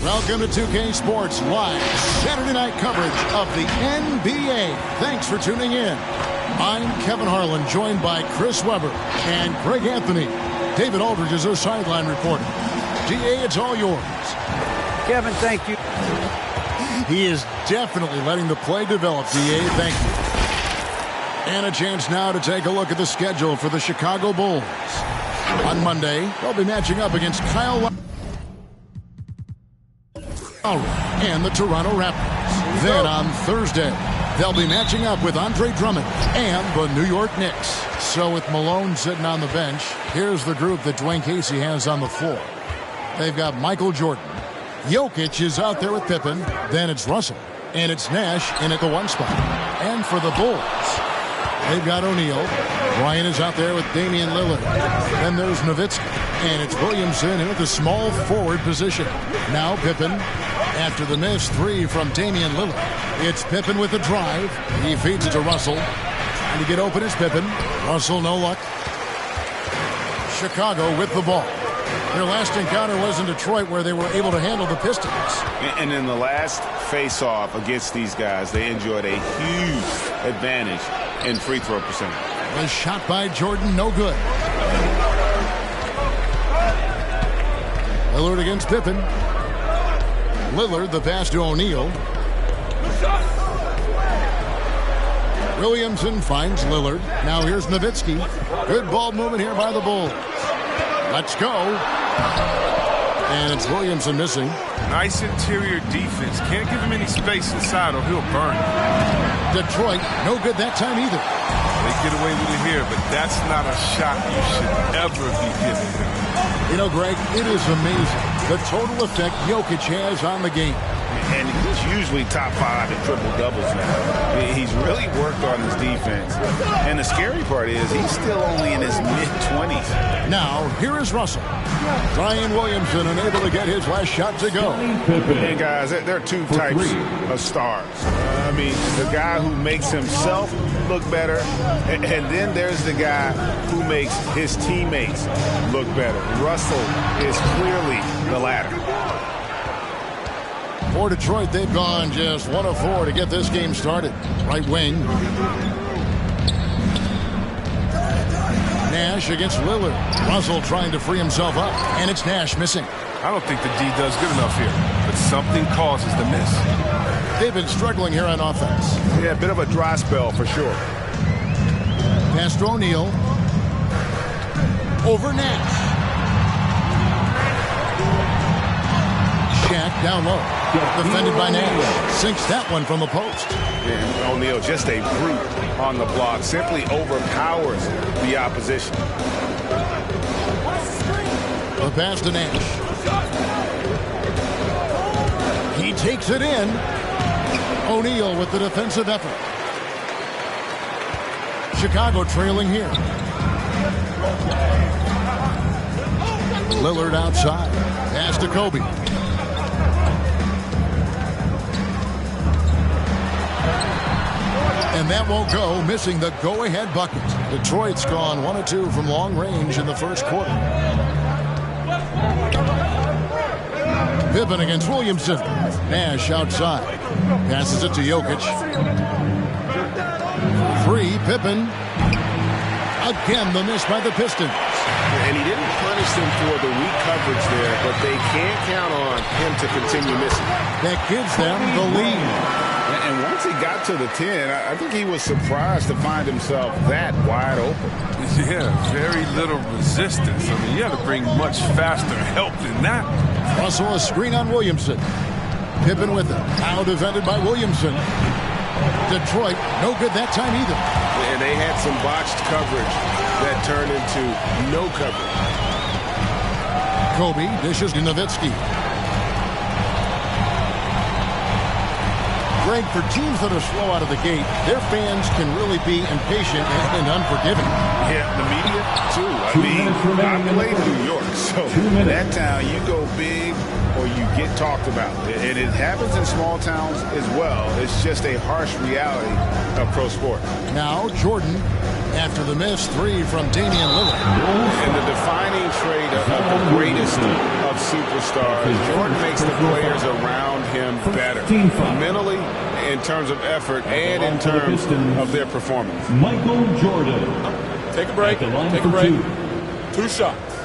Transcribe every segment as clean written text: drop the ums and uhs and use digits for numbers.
Welcome to 2K Sports Live Saturday night coverage of the NBA. Thanks for tuning in. I'm Kevin Harlan, joined by Chris Webber and Greg Anthony. David Aldridge is our sideline reporter. DA, it's all yours. Kevin, thank you. He is definitely letting the play develop, DA. Thank you. And a chance now to take a look at the schedule for the Chicago Bulls. On Monday, they'll be matching up against Kyle Lowry and the Toronto Raptors. Then on Thursday, they'll be matching up with Andre Drummond and the New York Knicks. So with Malone sitting on the bench, here's the group that Dwayne Casey has on the floor. They've got Michael Jordan. Jokic is out there with Pippen. Then it's Russell. And it's Nash in at the one spot. And for the Bulls, they've got O'Neal. Bryant is out there with Damian Lillard. Then there's Nowitzki. And it's Williamson in at the small forward position. Now Pippen. After the missed three from Damian Lillard, it's Pippen with the drive. He feeds it to Russell. Trying to get open is Pippen. Russell, no luck. Chicago with the ball. Their last encounter was in Detroit, where they were able to handle the Pistons. And in the last face-off against these guys, they enjoyed a huge advantage in free throw percentage. The shot by Jordan, no good. Lillard against Pippen. Lillard, the pass to O'Neal. Williamson finds Lillard. Now here's Nowitzki. Good ball movement here by the Bulls. Let's go. And it's Williamson missing. Nice interior defense. Can't give him any space inside or he'll burn. Detroit, no good that time either. They get away with it here, but that's not a shot you should ever be giving him. You know, Greg, it is amazing the total effect Jokic has on the game. And he's usually top 5 in triple-doubles now. He's really worked on his defense. And the scary part is he's still only in his mid-20s. Now, here is Russell. Zion Williamson unable to get his last shot to go. And guys, there are two types of stars. I mean, the guy who makes himself look better, and then there's the guy who makes his teammates look better. Russell is clearly the latter. For Detroit, they've gone just 1 of 4 to get this game started. Right wing. Nash against Lillard. Russell trying to free himself up, and it's Nash missing. I don't think the D does good enough here, but something causes the miss. They've been struggling here on offense. Yeah, a bit of a dry spell for sure. Pass to O'Neal. Over Nash. Shaq down low. Defended by Nash. Sinks that one from the post. And O'Neal, just a brute on the block, simply overpowers the opposition. The pass to Nash. He takes it in. O'Neal with the defensive effort. Chicago trailing here. Lillard outside. Pass to Kobe. And that won't go, missing the go-ahead bucket. Detroit's gone 1 of 2 from long range in the first quarter. Pippen against Williamson. Nash outside. Passes it to Jokic. 3, Pippen. Again, the miss by the Pistons. And he didn't punish them for the weak coverage there, but they can't count on him to continue missing. That gives them the lead. And once he got to the 10, I think he was surprised to find himself that wide open. Yeah, very little resistance. I mean, you have to bring much faster help than that. Russell a screen on Williamson. Pippen with it. Now defended by Williamson. Detroit, no good that time either. And they had some botched coverage that turned into no coverage. Kobe dishes to Nowitzki. Greg, for teams that are slow out of the gate, their fans can really be impatient and unforgiving. Yeah, the media, too. I mean, I played in New York, so that town, you go big or you get talked about. And it happens in small towns as well. It's just a harsh reality of pro sport. Now, Jordan, after the missed 3 from Damian Lillard. And the defining trait of the greatest of superstars, Jordan makes the players around him better, mentally, in terms of effort, and in terms of their performance. Michael Jordan. Take a break. Take a break. 2 shots.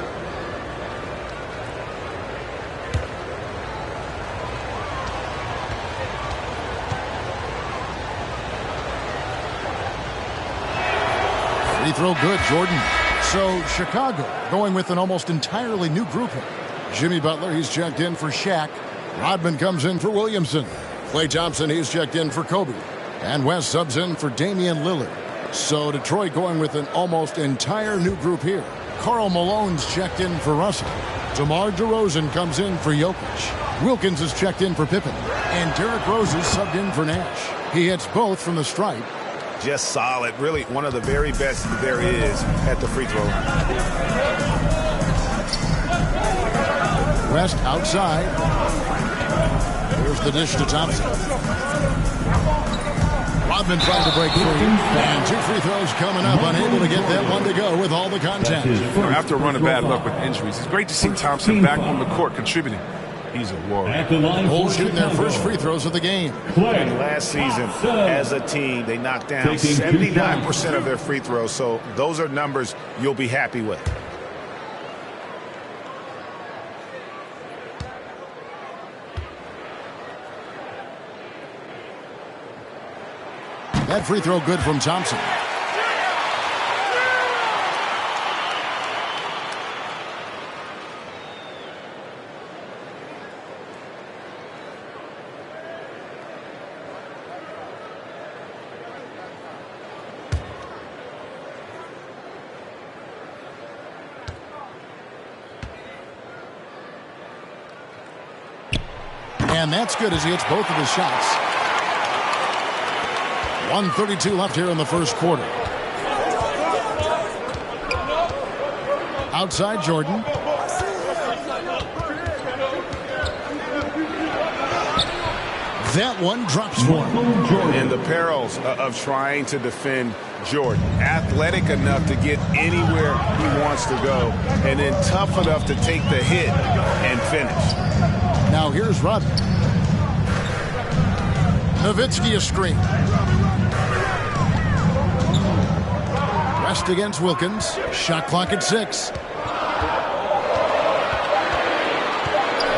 Free throw good, Jordan. So Chicago going with an almost entirely new grouping. Jimmy Butler, he's checked in for Shaq. Rodman comes in for Williamson. Klay Thompson, he's checked in for Kobe. And West subs in for Damian Lillard. So Detroit going with an almost entire new group here. Karl Malone's checked in for Russell. DeMar DeRozan comes in for Jokic. Wilkins is checked in for Pippen. And Derrick Rose is subbed in for Nash. He hits both from the stripe. Just solid. Really one of the very best there is at the free throw line. West outside. Here's the dish to Thompson. Rodman trying to break free. And 2 free throws coming up. Unable to get that one to go with all the contact. After a run of bad luck with injuries, it's great to see Thompson back on the court contributing. He's a warrior. Bulls shooting their first free throws of the game. And last season, as a team, they knocked down 79% of their free throws. So those are numbers you'll be happy with. That free throw good from Thompson. And that's good as he hits both of his shots. 1:32 left here in the first quarter. Outside Jordan. That one drops for him. And the perils of trying to defend Jordan. Athletic enough to get anywhere he wants to go. And then tough enough to take the hit and finish. Now here's Rodman. Nowitzki a screen. West against Wilkins. Shot clock at 6.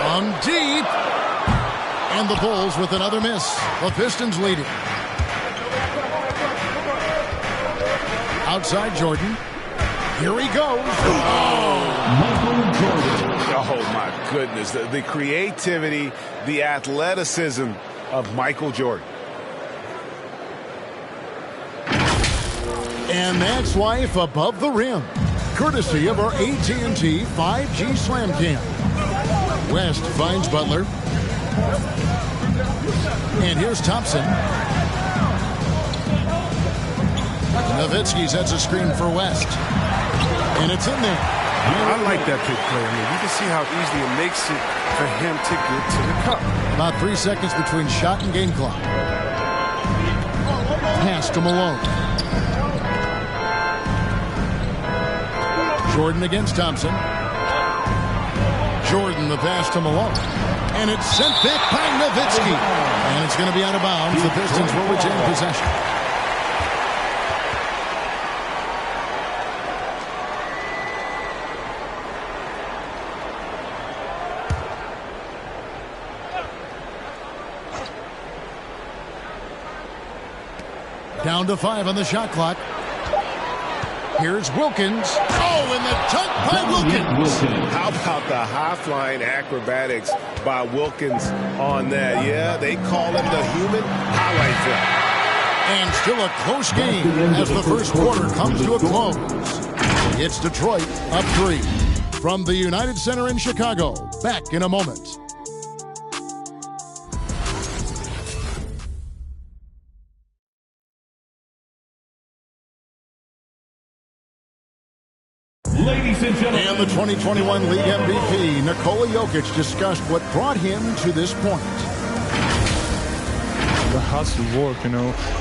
From deep. And the Bulls with another miss. The Pistons leading. Outside Jordan. Here he goes. Michael Jordan. Oh, my goodness. The creativity, the athleticism of Michael Jordan. And that's Life Above the Rim, courtesy of our AT&T 5G Slam Cam. West finds Butler. And here's Thompson. Nowitzki sets a screen for West. And it's in there. I like that big play. I mean, you can see how easily it makes it for him to get to the cup. About 3 seconds between shot and game clock. Pass to Malone. Jordan against Thompson. Jordan, the pass to Malone. And it's sent back by Nowitzki. And it's going to be out of bounds. The Pistons will retain possession. Down to 5 on the shot clock. Here's Wilkins. Oh, and the dunk by Wilkins. How about the high-flying acrobatics by Wilkins on that? Yeah, they call him the human highlight film. And still a close game as the first quarter comes to a close. It's Detroit up 3. From the United Center in Chicago. Back in a moment. Ladies and gentlemen. And the 2021 League MVP, Nikola Jokic, discussed what brought him to this point. The hustle work,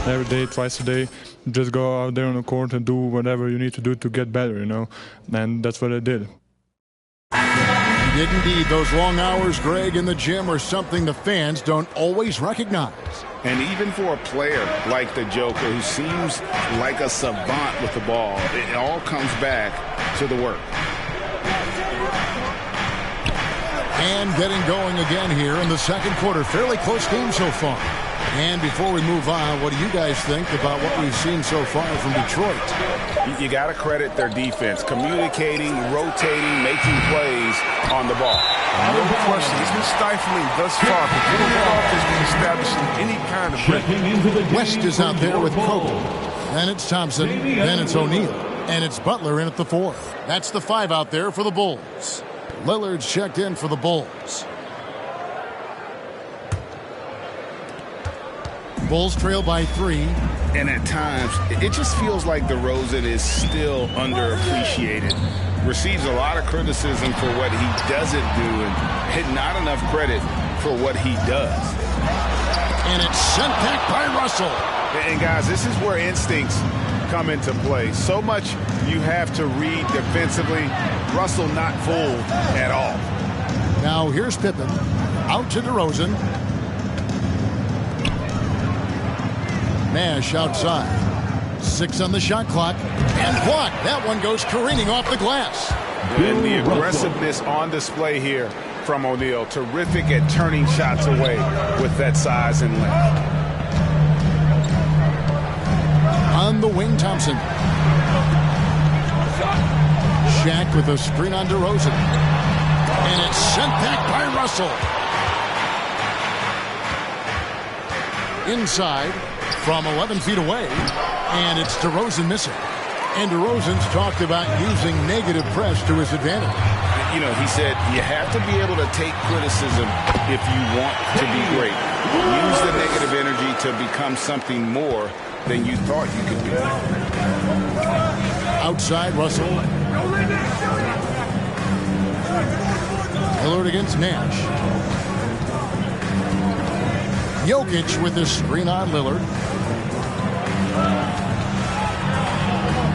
every day, twice a day. Just go out there on the court and do whatever you need to do to get better, and that's what I did. He did indeed. Those long hours, Greg, in the gym are something the fans don't always recognize. And even for a player like the Joker, who seems like a savant with the ball, it all comes back to the work. And getting going again here in the second quarter. Fairly close game so far. And before we move on, what do you guys think about what we've seen so far from Detroit? You got to credit their defense. Communicating, rotating, making plays on the ball. No question. It's been stifling thus far. But getting it off has been establishing any kind of rhythm. West is out there with Kobe. Then it's Thompson. Then it's O'Neal. And it's Butler in at the 4. That's the 5 out there for the Bulls. Lillard's checked in for the Bulls. Bulls trail by 3. And at times, it just feels like DeRozan is still underappreciated. Receives a lot of criticism for what he doesn't do and not enough credit for what he does. And it's sent back by Russell. And guys, this is where instincts come into play. So much you have to read defensively. Russell not fooled at all. Now here's Pippen. Out to DeRozan. Nash outside. 6 on the shot clock. And blocked. That one goes careening off the glass. And the aggressiveness on display here from O'Neal. Terrific at turning shots away with that size and length. On the wing, Thompson. Shaq with a screen on DeRozan. And it's sent back by Russell. Inside from 11 feet away. And it's DeRozan missing. And DeRozan's talked about using negative press to his advantage. You know, he said you have to be able to take criticism if you want to be great. Use the negative energy to become something more than you thought you could be. Outside, Russell. Lillard against Nash. Jokic with his screen on Lillard.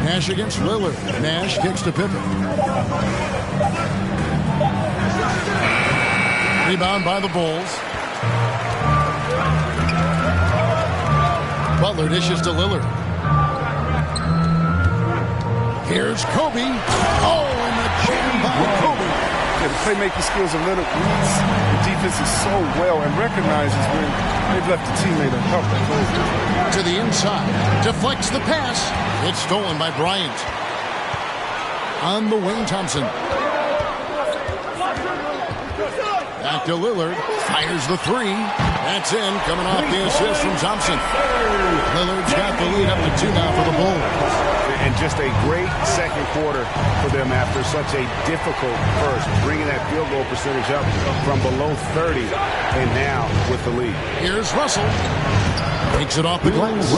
Nash against Lillard. Nash kicks to Pippen. Rebound by the Bulls. Butler dishes to Lillard. Here's Kobe. Oh, and the jam by Kobe. Yeah, the playmaking skills of Leonard reads the defenses so well and recognizes when they've left a teammate to help them close. To the inside. Deflects the pass. It's stolen by Bryant. On the wing, Thompson. Back to Lillard. Fires the 3. That's in. Coming off the assist from Thompson. Lillard's got the lead up to 2 now for the Bulls. And just a great second quarter for them after such a difficult first. Bringing that field goal percentage up from below 30 and now with the lead. Here's Russell. Takes it off the glass.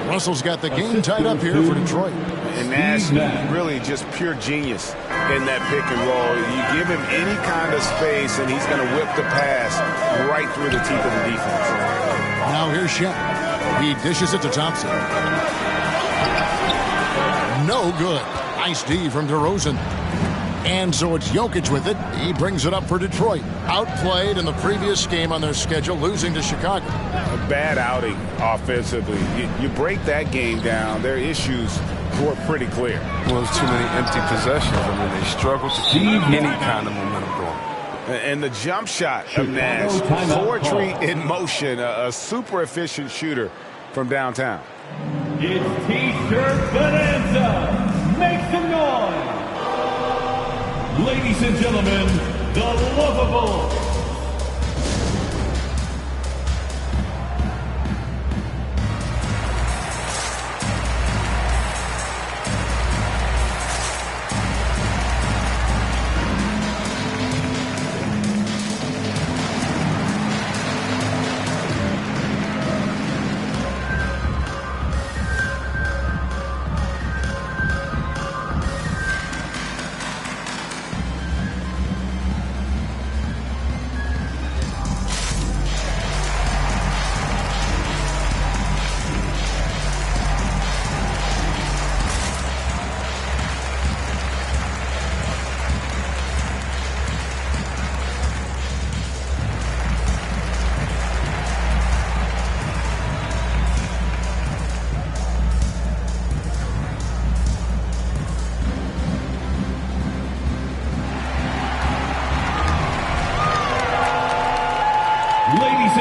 Russell's got the game tied up here for Detroit. And Nash really just pure genius in that pick and roll. You give him any kind of space and he's going to whip the pass right through the teeth of the defense. Now here's Shaq. He dishes it to Thompson. No good. Nice D from DeRozan. And so it's Jokic with it. He brings it up for Detroit. Outplayed in the previous game on their schedule, losing to Chicago. A bad outing offensively. You break that game down, their issues were pretty clear. Well, there's too many empty possessions. I mean, they struggle to keep any kind of momentum going. And the jump shot of Nash. Poetry in motion. A super efficient shooter from downtown. It's T-shirt bonanza. Make some noise. Ladies and gentlemen, the Lovable.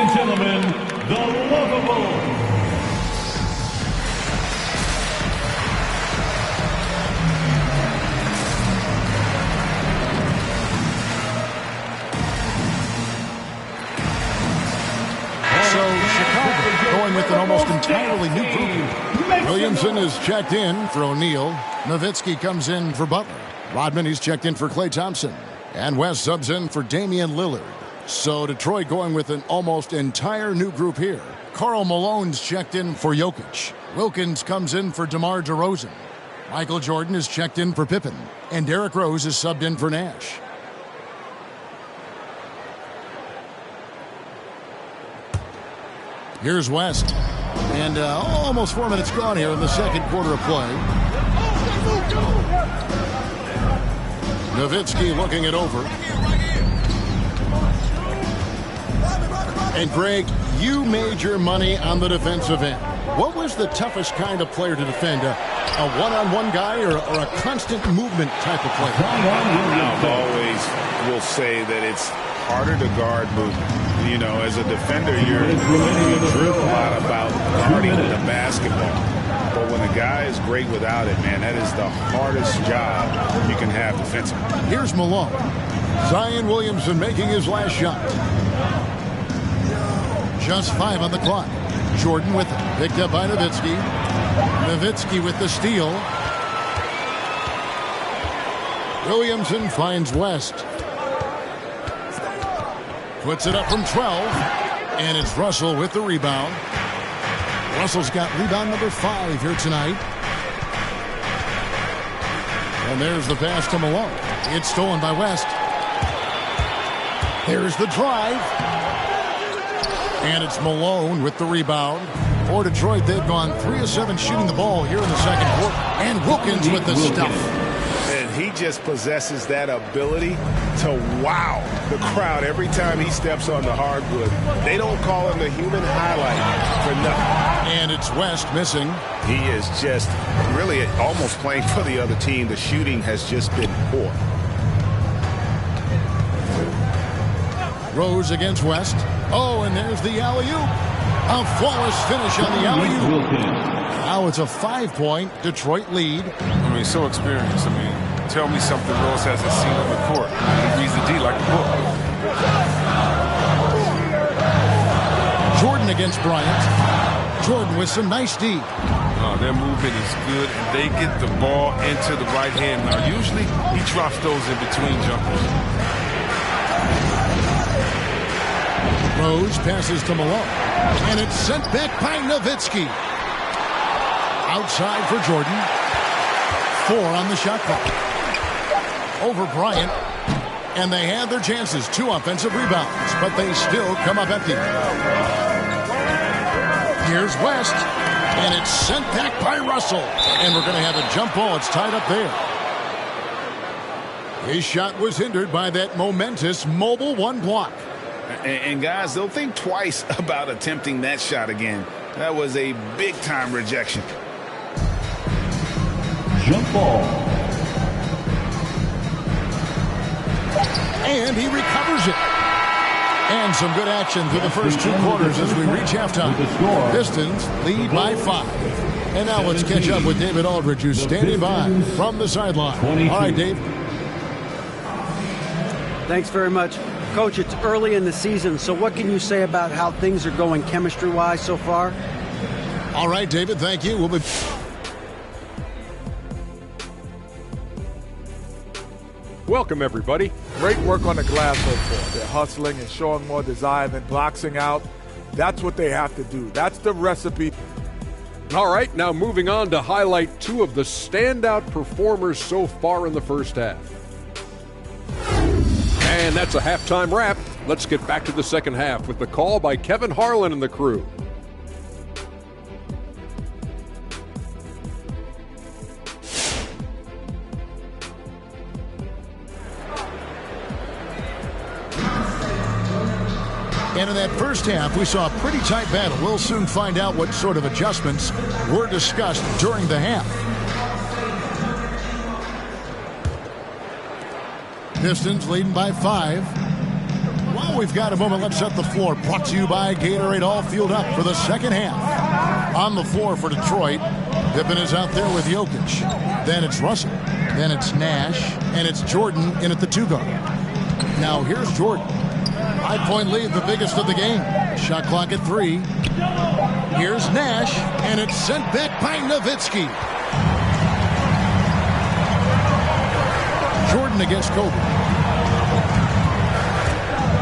and gentlemen, the Lovable. Going with an almost entirely new group. Williamson is checked in for O'Neal. Nowitzki comes in for Butler. Rodman, he's checked in for Klay Thompson. And West subs in for Damian Lillard. So Detroit going with an almost entire new group here. Karl Malone's checked in for Jokic. Wilkins comes in for DeMar DeRozan. Michael Jordan is checked in for Pippen. And Derrick Rose is subbed in for Nash. Here's West. And almost 4 minutes gone here in the second quarter of play. Nowitzki looking it over. And Greg, you made your money on the defensive end. What was the toughest kind of player to defend? A one-on-one guy or a constant movement type of player? I always will say that it's harder to guard movement. You know, as a defender, you drill a lot about guarding the basketball. But when a guy is great without it, man, that is the hardest job you can have defensively. Here's Malone. Zion Williamson making his last shot. Just 5 on the clock. Jordan with it. Picked up by Nowitzki. Nowitzki with the steal. Williamson finds West. Puts it up from 12. And it's Russell with the rebound. Russell's got rebound number 5 here tonight. And there's the pass to Malone. It's stolen by West. There's the drive. And it's Malone with the rebound. For Detroit, they've gone 3 of 7 shooting the ball here in the second quarter. And Wilkins with the stuff. And he just possesses that ability to wow the crowd every time he steps on the hardwood. They don't call him the human highlight for nothing. And it's West missing. He is just really almost playing for the other team. The shooting has just been poor. Rose against West. Oh, and there's the alley-oop. A flawless finish on the alley-oop. Now it's a 5-point Detroit lead. I mean, so experienced. I mean, tell me something Rose hasn't seen on the court. He reads the D like a book. Jordan against Bryant. Jordan with some nice D. Their movement is good, and they get the ball into the right hand. Now, usually he drops those in between jumpers. Rose passes to Malone. And it's sent back by Nowitzki. Outside for Jordan. 4 on the shot clock. Over Bryant. And they had their chances. 2 offensive rebounds. But they still come up empty. Here's West. And it's sent back by Russell. And we're going to have a jump ball. It's tied up there. His shot was hindered by that momentous mobile 1 block. And guys, they'll think twice about attempting that shot again. That was a big-time rejection. Jump ball. And he recovers it. And some good action through the first 2 quarters as we reach halftime. Pistons lead by 5. And now let's catch up with David Aldridge, who's standing by from the sideline. All right, Dave. Thanks very much. Coach, it's early in the season, so what can you say about how things are going chemistry-wise so far? All right, David, thank you. We'll be... Welcome, everybody. Great work on the glass so far. They're hustling and showing more desire than boxing out. That's what they have to do. That's the recipe. All right, now moving on to highlight 2 of the standout performers so far in the first half. And that's a halftime wrap. Let's get back to the second half with the call by Kevin Harlan and the crew. And in that first half, we saw a pretty tight battle. We'll soon find out what sort of adjustments were discussed during the half. Pistons leading by 5. Well, we've got a moment. Let's set the floor. Brought to you by Gatorade, all fueled up for the second half. On the floor for Detroit, Pippen is out there with Jokic. Then it's Russell. Then it's Nash. And it's Jordan in at the 2 guard. Now here's Jordan. 5-point lead, the biggest of the game. Shot clock at 3. Here's Nash. And it's sent back by Nowitzki. Jordan against Kobe.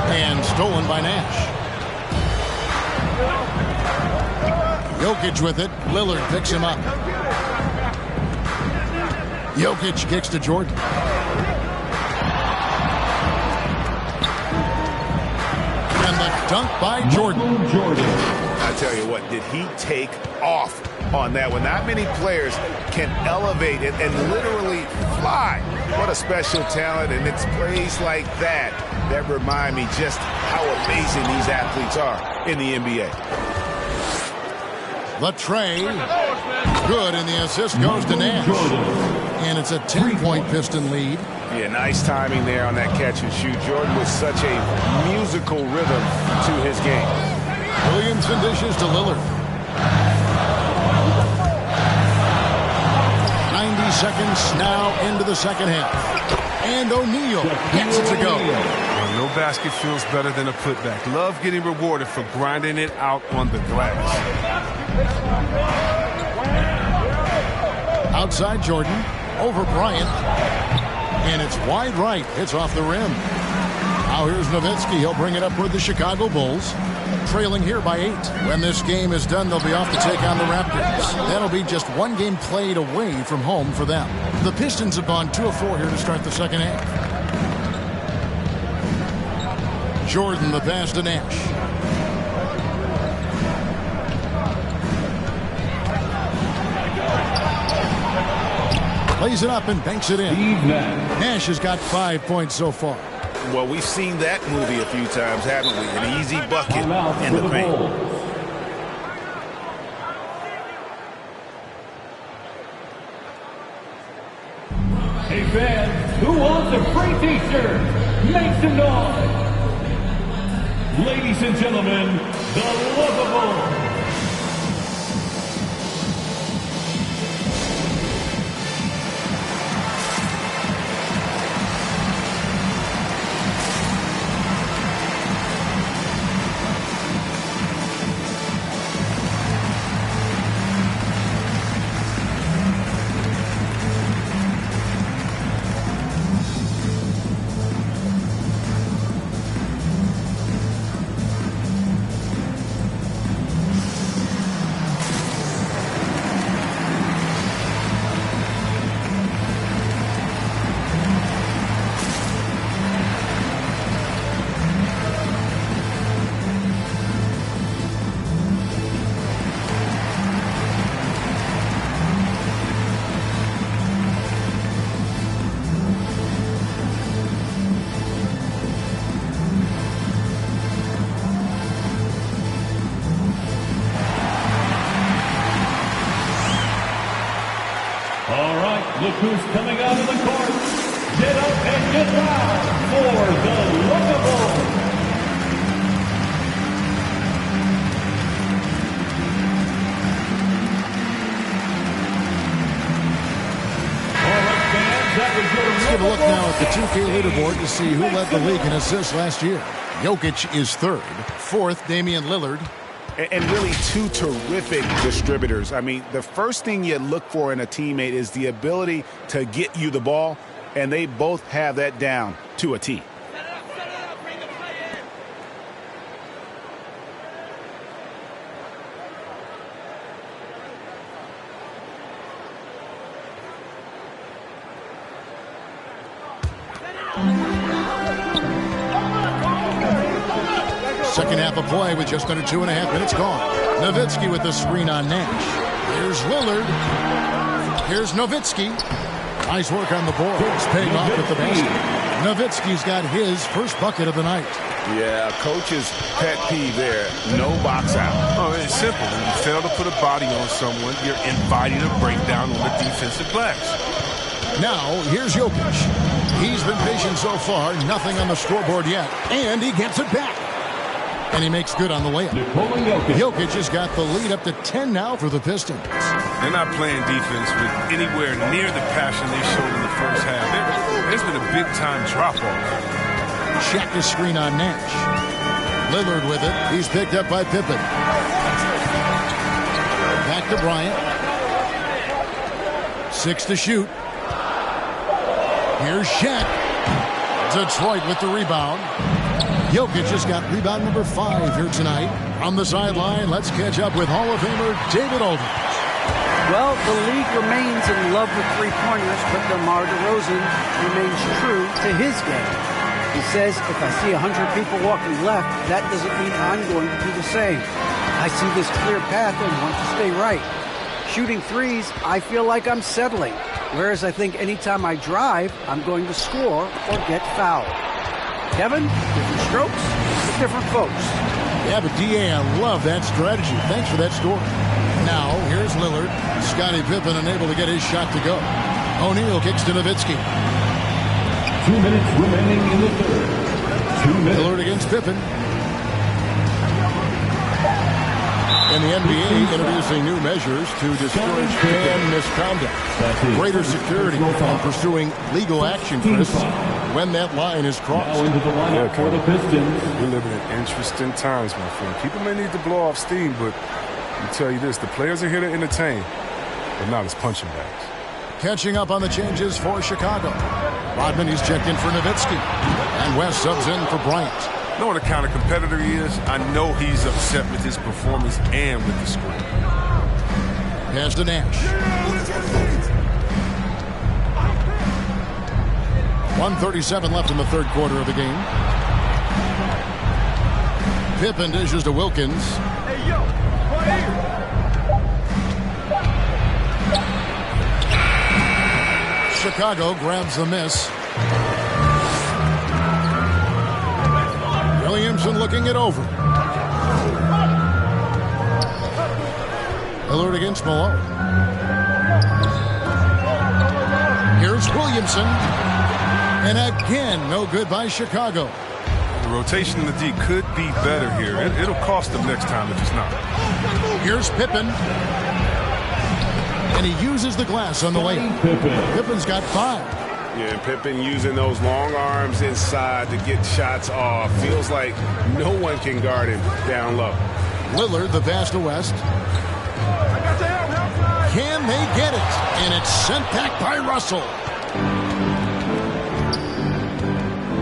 And stolen by Nash. Jokic with it. Lillard picks him up. Jokic kicks to Jordan. And the dunk by Jordan. I tell you what, did he take off on that one? Not many players can elevate it and literally fly. What a special talent, and it's plays like that that remind me just how amazing these athletes are in the NBA. The tray, good, and the assist goes to Nash. And it's a 10-point Piston lead. Yeah, nice timing there on that catch and shoot. Jordan with such a musical rhythm to his game. Williamson dishes to Lillard. 90 seconds now into the second half. And O'Neal gets it to go. No basket feels better than a putback. Love getting rewarded for grinding it out on the glass. Outside Jordan, over Bryant. And it's wide right. It's off the rim. Now here's Nowitzki. He'll bring it up with the Chicago Bulls. Trailing here by 8. When this game is done, they'll be off to take on the Raptors. That'll be just one game played away from home for them. The Pistons have gone 2 of 4 here to start the second half. Jordan, the pass to Nash. Plays it up and banks it in. Nash has got 5 points so far. Well, we've seen that movie a few times, haven't we? An easy bucket in the paint. Hey fans, who wants a free t-shirt? Make some noise. Ladies and gentlemen, the Lovable. Look who's coming out of the court. Get up and get down for the Lovable. Let's give a look now at the 2K leaderboard to see who led the league in assists last year. Jokic is 3rd. 4th, Damian Lillard. And really 2 terrific distributors. I mean, the first thing you look for in a teammate is the ability to get you the ball, and they both have that down to a T. Second half of play with just under 2.5 minutes gone. Nowitzki with the screen on Nash. Here's Lillard. Here's Nowitzki. Nice work on the boards. Paying off with the basket. Nowitzki's got his first bucket of the night. Yeah, coach's pet peeve there. No box out. Oh, it's simple. When you fail to put a body on someone, you're inviting a breakdown on the defensive glass. Now, here's Jokic. He's been patient so far. Nothing on the scoreboard yet. And he gets it back. And he makes good on the layup. Jokic has got the lead up to 10 now for the Pistons. They're not playing defense with anywhere near the passion they showed in the first half. There's been a big-time drop-off. Shaq to screen on Nash. Lillard with it. He's picked up by Pippen. Back to Bryant. 6 to shoot. Here's Shaq. Detroit with the rebound. Jokic has got rebound number 5 here tonight. On the sideline, let's catch up with Hall of Famer David Aldridge. Well, the league remains in love with three-pointers, but DeMar DeRozan remains true to his game. He says, if I see 100 people walking left, that doesn't mean I'm going to do the same. I see this clear path and want to stay right. Shooting threes, I feel like I'm settling. Whereas I think anytime I drive, I'm going to score or get fouled. Kevin, different strokes, different folks. Yeah, but D.A., I love that strategy. Thanks for that story. Now, here's Lillard. Scottie Pippen unable to get his shot to go. O'Neal kicks to Nowitzki. 2 minutes remaining in the third. 2 minutes. Lillard against Pippen. And the NBA introducing new measures to discourage fan misconduct. Greater security and pursuing legal action, Chris, when that line is crossed. Now into the lineup for the Pistons. We're living in interesting times, my friend. People may need to blow off steam, but I tell you this, the players are here to entertain, but not as punching bags. Catching up on the changes for Chicago. Rodman, he's checked in for Nowitzki. And West subs in for Bryant. Knowing the kind of competitor he is, I know he's upset with his performance and with the score. Pass to Nash. 1:37 left in the third quarter of the game. Pippen dishes to Wilkins. Hey, yo, right here. Chicago grabs the miss. Williamson looking it over. Lillard against Malone. Here's Williamson. And again, no good by Chicago. The rotation in the D could be better here. It'll cost them next time if it's not. Here's Pippen. And he uses the glass on the layup. Pippen's got 5. Yeah, and Pippen using those long arms inside to get shots off. Feels like no one can guard him down low. Lillard, the pass to West. Can they get it? And it's sent back by Russell.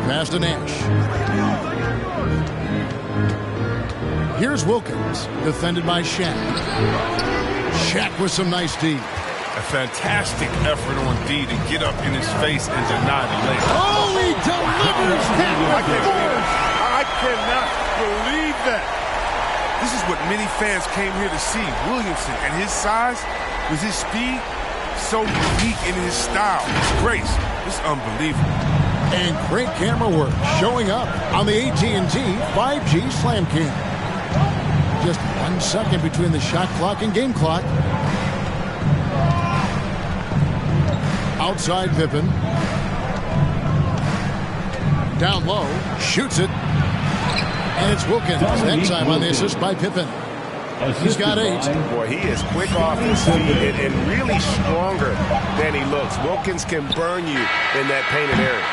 Pass to Nash. Here's Wilkins, defended by Shaq. Shaq with some nice D. A fantastic effort on D to get up in his face and deny the layup. Oh, he delivers that with force. I cannot believe that. This is what many fans came here to see. Williamson at his size, with his speed, so unique in his style. His grace. It's unbelievable. And great camera work showing up on the AT&T 5G Slam Cam. Just 1 second between the shot clock and game clock. Outside Pippen. Down low. Shoots it. And it's Wilkins. That time on the assist by Pippen. He's got 8. Boy, he is quick off his feet and really stronger than he looks. Wilkins can burn you in that painted area.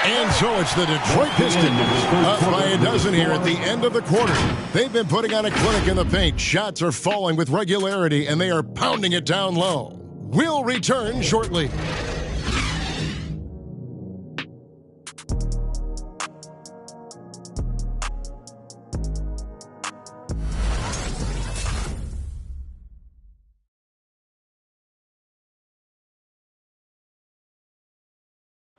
And so it's the Detroit Pistons up by a dozen here at the end of the quarter. They've been putting on a clinic in the paint. Shots are falling with regularity, and they are pounding it down low. We'll return shortly.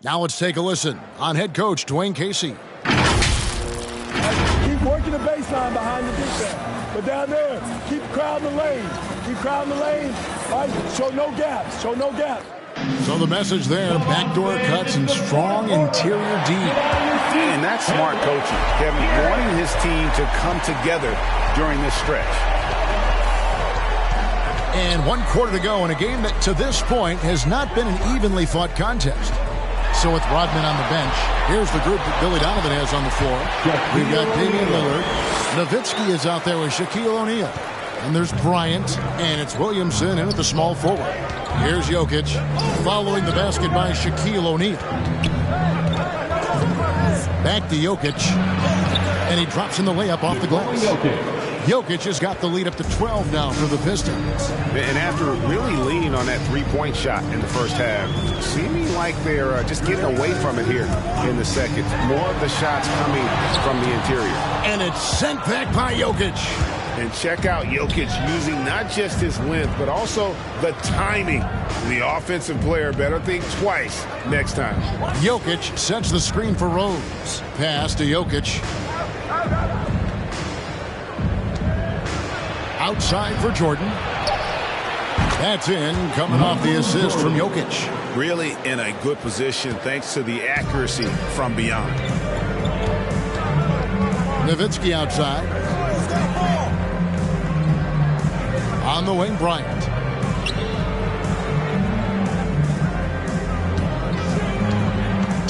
Now let's take a listen on head coach Dwayne Casey. Keep working the baseline behind the defense. But down there, keep crowding the lane. Keep crowding the lane. All right, show no gaps. Show no gaps. So the message there, backdoor cuts and strong interior D. And that's smart coaching. Kevin wanting his team to come together during this stretch. And 1 quarter to go in a game that to this point has not been an evenly fought contest. So with Rodman on the bench, here's the group that Billy Donovan has on the floor. We've got Damian Lillard. Nowitzki is out there with Shaquille O'Neal. And there's Bryant, and it's Williamson in at the small forward. Here's Jokic, following the basket by Shaquille O'Neal. Back to Jokic, and he drops in the layup off the glass. Jokic has got the lead up to 12 now for the Pistons. And after really leaning on that three-point shot in the first half, seeming like they're just getting away from it here in the second. More of the shots coming from the interior. And it's sent back by Jokic. And check out Jokic using not just his length, but also the timing. The offensive player better think twice next time. Jokic sets the screen for Rose. Pass to Jokic. Outside for Jordan. That's in, coming off the assist from Jokic. Really in a good position thanks to the accuracy from beyond. Nowitzki outside. On the wing, Bryant.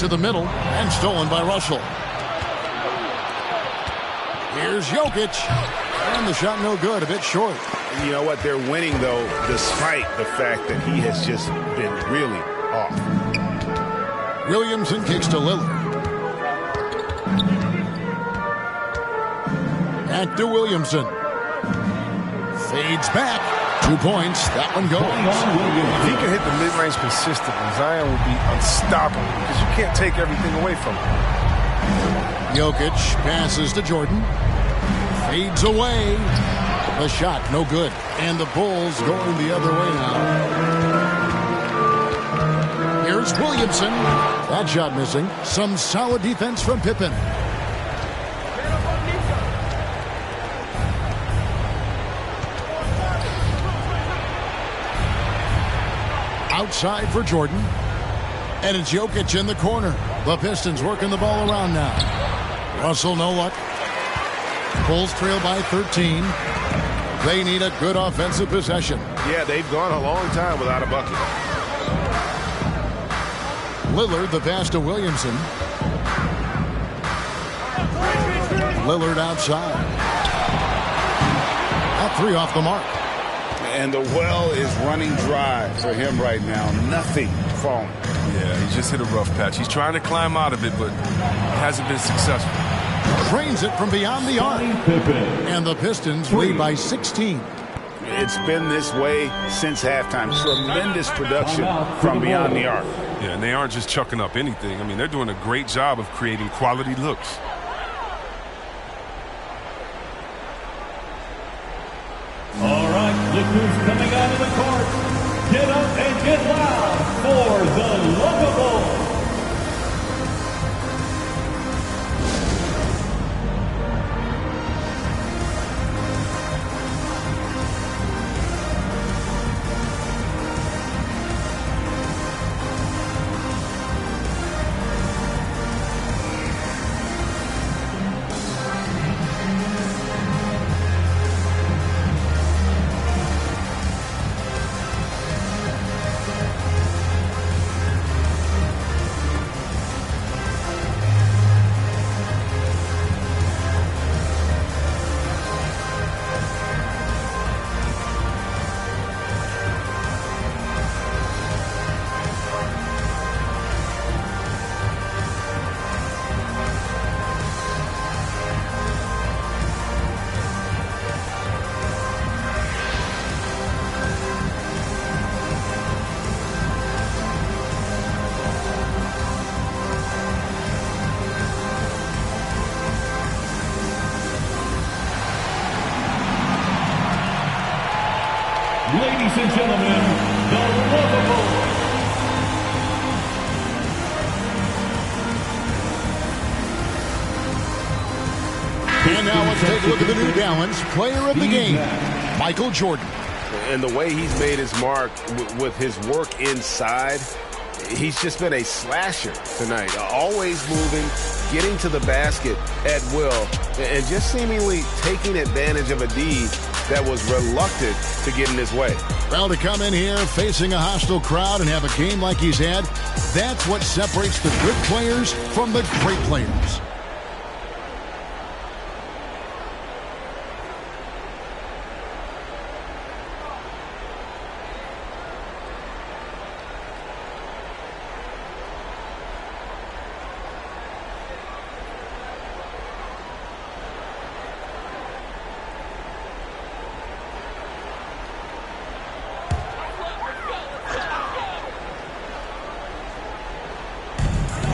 To the middle, and stolen by Russell. Here's Jokic. And the shot no good, a bit short. You know what? They're winning, though, despite the fact that he has just been really off. Williamson kicks to Lillard. Back to Williamson. Fades back. 2 points. That one goes. If he can hit the mid-range consistently, Zion will be unstoppable because you can't take everything away from him. Jokic passes to Jordan. Fades away. The shot no good. And the Bulls going the other way now. Here's Williamson. That shot missing. Some solid defense from Pippen. Outside for Jordan. And it's Jokic in the corner. The Pistons working the ball around now. Russell, no luck. Bulls trail by 13. They need a good offensive possession. Yeah, they've gone a long time without a bucket. Lillard, the pass to Williamson. Lillard outside. That three off the mark. And the well is running dry for him right now. Nothing falling. Yeah, he just hit a rough patch. He's trying to climb out of it, but hasn't been successful. Drains it from beyond the arc. And the Pistons lead by 16. It's been this way since halftime. Tremendous production from beyond the arc. Yeah, and they aren't just chucking up anything. I mean, they're doing a great job of creating quality looks. All right, look who's coming out of the court. Get up and get loud for the Locables. Ladies and gentlemen, the Locables. And now let's take a look at the New Balance Player of the Game, Michael Jordan. And the way he's made his mark with his work inside, he's just been a slasher tonight. Always moving, getting to the basket at will, and just seemingly taking advantage of a D that was reluctant to get in his way. Well, to come in here facing a hostile crowd and have a game like he's had, that's what separates the good players from the great players.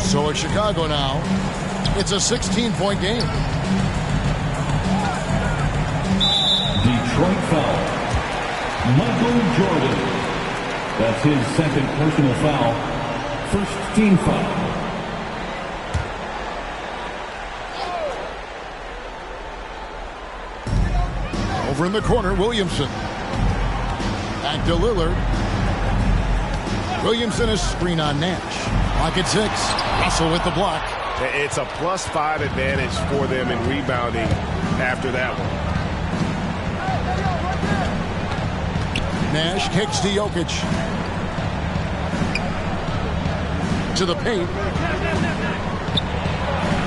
So it's Chicago now. It's a 16-point game. Detroit foul. Michael Jordan. That's his second personal foul. First team foul. Over in the corner, Williamson. Back to Lillard. Williamson is screen on Nash. Clock at 6. Russell with the block. It's a +5 advantage for them in rebounding after that one. Nash kicks to Jokic. To the paint.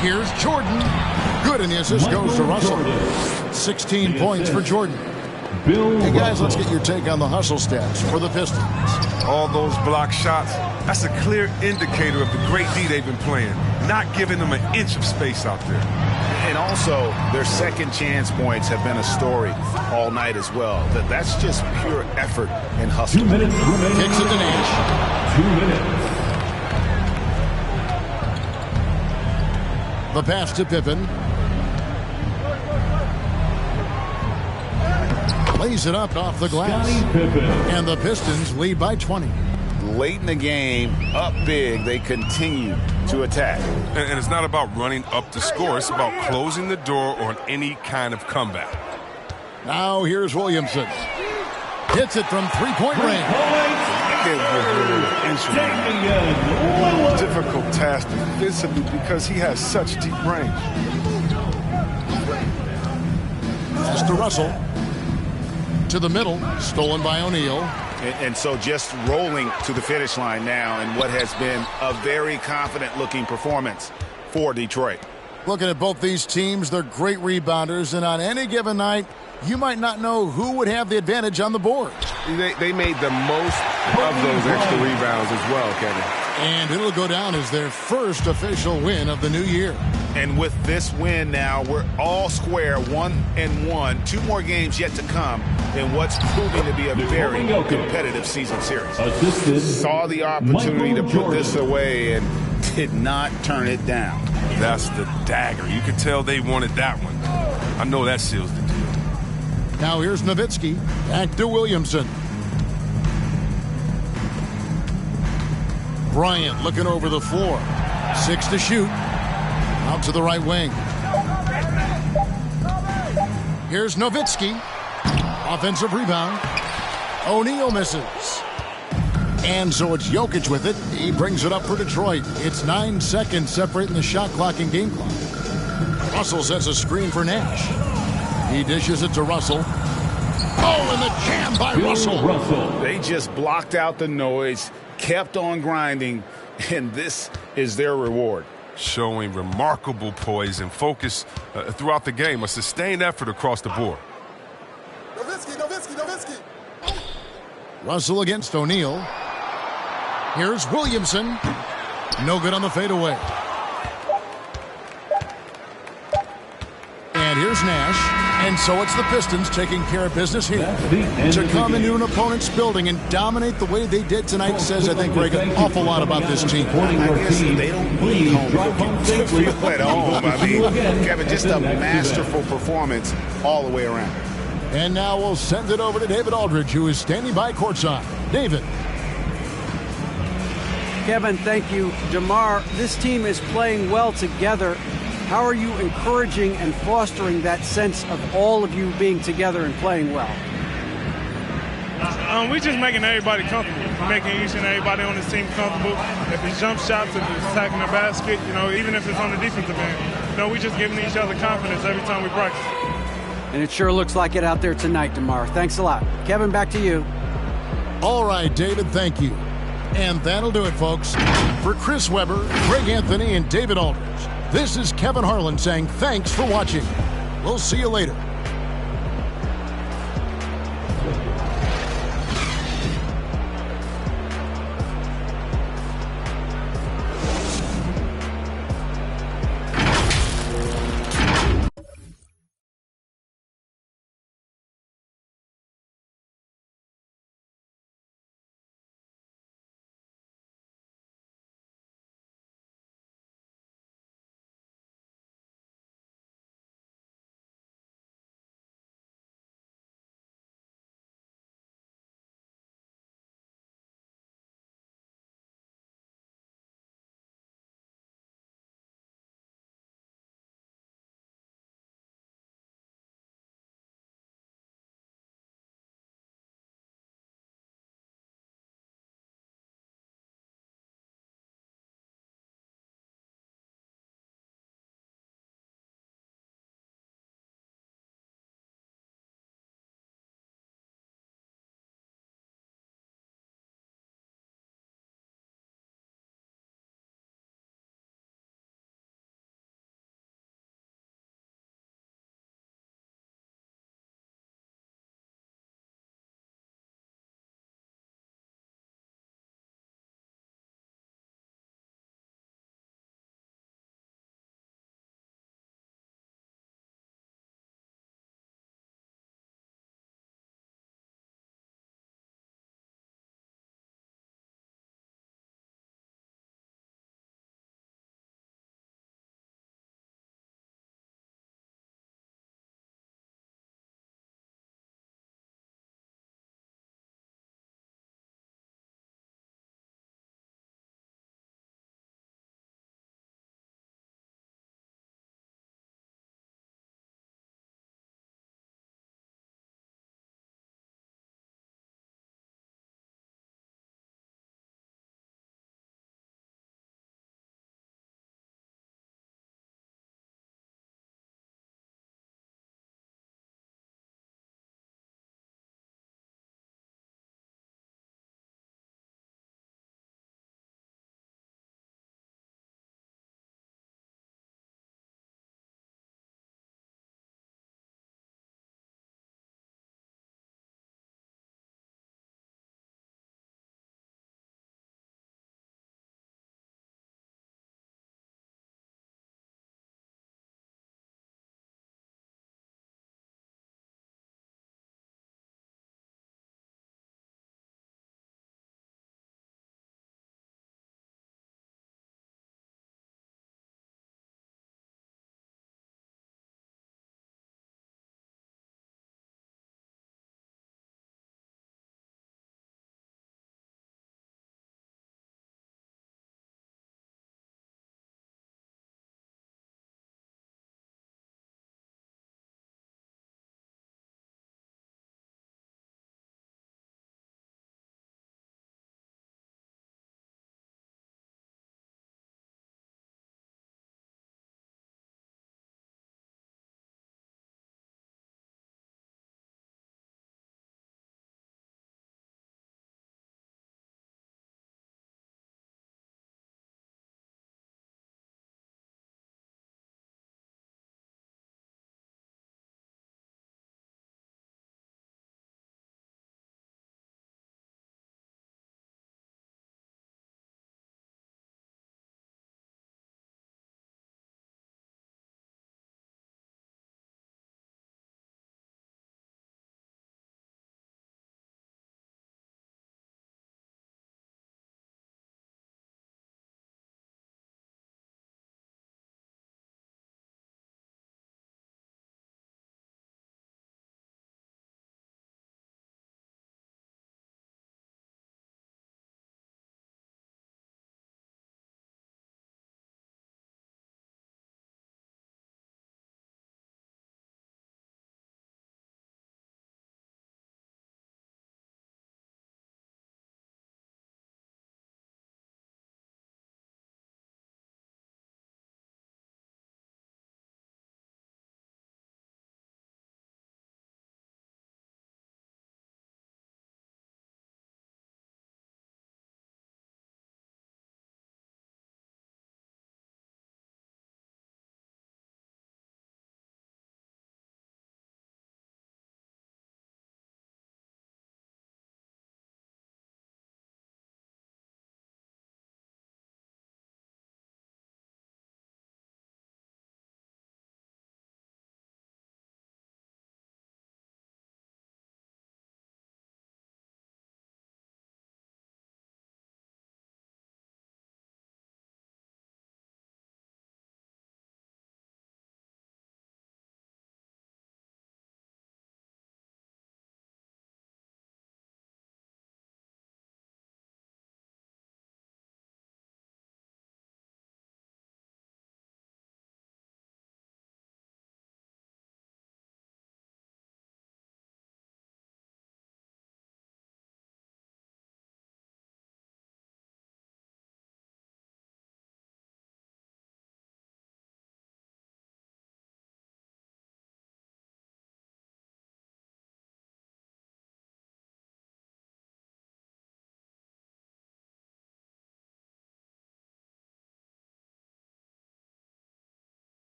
Here's Jordan. Good, and the assist goes to Russell. 16 points for Jordan. Hey guys, let's get your take on the hustle stats for the Pistons. All those block shots, that's a clear indicator of the great D they've been playing. Not giving them an inch of space out there. And also, their second chance points have been a story all night as well. That's just pure effort and hustle. 2 minutes remaining. Kicks it to Nash. 2 minutes. The pass to Pippen. Lays it up off the glass. And the Pistons lead by 20. Late in the game, up big, they continue to attack. And it's not about running up the score. It's about closing the door on any kind of comeback. Now here's Williamson. Hits it from three-point range. Difficult task defensively because he has such deep range. Pass to Russell. To the middle, stolen by O'Neal. And so just rolling to the finish line now in what has been a very confident-looking performance for Detroit. Looking at both these teams, they're great rebounders, and on any given night, you might not know who would have the advantage on the board. They made the most of those extra rebounds as well, Kevin. And it'll go down as their first official win of the new year. And with this win now, we're all square, 1-1. 2 more games yet to come in what's proving to be a very competitive season series. Saw the opportunity to put this away and did not turn it down. That's the dagger. You can tell they wanted that one. I know that seals the deal. Now here's Nowitzki. Back to Williamson. Bryant looking over the floor. 6 to shoot. Out to the right wing. Here's Nowitzki. Offensive rebound. O'Neal misses. And so it's Jokic with it. He brings it up for Detroit. It's 9 seconds separating the shot clock and game clock. Russell sets a screen for Nash. He dishes it to Russell. Oh, and the jam by Russell. They just blocked out the noise, kept on grinding, and this is their reward. Showing remarkable poise and focus throughout the game. A sustained effort across the board. Nowitzki. Russell against O'Neal. Here's Williamson. No good on the fadeaway. And here's Nash. And so it's the Pistons taking care of business here. To come into an opponent's building and dominate the way they did tonight says, I think, Greg, an awful lot about this team. I guess they don't need home cooking to feel at home. I mean, Kevin, just a masterful performance all the way around. And now we'll send it over to David Aldridge, who is standing by courtside. David. Kevin, thank you. DeMar, this team is playing well together. How are you encouraging and fostering that sense of all of you being together and playing well? We're just making everybody comfortable. We're making each and everybody on this team comfortable. If it's jump shots, if it's attacking the basket, even if it's on the defensive end, we're just giving each other confidence every time we practice. And it sure looks like it out there tonight, DeMar. Thanks a lot. Kevin, back to you. All right, David, thank you. And that'll do it, folks. For Chris Webber, Greg Anthony, and David Aldridge, this is Kevin Harlan saying thanks for watching. We'll see you later.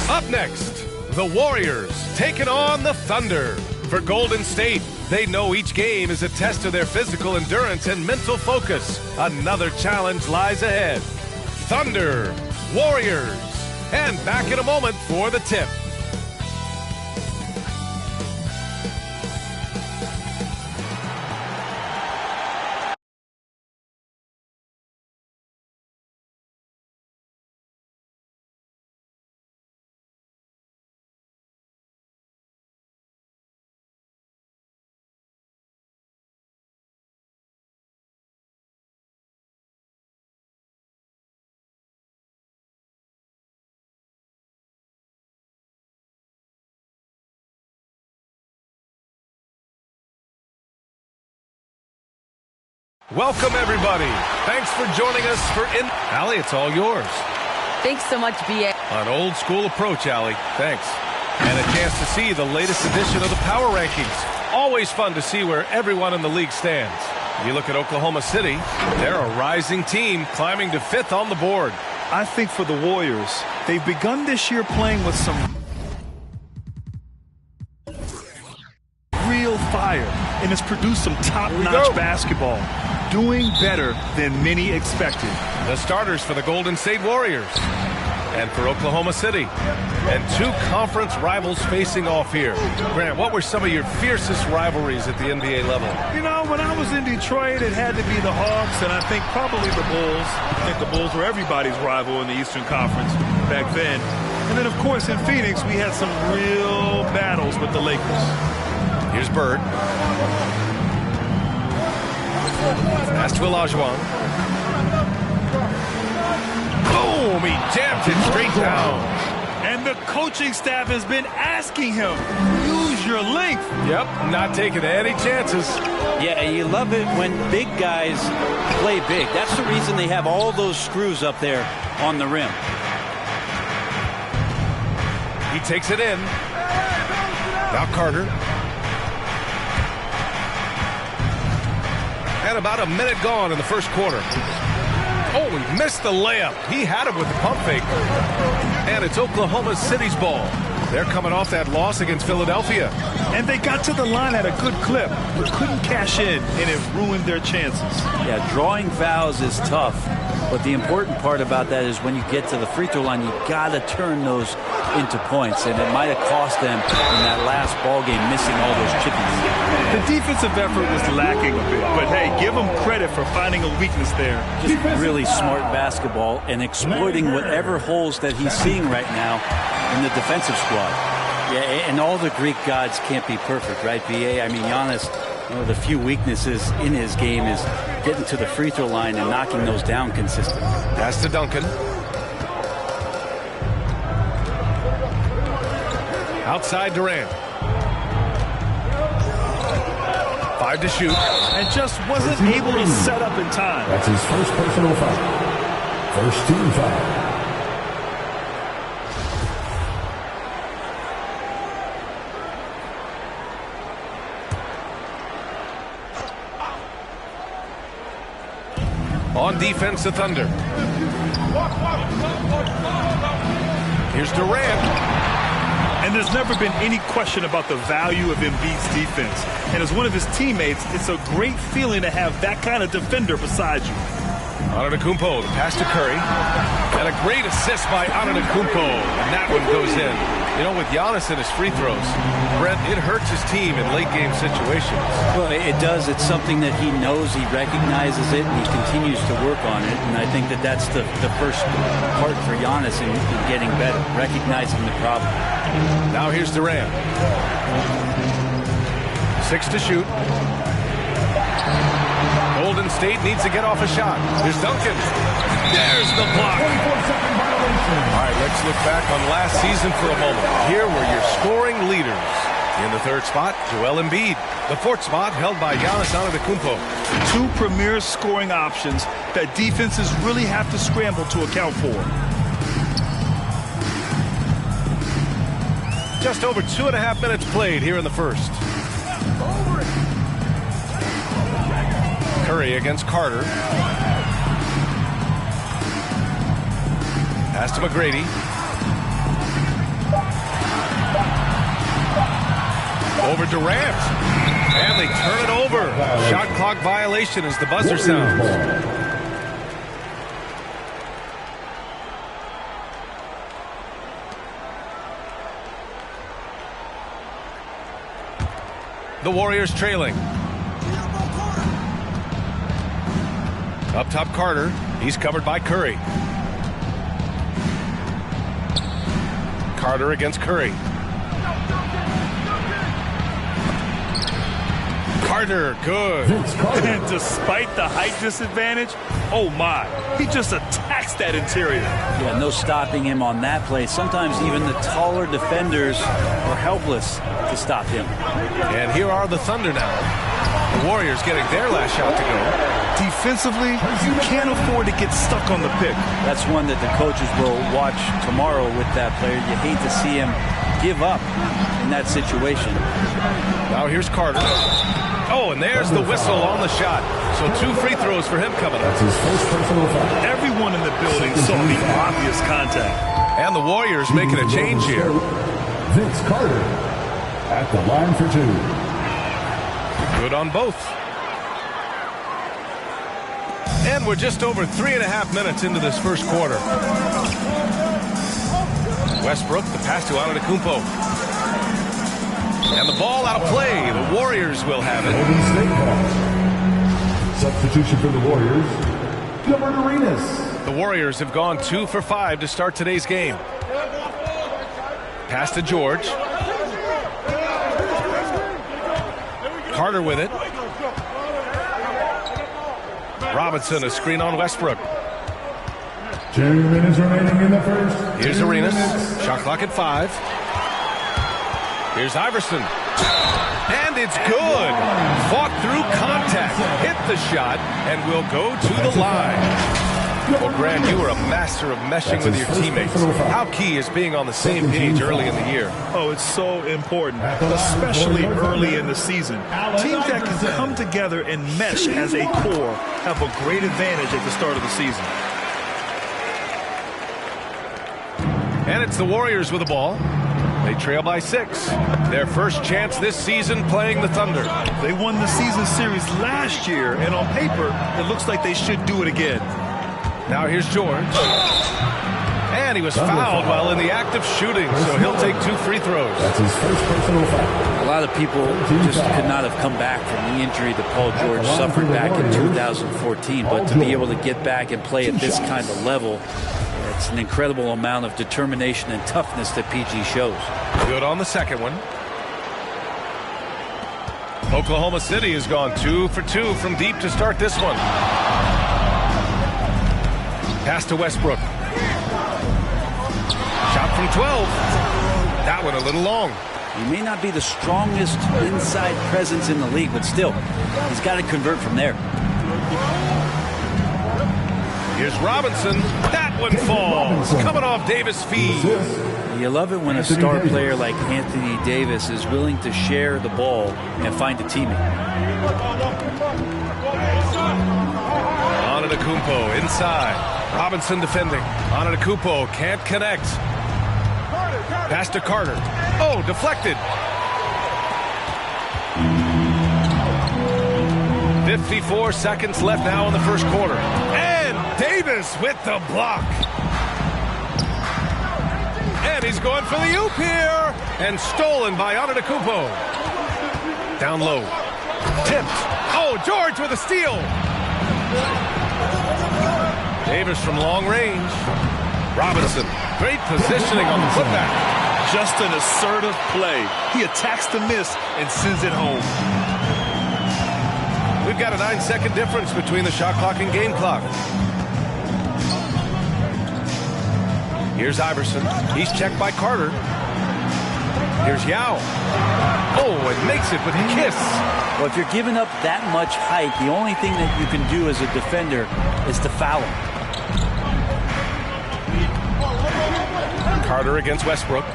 Up next, the Warriors taking on the Thunder. For Golden State, they know each game is a test of their physical endurance and mental focus. Another challenge lies ahead. Thunder, Warriors, and back in a moment for the tip. Welcome, everybody. Thanks for joining us for Allie, it's all yours. Thanks so much, B.A. An old school approach, Allie. Thanks. And a chance to see the latest edition of the Power Rankings. Always fun to see where everyone in the league stands. You look at Oklahoma City, they're a rising team climbing to 5th on the board. I think for the Warriors, they've begun this year playing with some real fire, and it's produced some top-notch basketball. Doing better than many expected. The starters for the Golden State Warriors and for Oklahoma City. And two conference rivals facing off here. Grant, what were some of your fiercest rivalries at the NBA level? You know, when I was in Detroit, it had to be the Hawks, and I think probably the Bulls. I think the Bulls were everybody's rival in the Eastern Conference back then. And then, of course, in Phoenix, we had some real battles with the Lakers. Here's Bird. Pass to Olajuwon. Boom! He jammed it straight down. And the coaching staff has been asking him, use your length. Yep, not taking any chances. Yeah, you love it when big guys play big. That's the reason they have all those screws up there on the rim. He takes it in. Now Carter. And about a minute gone in the first quarter. Oh, he missed the layup. He had it with the pump fake. And it's Oklahoma City's ball. They're coming off that loss against Philadelphia. And they got to the line at a good clip, but couldn't cash in, and it ruined their chances. Yeah, drawing fouls is tough, but the important part about that is when you get to the free throw line, you got to turn those into points, and it might have cost them in that last ball game missing all those chippies. The defensive effort was lacking a bit, but hey, give them credit for finding a weakness there. Just really smart basketball and exploiting whatever holes that he's seeing right now in the defensive squad. Yeah, and all the Greek gods can't be perfect, right, B.A.? I mean, Giannis, one of the few weaknesses in his game is getting to the free throw line and knocking those down consistently. Pass to Duncan. Outside Durant. 5 to shoot. And just wasn't able to set up in time. That's his first personal foul. First team foul. On defense, the Thunder. Here's Durant. And there's never been any question about the value of Embiid's defense. And as one of his teammates, it's a great feeling to have that kind of defender beside you. Antetokounmpo, pass to Curry. And a great assist by Antetokounmpo. And that one goes in. You know, with Giannis and his free throws, Brent, it hurts his team in late-game situations. Well, it does. It's something that he knows, he recognizes it, and he continues to work on it. And I think that that's the first part for Giannis in getting better, recognizing the problem. Now here's Durant. 6 to shoot. Golden State needs to get off a shot. Here's Duncan. There's the block. All right, let's look back on last season for a moment. Here were your scoring leaders. In the third spot, Joel Embiid. The fourth spot held by Giannis Antetokounmpo. 2 premier scoring options that defenses really have to scramble to account for. Just over 2.5 minutes played here in the first. Curry against Carter. Pass to McGrady. Over Durant. And they turn it over. Shot clock violation as the buzzer sounds. The Warriors trailing. Up top, Carter. He's covered by Curry. Carter against Curry. Carter, good. And despite the height disadvantage, oh my, he just attacks that interior. Yeah, no stopping him on that play. Sometimes even the taller defenders are helpless to stop him. And here are the Thunder now. The Warriors getting their last shot to go. Defensively, you can't afford to get stuck on the pick. That's one that the coaches will watch tomorrow with that player. You hate to see him give up in that situation. Now here's Carter. Oh, and there's the whistle on the shot. So 2 free throws for him coming up. That's his first personal foul. Everyone in the building saw the obvious contact. And the Warriors making a change here. Vince Carter at the line for 2. Good on both. And we're just over 3.5 minutes into this first quarter. Westbrook, the pass to Antetokounmpo. And the ball out of play. The Warriors will have it. Substitution for the Warriors, Gilbert Arenas. The Warriors have gone 2 for 5 to start today's game. Pass to George. Carter with it. Robinson, a screen on Westbrook. 2 minutes remaining in the first. Here's Arenas. Shot clock at 5. Here's Iverson. And it's good. Fought through contact. Hit the shot and will go to the line. Well, Grant, you are a master of meshing with your teammates. How key is being on the same page early in the year? Oh, it's so important, especially early in the season. Teams that can come together and mesh as a core have a great advantage at the start of the season. And it's the Warriors with the ball. They trail by 6. Their first chance this season playing the Thunder. They won the season series last year, and on paper, it looks like they should do it again. Now here's George. And he was fouled while in the act of shooting, so he'll take 2 free throws. That's his first personal foul. A lot of people just could not have come back from the injury that Paul George suffered back in 2014, but to be able to get back and play at this kind of level, it's an incredible amount of determination and toughness that PG shows. Good on the second one. Oklahoma City has gone 2 for 2 from deep to start this one. Pass to Westbrook. Shot from 12. That one a little long. He may not be the strongest inside presence in the league, but still, he's got to convert from there. Here's Robinson. That one falls. Coming off Davis' feed. You love it when a star player like Anthony Davis is willing to share the ball and find a teammate. Antetokounmpo inside. Robinson defending. Antetokounmpo can't connect. Pass to Carter. Oh, deflected. 54 seconds left now in the first quarter. And Davis with the block. And he's going for the oop here. And stolen by Antetokounmpo. Down low. Tipped. Oh, George with a steal. Davis from long range. Robinson. Great positioning on the putback. Just an assertive play. He attacks the miss and sends it home. We've got a 9-second difference between the shot clock and game clock. Here's Iverson. He's checked by Carter. Here's Yao. Oh, and makes it with a kiss. Well, if you're giving up that much height, the only thing that you can do as a defender is to foul him. Carter against Westbrook.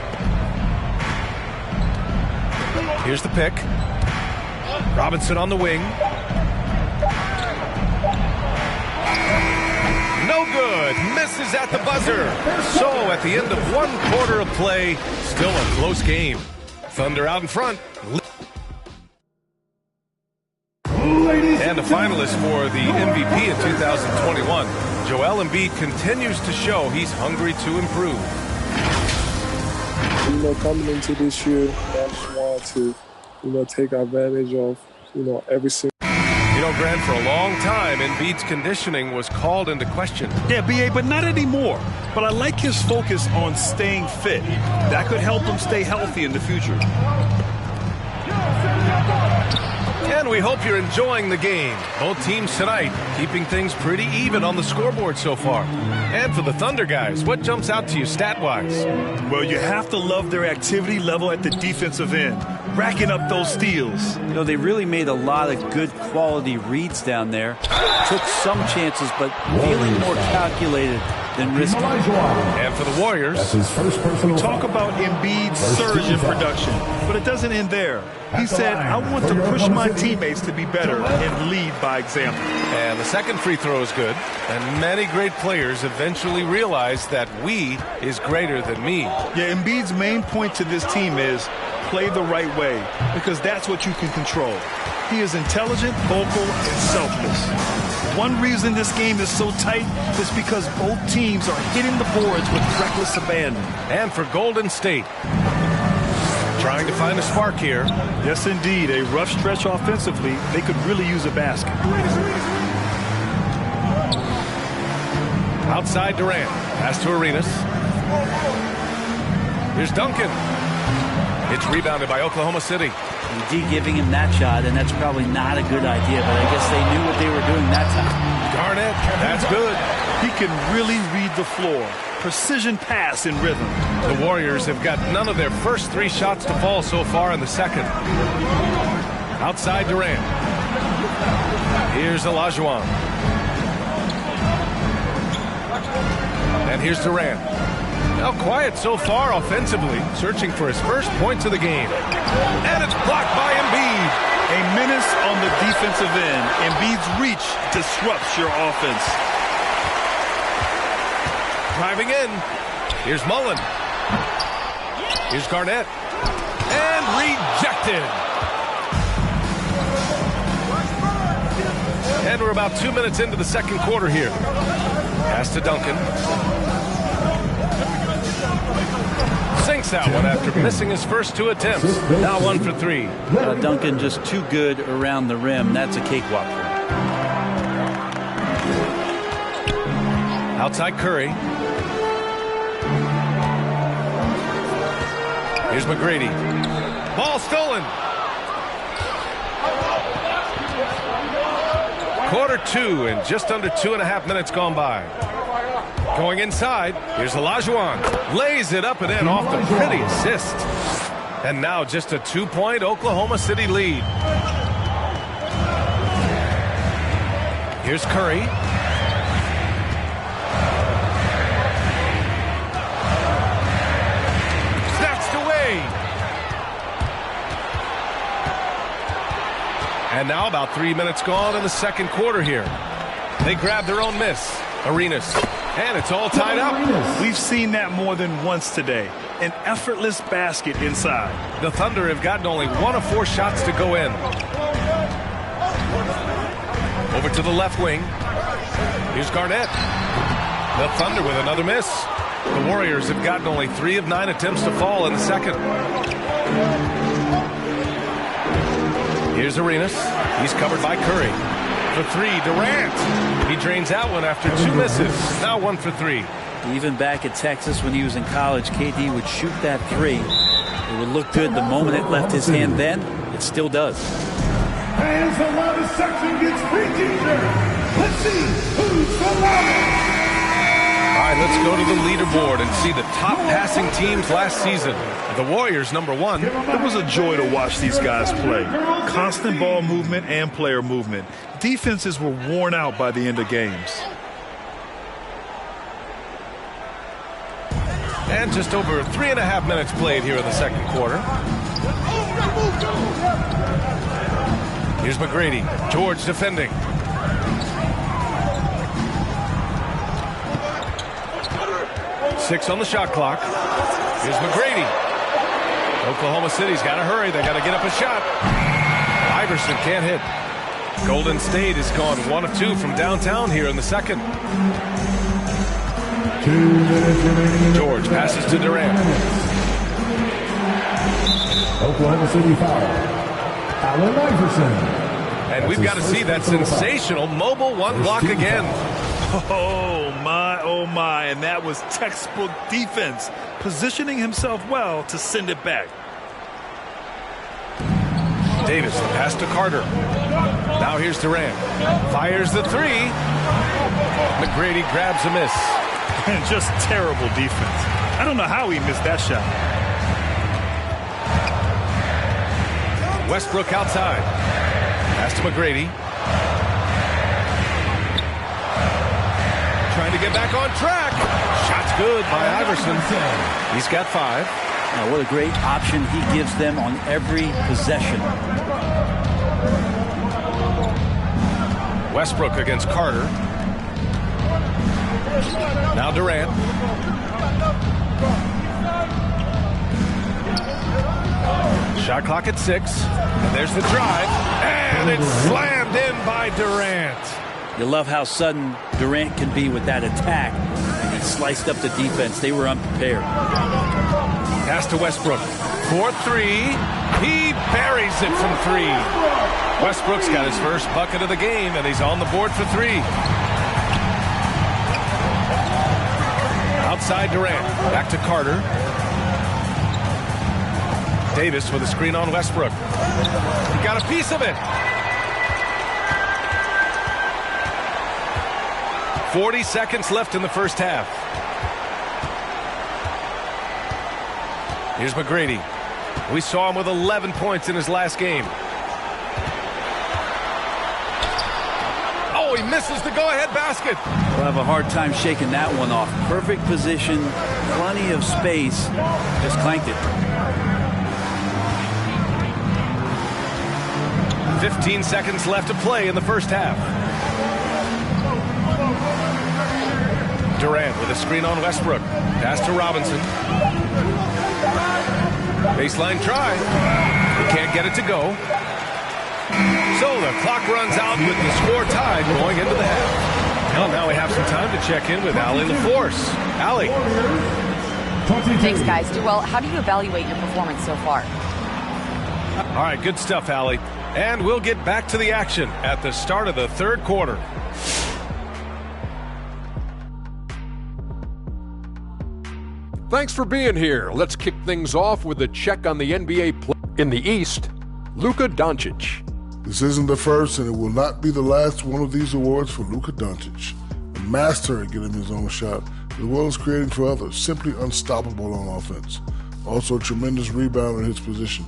Here's the pick. Robinson on the wing. No good. Misses at the buzzer. So at the end of one quarter of play, still a close game. Thunder out in front. And a finalist for the MVP in 2021. Joel Embiid continues to show he's hungry to improve. Coming into this year, I just wanted to, take advantage of, every single. Grant, for a long time, Embiid's conditioning was called into question. Yeah, B.A., but not anymore. But I like his focus on staying fit. That could help him stay healthy in the future. And we hope you're enjoying the game. Both teams tonight keeping things pretty even on the scoreboard so far. And for the Thunder guys, what jumps out to you stat-wise? Well, you have to love their activity level at the defensive end, racking up those steals. They really made a lot of good quality reads down there. Took some chances, but feeling more calculated than risky. And for the Warriors, we talk about Embiid's surge in production, but it doesn't end there. He said, I want to push my teammates to be better and lead by example. And the second free throw is good. And many great players eventually realize that we is greater than me. Yeah, Embiid's main point to this team is play the right way, because that's what you can control. He is intelligent, vocal, and selfless. One reason this game is so tight is because both teams are hitting the boards with reckless abandon. And for Golden State, trying to find a spark here. Yes, indeed. A rough stretch offensively. They could really use a basket. Outside Durant. Pass to Arenas. Here's Duncan. It's rebounded by Oklahoma City. Indeed, giving him that shot, and that's probably not a good idea, but I guess they knew what they were doing that time. Garnett, that's good. He can really read the floor. Precision pass in rhythm. The Warriors have got none of their first three shots to fall so far in the second. Outside Durant. Here's Olajuwon. And here's Durant. Now quiet so far offensively, searching for his first points of the game. And it's blocked by Embiid. A menace on the defensive end. Embiid's reach disrupts your offense. Driving in. Here's Mullen. Here's Garnett. And rejected. And we're about 2 minutes into the second quarter here. Pass to Duncan. Sinks that one after missing his first two attempts. Now 1 for 3. Duncan just too good around the rim. That's a cakewalk for him. Outside Curry. Here's McGrady. Ball stolen. Quarter 2 and just under 2.5 minutes gone by. Going inside, here's Olajuwon. Lays it up and in off the pretty assist. And now just a 2-point Oklahoma City lead. Here's Curry. Snatched away. And now about 3 minutes gone in the second quarter here. They grab their own miss. Arenas. And it's all tied up. We've seen that more than once today. An effortless basket inside. The Thunder have gotten only 1 of 4 shots to go in. Over to the left wing. Here's Garnett. The Thunder with another miss. The Warriors have gotten only 3 of 9 attempts to fall in the second. Here's Arenas. He's covered by Curry. For 3, Durant. He drains that one after 2 misses. Now 1 for 3. Even back at Texas when he was in college, KD would shoot that 3. It would look good the moment it left his hand then. It still does. And the loudest section gets free t-shirt. Let's see who's the loudest. All right, let's go to the leaderboard and see the top passing teams last season. The Warriors, number 1. It was a joy to watch these guys play. Constant ball movement and player movement. Defenses were worn out by the end of games. And just over 3.5 minutes played here in the second quarter. Here's McGrady. George defending. Six on the shot clock. Here's McGrady. Oklahoma City's got to hurry. They got to get up a shot. Iverson can't hit. Golden State has gone 1 of 2 from downtown here in the second. George passes to Durant. Oklahoma City foul. Allen Iverson. And we've got to see that sensational mobile 1 block again. Oh my, and that was textbook defense, positioning himself well to send it back. Davis, the pass to Carter. Now here's Durant. Fires the 3. McGrady grabs a miss. And just terrible defense. I don't know how he missed that shot. Westbrook outside. Pass to McGrady. Trying to get back on track. Shot's good by Iverson. He's got 5. Now, what a great option he gives them on every possession. Westbrook against Carter. Now Durant. Shot clock at 6. And there's the drive. And it's slammed in by Durant. You love how sudden Durant can be with that attack. And he sliced up the defense. They were unprepared. Pass to Westbrook. For 3. He buries it from 3. Westbrook's got his first bucket of the game, and he's on the board for 3. Outside Durant. Back to Carter. Davis with a screen on Westbrook. He got a piece of it. 40 seconds left in the first half. Here's McGrady. We saw him with 11 points in his last game. Oh, he misses the go-ahead basket. We'll have a hard time shaking that one off. Perfect position, plenty of space. Just clanked it. 15 seconds left to play in the first half. Durant with a screen on Westbrook. Pass to Robinson. Baseline try. He can't get it to go. So the clock runs out with the score tied going into the half. Well, now we have some time to check in with Allie LaForce. Allie. Thanks, guys. Well, how do you evaluate your performance so far? All right, good stuff, Allie. And we'll get back to the action at the start of the third quarter. Thanks for being here. Let's kick things off with a check on the NBA play. In the East, Luka Doncic. This isn't the first, and it will not be the last one of these awards for Luka Doncic. A master at getting his own shot, as well as creating for others. Simply unstoppable on offense. Also a tremendous rebounder in his position.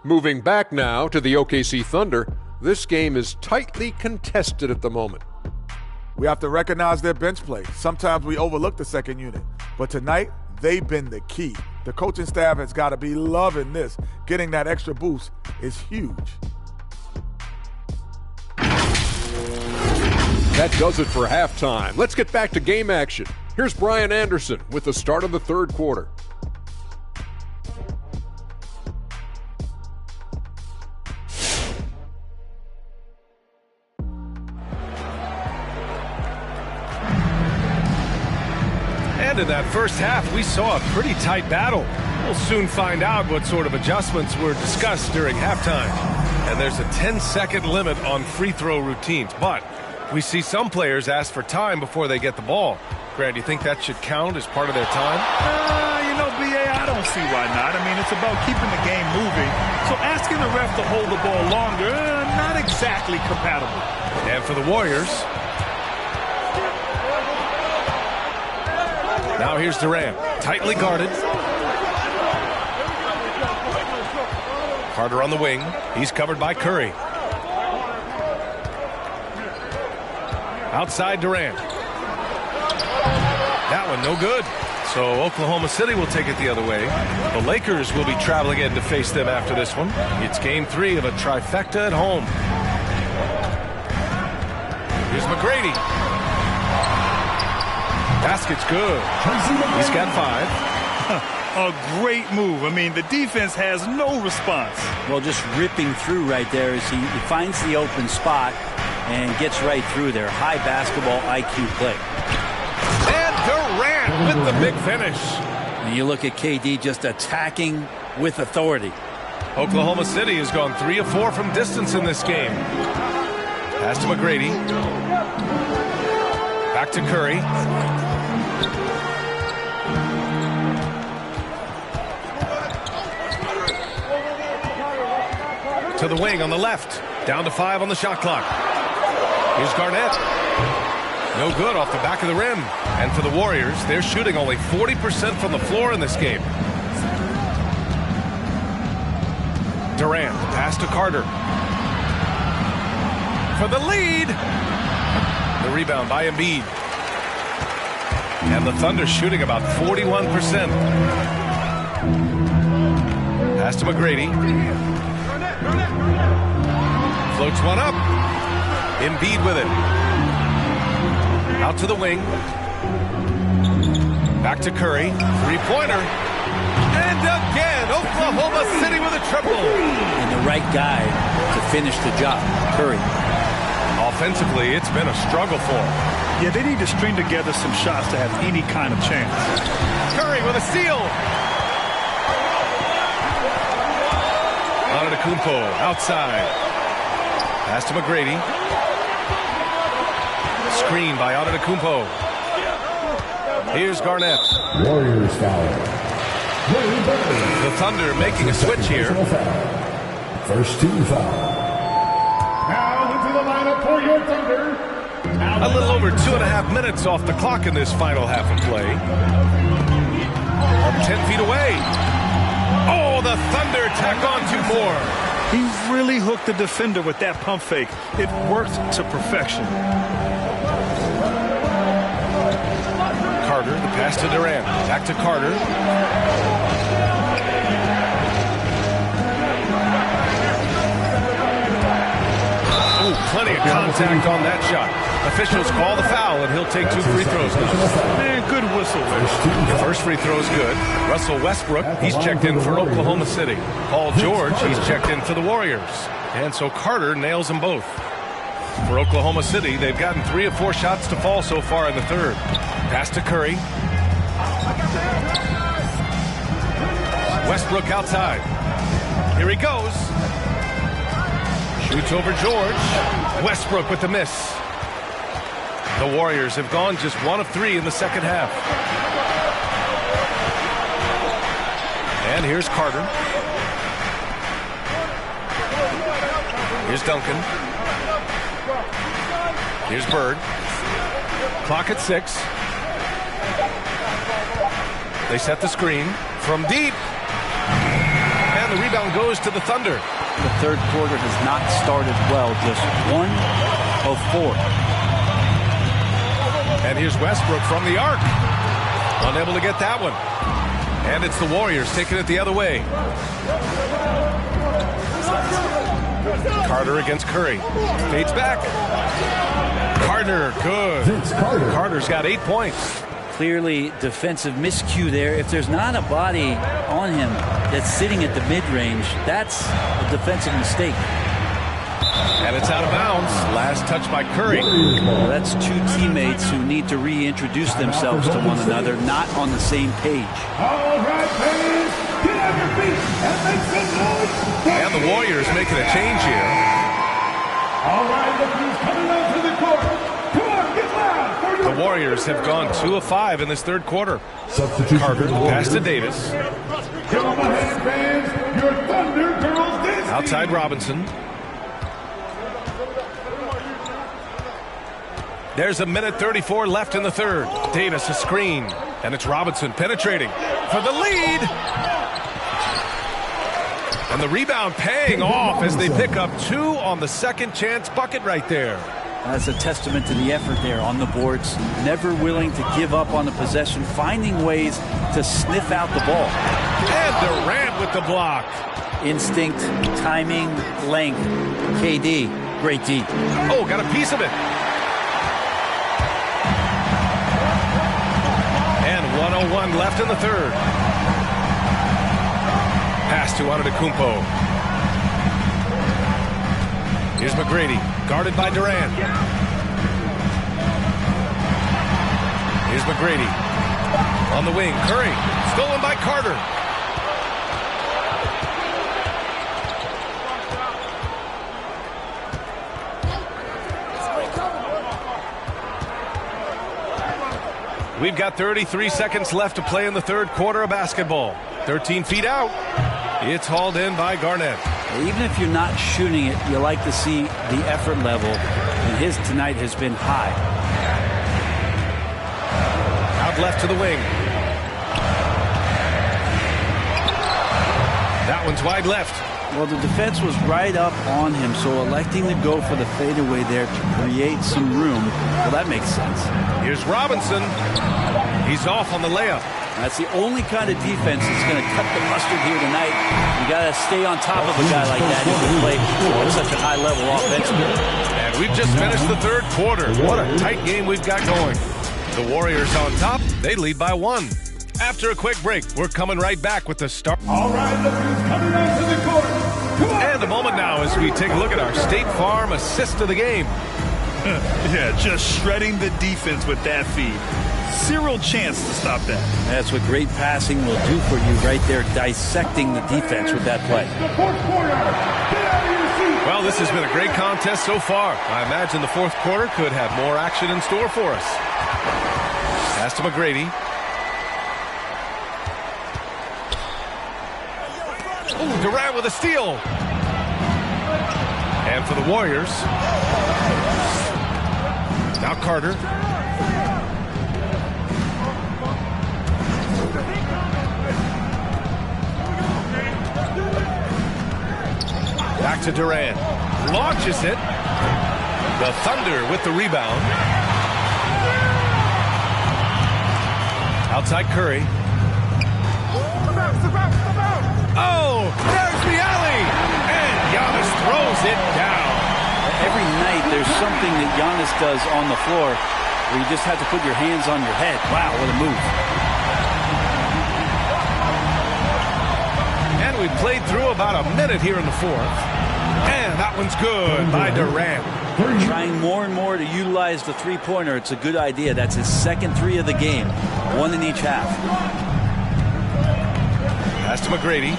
Moving back now to the OKC Thunder, this game is tightly contested at the moment. We have to recognize their bench play. Sometimes we overlook the second unit, but tonight they've been the key. The coaching staff has got to be loving this. Getting that extra boost is huge. That does it for halftime. Let's get back to game action. Here's Brian Anderson with the start of the third quarter. in that first half, we saw a pretty tight battle. We'll soon find out what sort of adjustments were discussed during halftime. And there's a 10-second limit on free throw routines. But we see some players ask for time before they get the ball. Grant, do you think that should count as part of their time? You know, B.A., I don't see why not. I mean, it's about keeping the game moving. So asking the ref to hold the ball longer, not exactly compatible. And for the Warriors, now here's Durant, tightly guarded. Carter on the wing. He's covered by Curry. Outside Durant. That one no good. So Oklahoma City will take it the other way. The Lakers will be traveling in to face them after this one. It's game 3 of a trifecta at home. Here's McGrady. Basket's good. He's got 5. A great move. I mean, the defense has no response. Well, just ripping through right there as he finds the open spot and gets right through there. High basketball IQ play. And Durant with the big finish. And you look at KD just attacking with authority. Oklahoma City has gone 3 of 4 from distance in this game. Pass to McGrady. Back to Curry. To the wing on the left. Down to 5 on the shot clock. Here's Garnett. No good off the back of the rim. And for the Warriors, they're shooting only 40% from the floor in this game. Durant, pass to Carter. For the lead. The rebound by Embiid. And the Thunder shooting about 41%. Pass to McGrady. Floats one up. Embiid with it. Out to the wing. Back to Curry. Three-pointer. And again, Oklahoma City with a triple. And the right guy to finish the job, Curry. Offensively, it's been a struggle for him. Yeah, they need to string together some shots to have any kind of chance. Curry with a steal. Antetokounmpo outside. Pass to McGrady. Screen by Antetokounmpo. Here's Garnett. Warriors foul. The Thunder making a switch here. First team foul. Now into the lineup for your Thunder. A little over 2.5 minutes off the clock in this final half of play. From 10 feet away. Oh, the Thunder tack on 2 more. He really hooked the defender with that pump fake. It worked to perfection. Carter, the pass to Durant. Back to Carter. Oh, plenty of contact on that shot. Officials call the foul, and he'll take 2 free throws now. Man, good whistle. The first free throw is good. Russell Westbrook, he's checked in for Oklahoma City. Paul George, he's checked in for the Warriors. And so Carter nails them both. For Oklahoma City, they've gotten 3 of 4 shots to fall so far in the third. Pass to Curry. Westbrook outside. Here he goes. Shoots over George. Westbrook with the miss. The Warriors have gone just 1 of 3 in the second half. And here's Carter. Here's Duncan. Here's Bird. Clock at 6. They set the screen from deep. And the rebound goes to the Thunder. The third quarter has not started well. Just 1 of 4. And here's Westbrook from the arc. Unable to get that one. And it's the Warriors taking it the other way. Carter against Curry. Fades back. Carter, good. Carter's got 8 points. Clearly defensive miscue there. If there's not a body on him that's sitting at the mid-range, that's a defensive mistake. And it's out of bounds. Last touch by Curry. Well, that's two teammates who need to reintroduce themselves to one another, not on the same page. All right, fans, get on your feet and make some noise. And the Warriors making a change here. All right, look who's coming onto the court. Come on, get loud. The Warriors have gone 2 of 5 in this third quarter. Carter, pass to Davis. Come on ahead, fans. Your Thunder Girls Disney. Outside Robinson. There's a minute 34 left in the third. Davis a screen. And it's Robinson penetrating for the lead. And the rebound paying off as they pick up 2 on the second chance bucket right there. That's a testament to the effort there on the boards. Never willing to give up on the possession, finding ways to sniff out the ball. And Durant with the block. Instinct, timing, length. KD, great D. Oh, got a piece of it. And 1:01 left in the third. Pass to Antetokounmpo. Here's McGrady, guarded by Durant. Here's McGrady. On the wing, Curry. Stolen by Carter. We've got 33 seconds left to play in the third quarter of basketball. 13 feet out. It's hauled in by Garnett. Even if you're not shooting it, you like to see the effort level, and his tonight has been high. Out left to the wing. That one's wide left. Well, the defense was right up on him, so electing to go for the fadeaway there to create some room, well, that makes sense. Here's Robinson. He's off on the layup. That's the only kind of defense that's going to cut the mustard here tonight. You got to stay on top of a guy like that who can play at such a high level offensively. And we've just finished the third quarter. What a tight game we've got going. The Warriors on top. They lead by 1. After a quick break, we're coming right back with the start. All right, look who's coming onto the court. Come on. And a moment now as we take a look at our State Farm assist of the game. Yeah, just shredding the defense with that feed. Zero chance to stop that. That's what great passing will do for you right there, dissecting the defense with that play. The fourth quarter. Get out of your seat. Well, this has been a great contest so far. I imagine the fourth quarter could have more action in store for us. Pass to McGrady. Ooh, Durant with a steal. And for the Warriors. Now Carter. Back to Durant. Launches it. The Thunder with the rebound. Outside Curry. Oh, there's the alley. And Giannis throws it down. Every night there's something that Giannis does on the floor where you just have to put your hands on your head. Wow, what a move. And we played through about a minute here in the fourth. And that one's good by Durant. Trying more and more to utilize the three-pointer. It's a good idea. That's his second 3 of the game. 1 in each half. Pass to McGrady.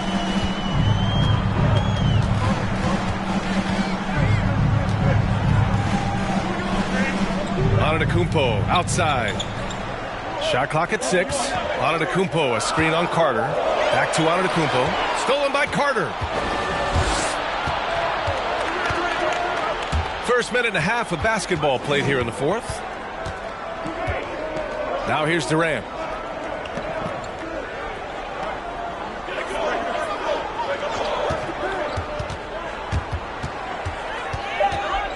Antetokounmpo outside. Shot clock at 6. Antetokounmpo, a screen on Carter. Back to Antetokounmpo. Stolen by Carter. First minute and a half of basketball played here in the fourth. Now here's Durant.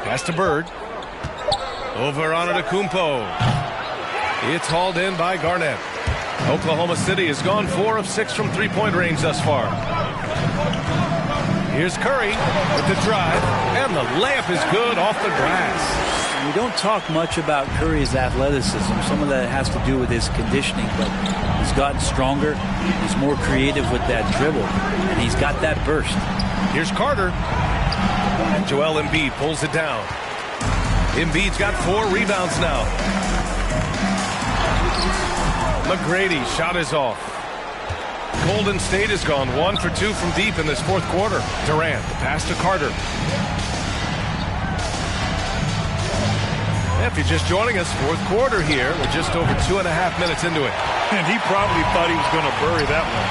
Pass to Bird. Over Antetokounmpo. It's hauled in by Garnett. Oklahoma City has gone 4 of 6 from three-point range thus far. Here's Curry with the drive, and the layup is good off the glass. We don't talk much about Curry's athleticism. Some of that has to do with his conditioning, but he's gotten stronger. He's more creative with that dribble, and he's got that burst. Here's Carter. And Joel Embiid pulls it down. Embiid's got 4 rebounds now. McGrady shot is off. Golden State has gone 1 for 2 from deep in this fourth quarter. Durant, the pass to Carter. If you're just joining us, fourth quarter here. We're just over 2.5 minutes into it. And he probably thought he was going to bury that one.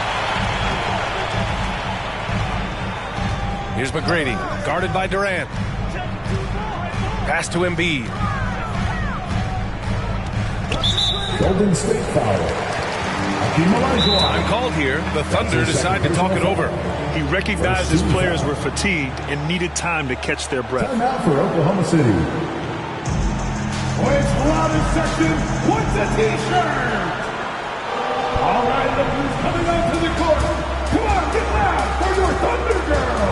Here's McGrady, guarded by Durant. Pass to Embiid. Golden State foul. Time called here. The Thunder decide to talk it over. He recognized his players were fatigued and needed time to catch their breath. Timeout for Oklahoma City. Boys, loudest section, what's a t-shirt? All right, look who's coming onto the court. Come on, get loud for your Thunder Girl.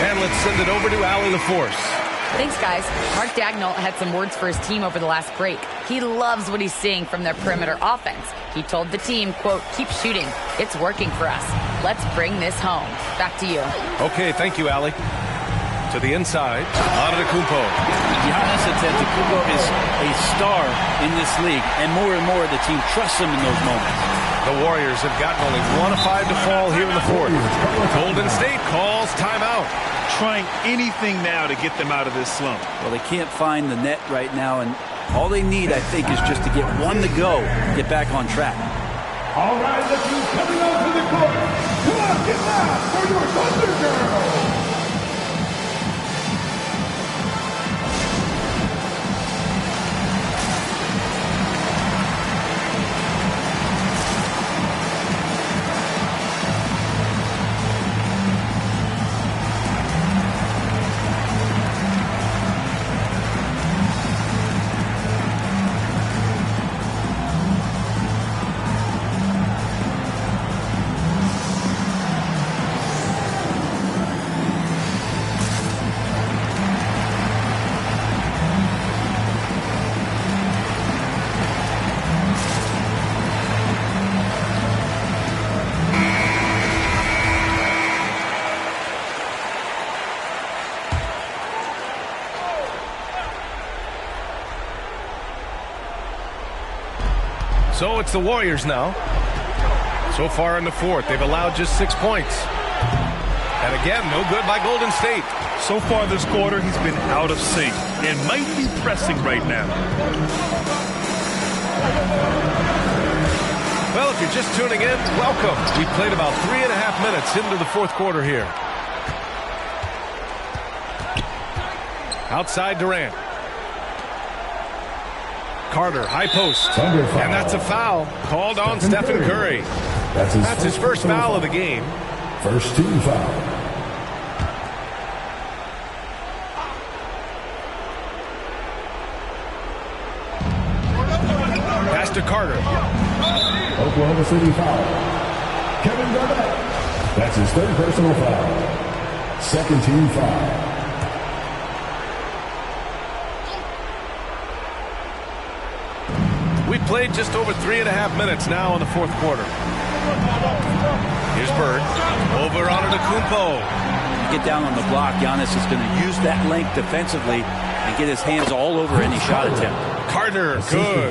And let's send it over to Allie LaForce. Thanks, guys. Mark Daigneault had some words for his team over the last break. He loves what he's seeing from their perimeter offense. He told the team, quote, keep shooting. It's working for us. Let's bring this home. Back to you. Okay, thank you, Allie. To the inside, Antetokounmpo. Giannis Antetokounmpo is a star in this league, and more the team trusts him in those moments. The Warriors have gotten only 1 of 5 to fall here in the fourth. Golden State calls timeout. Trying anything now to get them out of this slump. Well, they can't find the net right now, and all they need, I think, is just to get one to go, get back on track. All right, look who's coming onto the court. Come on, get loud for your Thunder Girl. So it's the Warriors now. So far in the fourth, they've allowed just 6 points. And again, no good by Golden State. So far this quarter, he's been out of sync and might be pressing right now. Well, if you're just tuning in, welcome. We played about 3.5 minutes into the fourth quarter here. Outside Durant. Carter, high post, and that's a foul called on Stephen Curry. That's his first foul of the game. First team foul. Pass to Carter. Oklahoma City foul. Kevin Garnett. That's his third personal foul. Second team foul. We played just over 3.5 minutes now in the fourth quarter. Here's Bird. Over Antetokounmpo. Get down on the block. Giannis is going to use that length defensively and get his hands all over any shot attempt. Carter, good.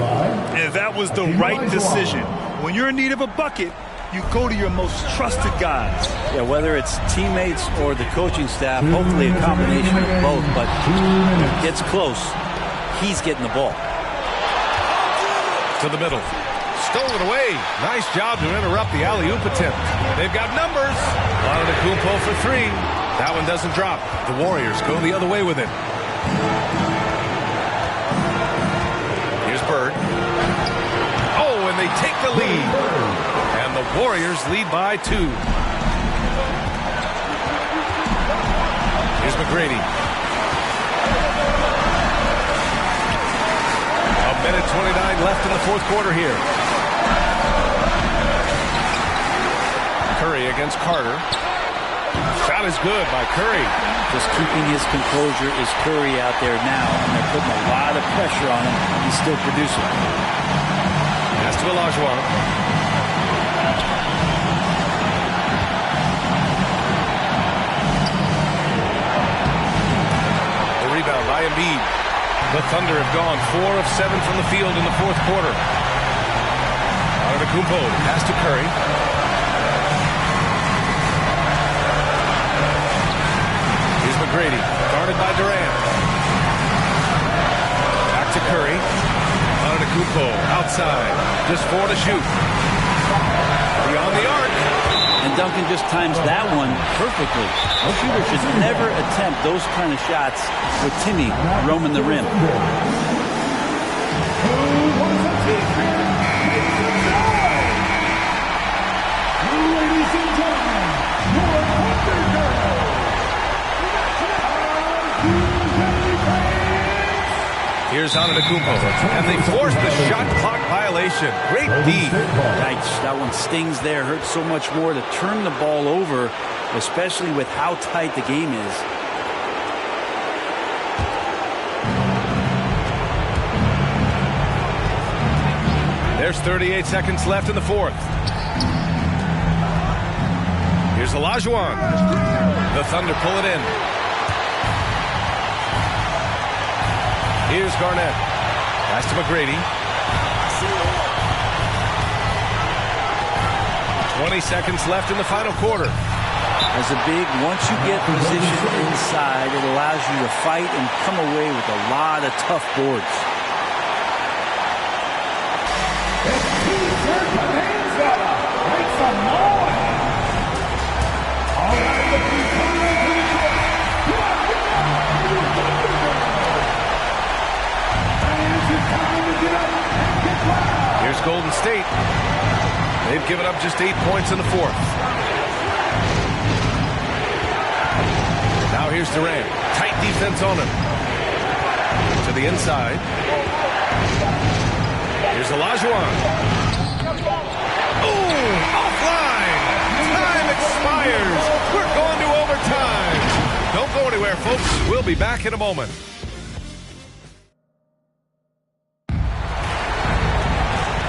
And that was the right decision. When you're in need of a bucket, you go to your most trusted guys. Yeah, whether it's teammates or the coaching staff, hopefully a combination of both. But when it gets close, he's getting the ball. To the middle. Stolen away. Nice job to interrupt the alley-oop attempt. They've got numbers. Antetokounmpo for 3. That one doesn't drop. The Warriors go the other way with it. Here's Bird. Oh, and they take the lead. And the Warriors lead by 2. Here's McGrady. 1:29 left in the fourth quarter here. Curry against Carter. Shot is good by Curry. Just keeping his composure is Curry out there now, and they're putting a lot of pressure on him. He's still producing. Pass to Olajuwon. The rebound by Embiid. The Thunder have gone 4 of 7 from the field in the fourth quarter. Antetokounmpo, pass to Curry. Here's McGrady, guarded by Durant. Back to Curry. Antetokounmpo, outside, just 4 to shoot. Beyond the arc. And Duncan just times that one perfectly. A shooter should never attempt those kind of shots with Timmy roaming the rim. Here's Antetokounmpo, and they forced the shot clock violation. Great D. Yikes, that one stings there. Hurts so much more to turn the ball over, especially with how tight the game is. There's 38 seconds left in the fourth. Here's Olajuwon. The Thunder pull it in. Here's Garnett. Pass to McGrady. 20 seconds left in the final quarter. As a big, once you get positioned inside, it allows you to fight and come away with a lot of tough boards. Here's Golden State. They've given up just 8 points in the fourth. Now here's Durant. Tight defense on him. To the inside. Here's Olajuwon. Oh, offline. Time expires. We're going to overtime. Don't go anywhere, folks. We'll be back in a moment.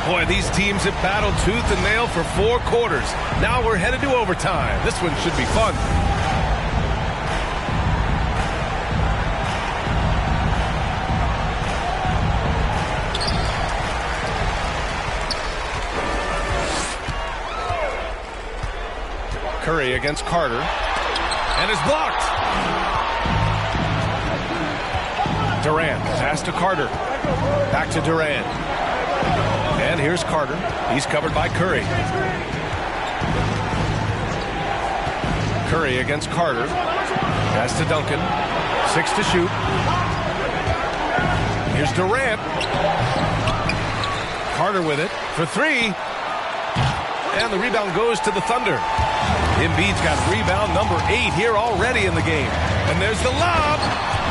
Boy, these teams have battled tooth and nail for 4 quarters. Now we're headed to overtime. This one should be fun. Curry against Carter. And is blocked. Durant, pass to Carter. Back to Durant. And here's Carter. He's covered by Curry. Curry against Carter. Pass to Duncan. 6 to shoot. Here's Durant. Carter with it for 3. And the rebound goes to the Thunder. Embiid's got rebound number 8 here already in the game. And there's the lob.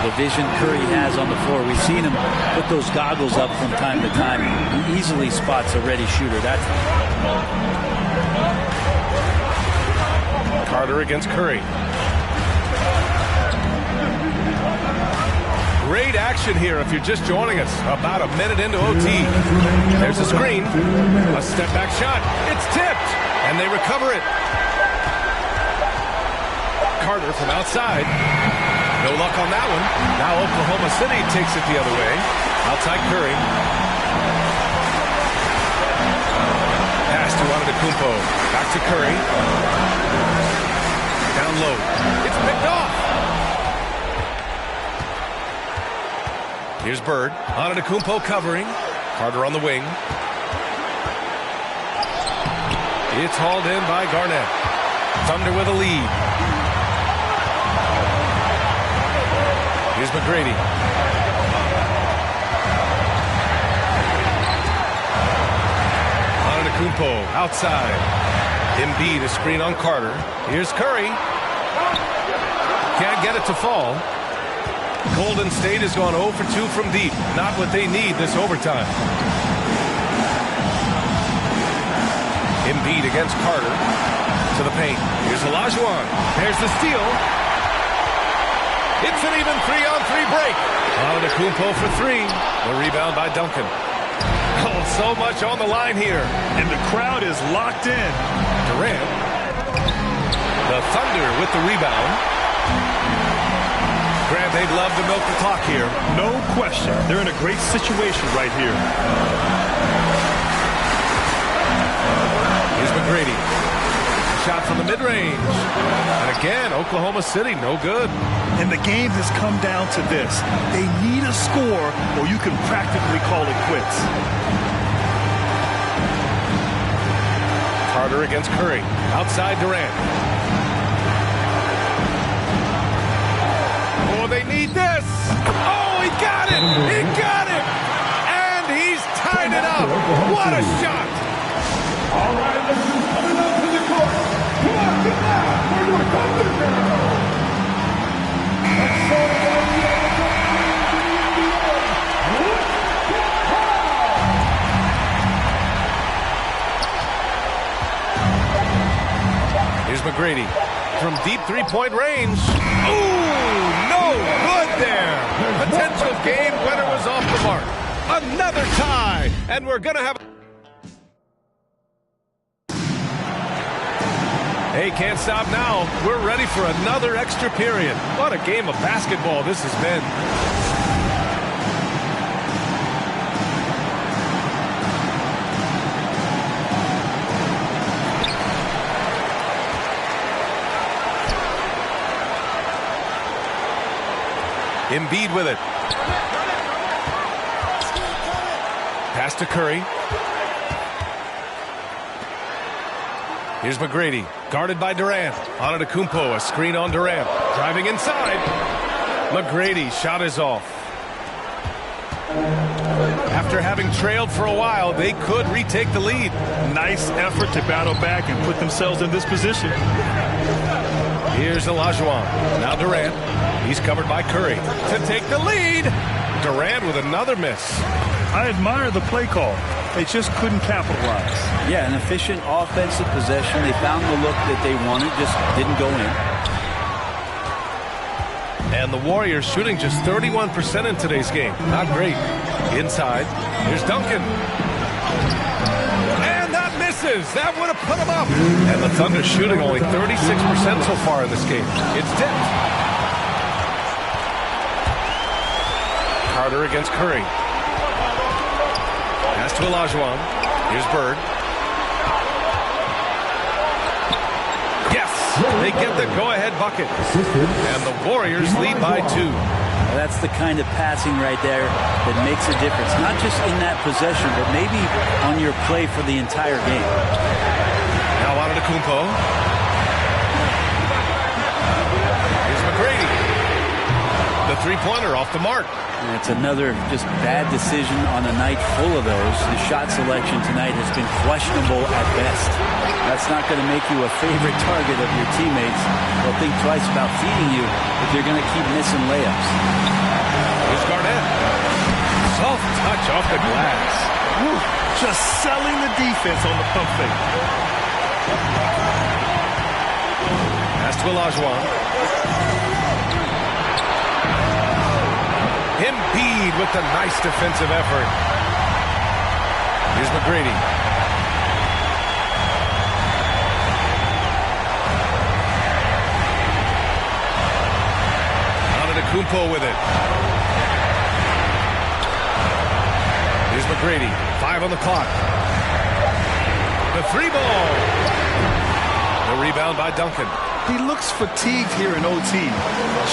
The vision Curry has on the floor. We've seen him put those goggles up from time to time. He easily spots a ready shooter. That's Carter against Curry. Great action here if you're just joining us. About a minute into OT. There's a screen. A step back shot. It's tipped. And they recover it. Carter from outside. No luck on that one. Now Oklahoma City takes it the other way. Outside Curry. Pass to Antetokounmpo. Back to Curry. Down low. It's picked off. Here's Bird. Antetokounmpo covering. Carter on the wing. It's hauled in by Garnett. Thunder with a lead. Here's McGrady. Antetokounmpo outside. Embiid a screen on Carter. Here's Curry. Can't get it to fall. Golden State has gone 0 for 2 from deep. Not what they need this overtime. Embiid against Carter. To the paint. Here's Olajuwon. There's the steal. It's an even 3-on-3 break. Antetokounmpo for three. The rebound by Duncan. Oh, so much on the line here. And the crowd is locked in. Durant. The Thunder with the rebound. Grant, they'd love to milk the clock here. No question. They're in a great situation right here. Here's McGrady. Shot from the mid-range. And again, Oklahoma City, no good. And the game has come down to this. They need a score, or you can practically call it quits. Carter against Curry. Outside Durant. Oh, they need this. Oh, he got it. He got it. And he's tied it up. What a shot. All right, this is coming up to the court. Come on, get loud for your Thunder Girls. Let's show them the other Here's McGrady from deep three-point range. Ooh, no good there. Potential game winner was off the mark. Another tie, and we're going to have... Hey, can't stop now. We're ready for another extra period. What a game of basketball this has been. Embiid with it. Pass to Curry. Here's McGrady, guarded by Durant. Antetokounmpo, a screen on Durant. Driving inside. McGrady, shot is off. After having trailed for a while, they could retake the lead. Nice effort to battle back and put themselves in this position. Here's Olajuwon. Now Durant. He's covered by Curry. To take the lead. Durant with another miss. I admire the play call. They just couldn't capitalize. Yeah, an efficient offensive possession. They found the look that they wanted, just didn't go in. And the Warriors shooting just 31% in today's game. Not great. Inside. Here's Duncan. And that misses. That would have put him up. And the Thunder shooting only 36% so far in this game. It's tipped. Carter against Curry. Pass to Olajuwon. Here's Bird. Yes! They get the go-ahead bucket. And the Warriors lead by 2. Well, that's the kind of passing right there that makes a difference. Not just in that possession, but maybe on your play for the entire game. Now Antetokounmpo. Here's McGrady. The three-pointer off the mark. And it's another just bad decision on a night full of those. The shot selection tonight has been questionable at best. That's not going to make you a favorite target of your teammates. They'll think twice about feeding you if you're going to keep missing layups. Here's Garnett. Soft touch off the glass. Woo, just selling the defense on the pump fake. Pass to Olajuwon. Embiid with the nice defensive effort. Here's McGrady. Antetokounmpo with it. Here's McGrady. 5 on the clock. The three ball. The rebound by Duncan. He looks fatigued here in OT.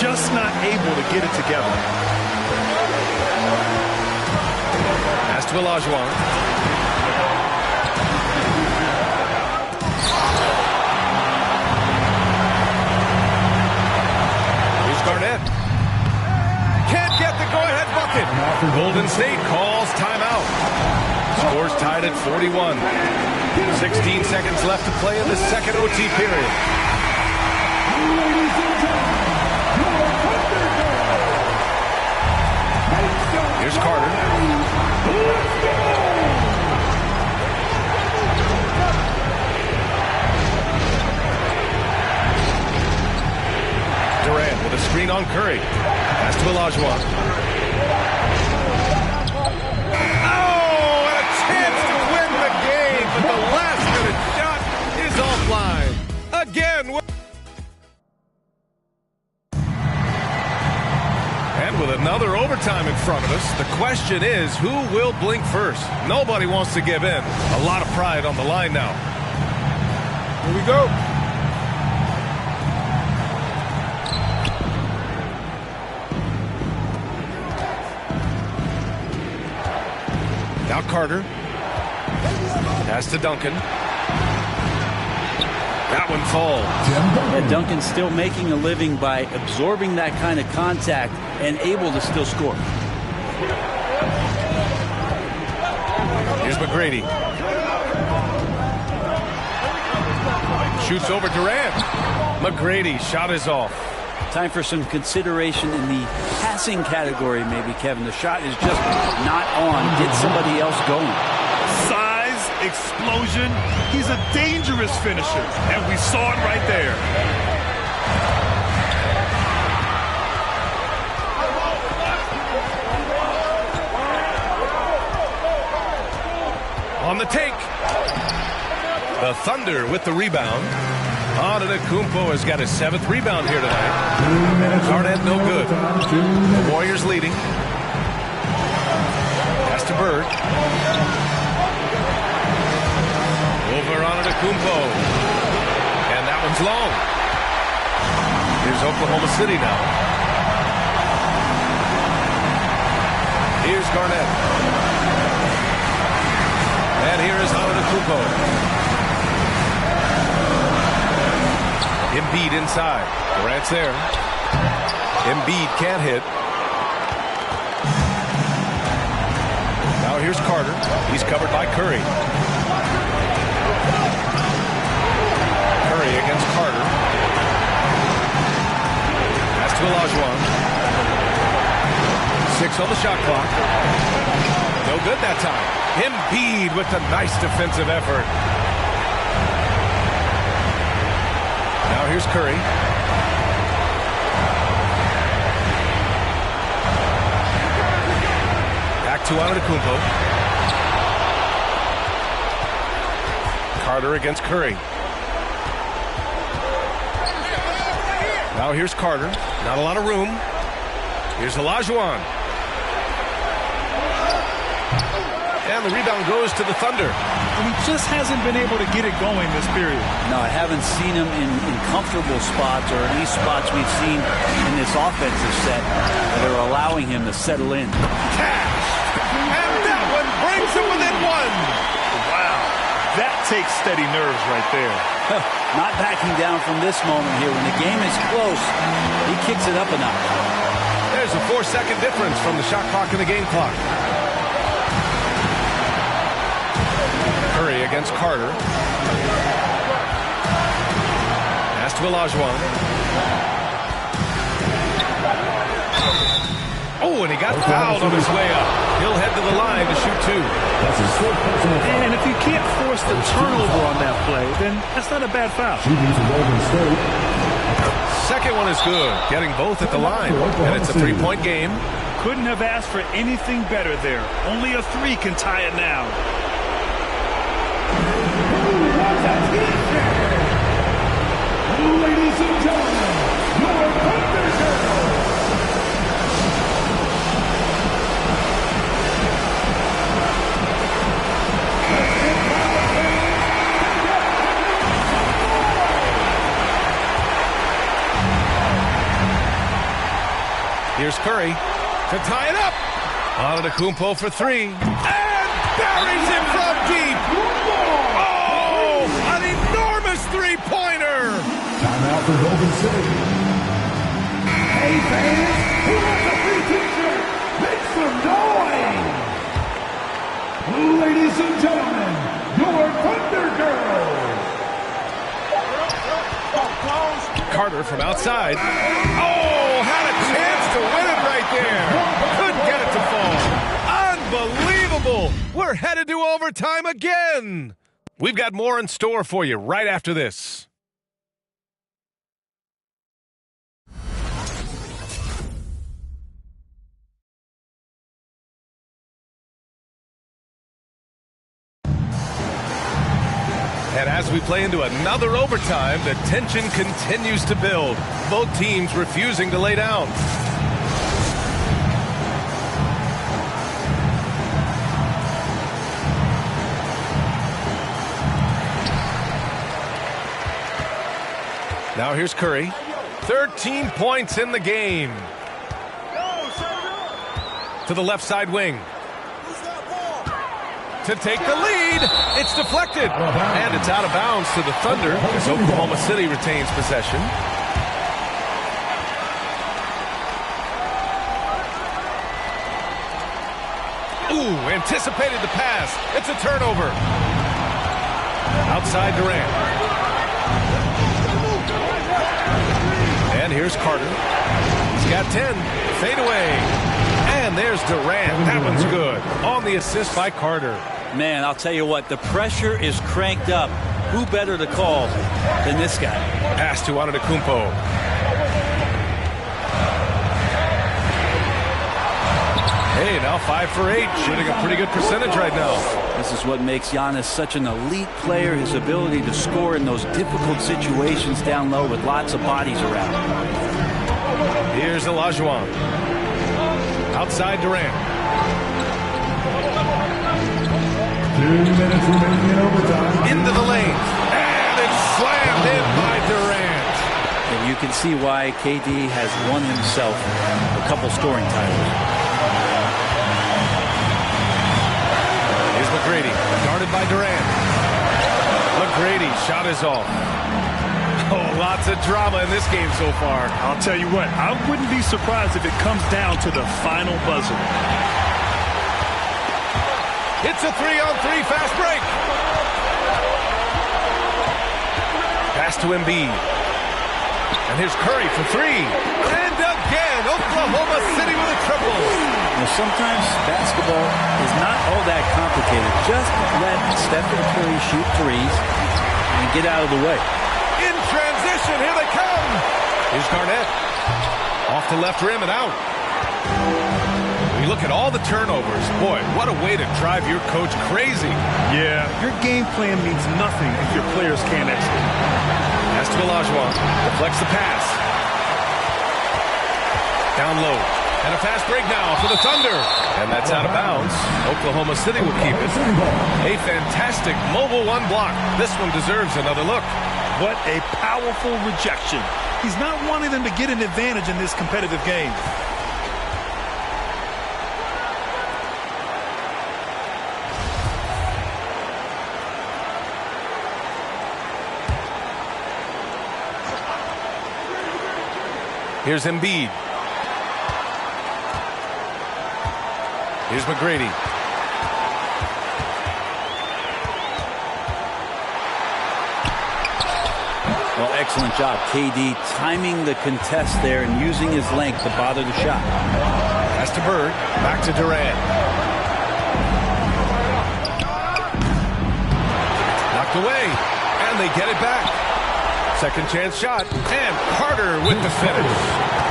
Just not able to get it together. Pass to Olajuwon. Here's Garnett. Can't get the go-ahead bucket. Golden State calls timeout. Scores tied at 41. 16 seconds left to play in the second OT period. Here's Carter. a screen on Curry. Pass to Olajuwon. Oh, and a chance to win the game, but the last-minute shot is offline. Again. And with another overtime in front of us, the question is, who will blink first? Nobody wants to give in. A lot of pride on the line now. Here we go. Now Carter. Pass to Duncan. That one falls. Yeah, Duncan's still making a living by absorbing that kind of contact and able to still score. Here's McGrady. Shoots over Durant. McGrady, shot is off. Time for some consideration in the passing category, maybe, Kevin. The shot is just not on. Get somebody else going. Size, explosion. He's a dangerous finisher, and we saw it right there. On the take. The Thunder with the rebound. Antetokounmpo has got his 7th rebound here tonight. Garnett no good. The Warriors leading. Pass to Bird. Over Antetokounmpo. And that one's long. Here's Oklahoma City now. Here's Garnett. And here is Antetokounmpo. Embiid inside. Durant's there. Embiid can't hit. Now here's Carter. He's covered by Curry. Curry against Carter. Pass to Olajuwon. 6 on the shot clock. No good that time. Embiid with the nice defensive effort. Now here's Curry. Back to Antetokounmpo. Carter against Curry. Now here's Carter. Not a lot of room. Here's Olajuwon. And the rebound goes to the Thunder. And he just hasn't been able to get it going this period. No, I haven't seen him in comfortable spots, or at least spots we've seen in this offensive set that are allowing him to settle in. Cash! And that one brings him within 1. Wow. That takes steady nerves right there. Not backing down from this moment here. When the game is close, he kicks it up a notch. There's a 4-second difference from the shot clock and the game clock. Curry against Carter. Pass to Olajuwon. Oh, and he got fouled on his way up. He'll head to the line to shoot 2. And if you can't force the turnover on that play, then that's not a bad foul. Second one is good. Getting both at the line. And it's a 3-point game. Couldn't have asked for anything better there. Only a 3 can tie it now. Ladies and gentlemen, your Thunder Girls. Here's Curry to tie it up. Antetokounmpo for 3. And buries him from deep. Oh, an enormous 3-pointer. Timeout for Golden City. Hey fans, who wants a free t-shirt? Make some noise. Ladies and gentlemen, your Thunder Girls. Carter from outside. Oh, had a chance to win it right there. Couldn't get it to fall. Unbelievable. We're headed to overtime again. We've got more in store for you right after this. we play into another overtime, the tension continues to build. Both teams refusing to lay down. Now here's Curry. 13 points in the game. To the left side wing. To take the lead. It's deflected. And it's out of bounds to the Thunder as Oklahoma City retains possession. Ooh, anticipated the pass. It's a turnover. Outside Durant. And here's Carter. He's got 10. Fade away. And there's Durant. That one's good. On the assist by Carter. Man, I'll tell you what, the pressure is cranked up. Who better to call than this guy? Pass to Antetokounmpo. Hey, now 5 for 8. Shooting a pretty good percentage right now. This is what makes Giannis such an elite player, his ability to score in those difficult situations down low with lots of bodies around. Here's Olajuwon. Outside Durant. 2 minutes remaining in overtime. Into the lane. And it's slammed in by Durant. And you can see why KD has won himself a couple scoring titles. Here's McGrady. Guarded by Durant. McGrady. Shot is off. Oh, lots of drama in this game so far. I'll tell you what, I wouldn't be surprised if it comes down to the final buzzer. It's a 3-on-3 fast break. Pass to Embiid. And here's Curry for 3. And again, Oklahoma City with a triple. Now, sometimes basketball is not all that complicated. Just let Stephen Curry shoot threes and get out of the way. In transition, here they come. Here's Garnett. Off the left rim and out. You look at all the turnovers. Boy, what a way to drive your coach crazy. Yeah, your game plan means nothing if your players can't execute. Pass to Olajuwon. Deflects the pass. Down low. And a fast break now for the Thunder. And that's out of bounds. Oklahoma City will keep it. A fantastic mobile one block. This one deserves another look. What a powerful rejection. He's not wanting them to get an advantage in this competitive game. Here's Embiid. Here's McGrady. Well, excellent job, KD, timing the contest there and using his length to bother the shot. Pass to Bird. Back to Durant. Knocked away. And they get it back. Second chance shot. And Carter with the finish.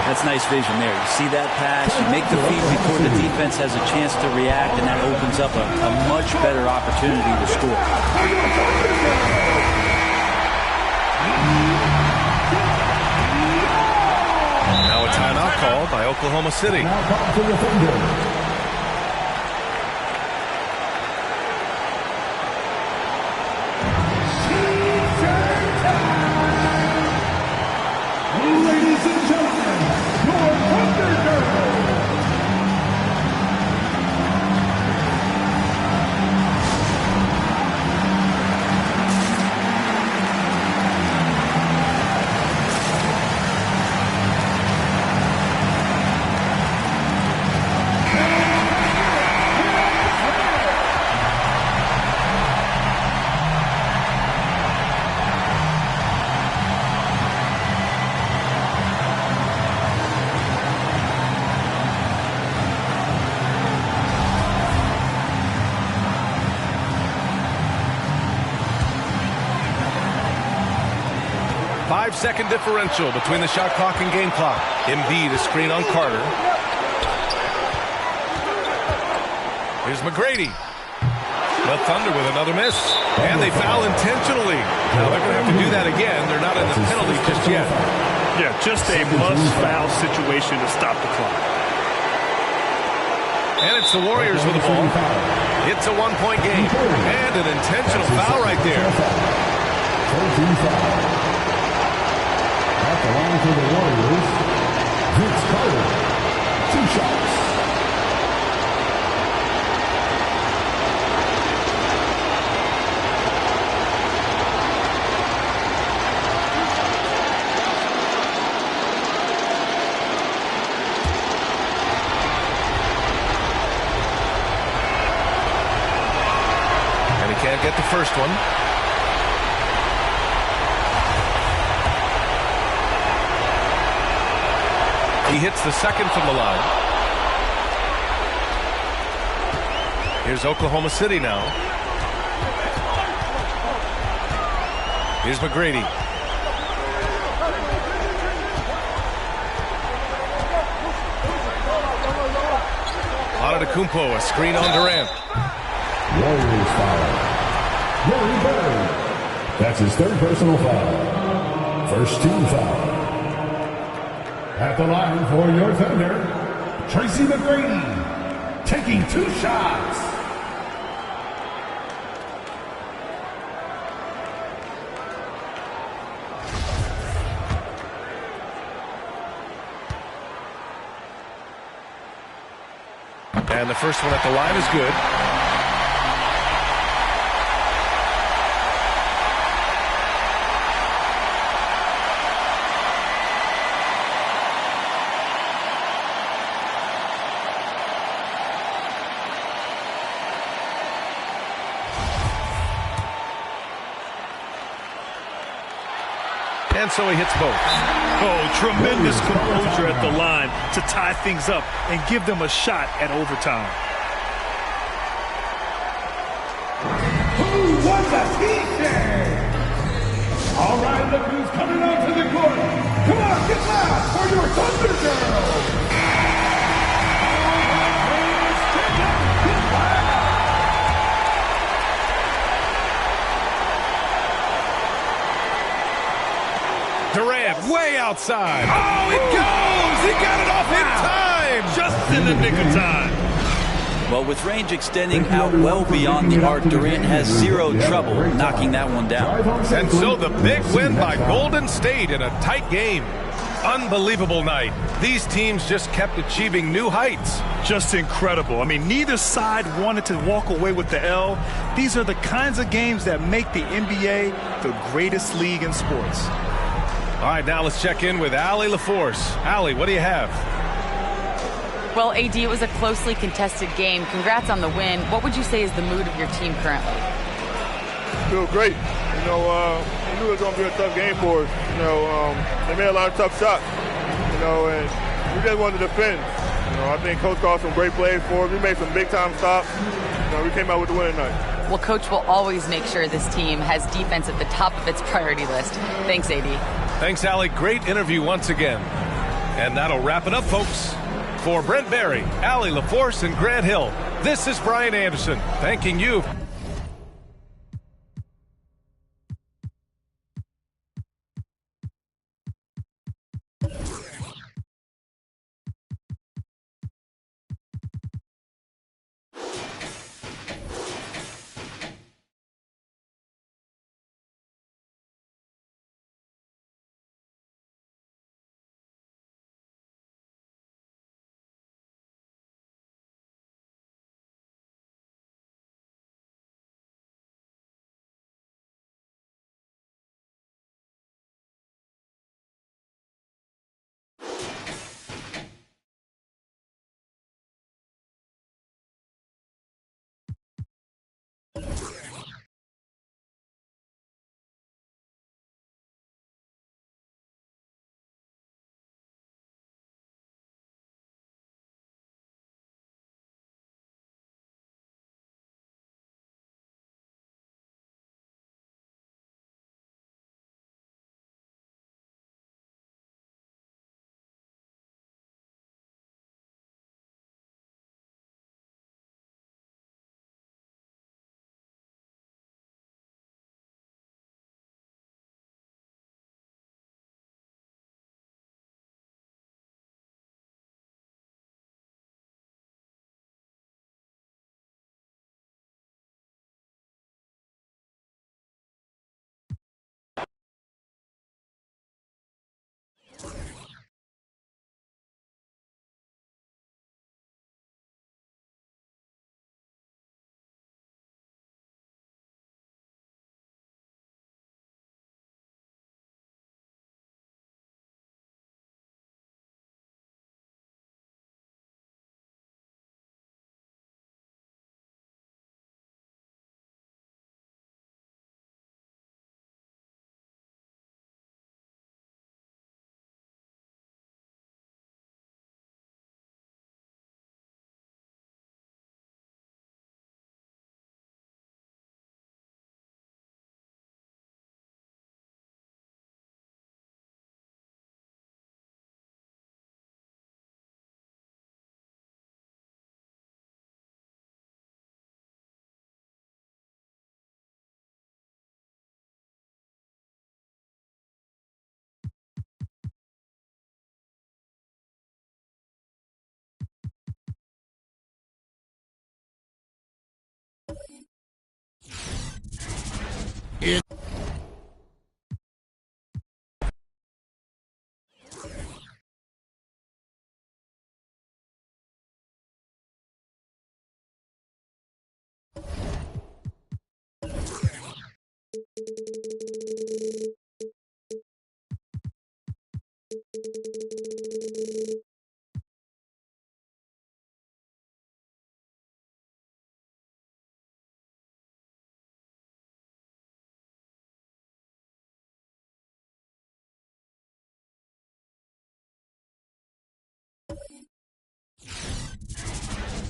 That's nice vision there. You see that pass, you make the feed before the defense has a chance to react, and that opens up a much better opportunity to score. Now a timeout called by Oklahoma City. Now called to the Thunder. Second differential between the shot clock and game clock. Embiid, a screen on Carter. Here's McGrady. The Thunder with another miss. And they foul intentionally. Now they're going to have to do that again. They're not in the penalty just yet. Yeah, just a must-foul situation to stop the clock. And it's the Warriors with the ball. It's a one-point game. And an intentional foul right there. 13 foul. At the line for the Warriors, Vince Carter. 2 shots. Can't get the first one. He hits the second from the line. Here's Oklahoma City now. Here's McGrady. Antetokounmpo, a screen on Durant. Warriors foul. Larry Bird. That's his 3rd personal foul. First team foul. At the line for your Thunder, Tracy McGrady, taking 2 shots. And the first one at the line is good. And so he hits both. Oh, tremendous composure at the line to tie things up and give them a shot at overtime. Who won the T-shirt? All right, look who's coming onto the court. Come on, get loud for your Thunder Girls. Durant way outside. Oh, it goes! He got it off in time! Just in the nick of time. Well, with range extending out well beyond the arc, Durant has 0 trouble knocking that one down. And so the big win by Golden State in a tight game. Unbelievable night. These teams just kept achieving new heights. Just incredible. I mean, neither side wanted to walk away with the L. These are the kinds of games that make the NBA the greatest league in sports. All right, now let's check in with Allie LaForce. Allie, what do you have? Well, AD, it was a closely contested game. Congrats on the win. What would you say is the mood of your team currently? Feel great. You know, we knew it was going to be a tough game for us. You know, they made a lot of tough shots. You know, and we just wanted to defend. You know, I think Coach called some great plays for us. We made some big-time stops. You know, we came out with the win tonight. Well, Coach will always make sure this team has defense at the top of its priority list. Thanks, AD. Thanks, Allie. Great interview once again. And that'll wrap it up, folks. For Brent Barry, Allie LaForce, and Grant Hill, this is Brian Anderson, thanking you.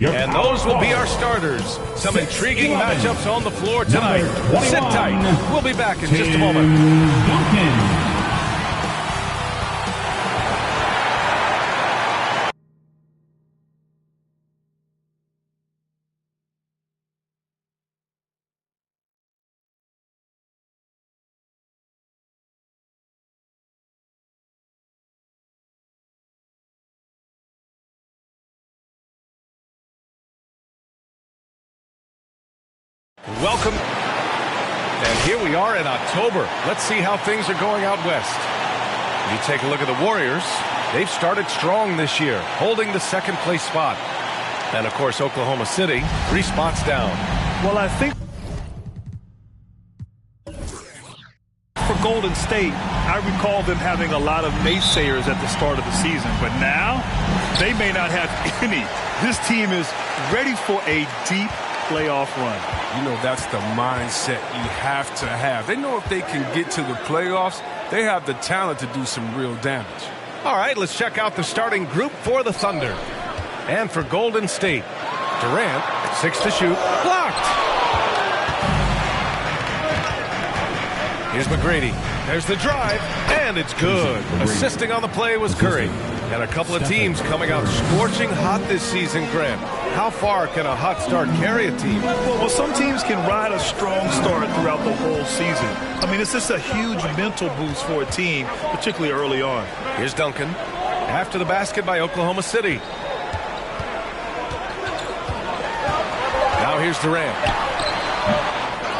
And those will be our starters. Some intriguing matchups on the floor tonight. Sit tight. We'll be back in just a moment. Welcome. And here we are in October. Let's see how things are going out west. You take a look at the Warriors. They've started strong this year, holding the second place spot. And, of course, Oklahoma City, 3 spots down. Well, I think for Golden State, I recall them having a lot of naysayers at the start of the season. But now, they may not have any. This team is ready for a deep playoff run. You know, that's the mindset you have to have. They know if they can get to the playoffs, they have the talent to do some real damage. All right, let's check out the starting group for the Thunder. And for Golden State, Durant, 6 to shoot, blocked. Here's McGrady. There's the drive, and it's good. Assisting on the play was Curry. And a couple of teams coming out scorching hot this season, Grant. How far can a hot start carry a team? Well, some teams can ride a strong start throughout the whole season. I mean, it's just a huge mental boost for a team, particularly early on. Here's Duncan. After the basket by Oklahoma City. Now here's Durant.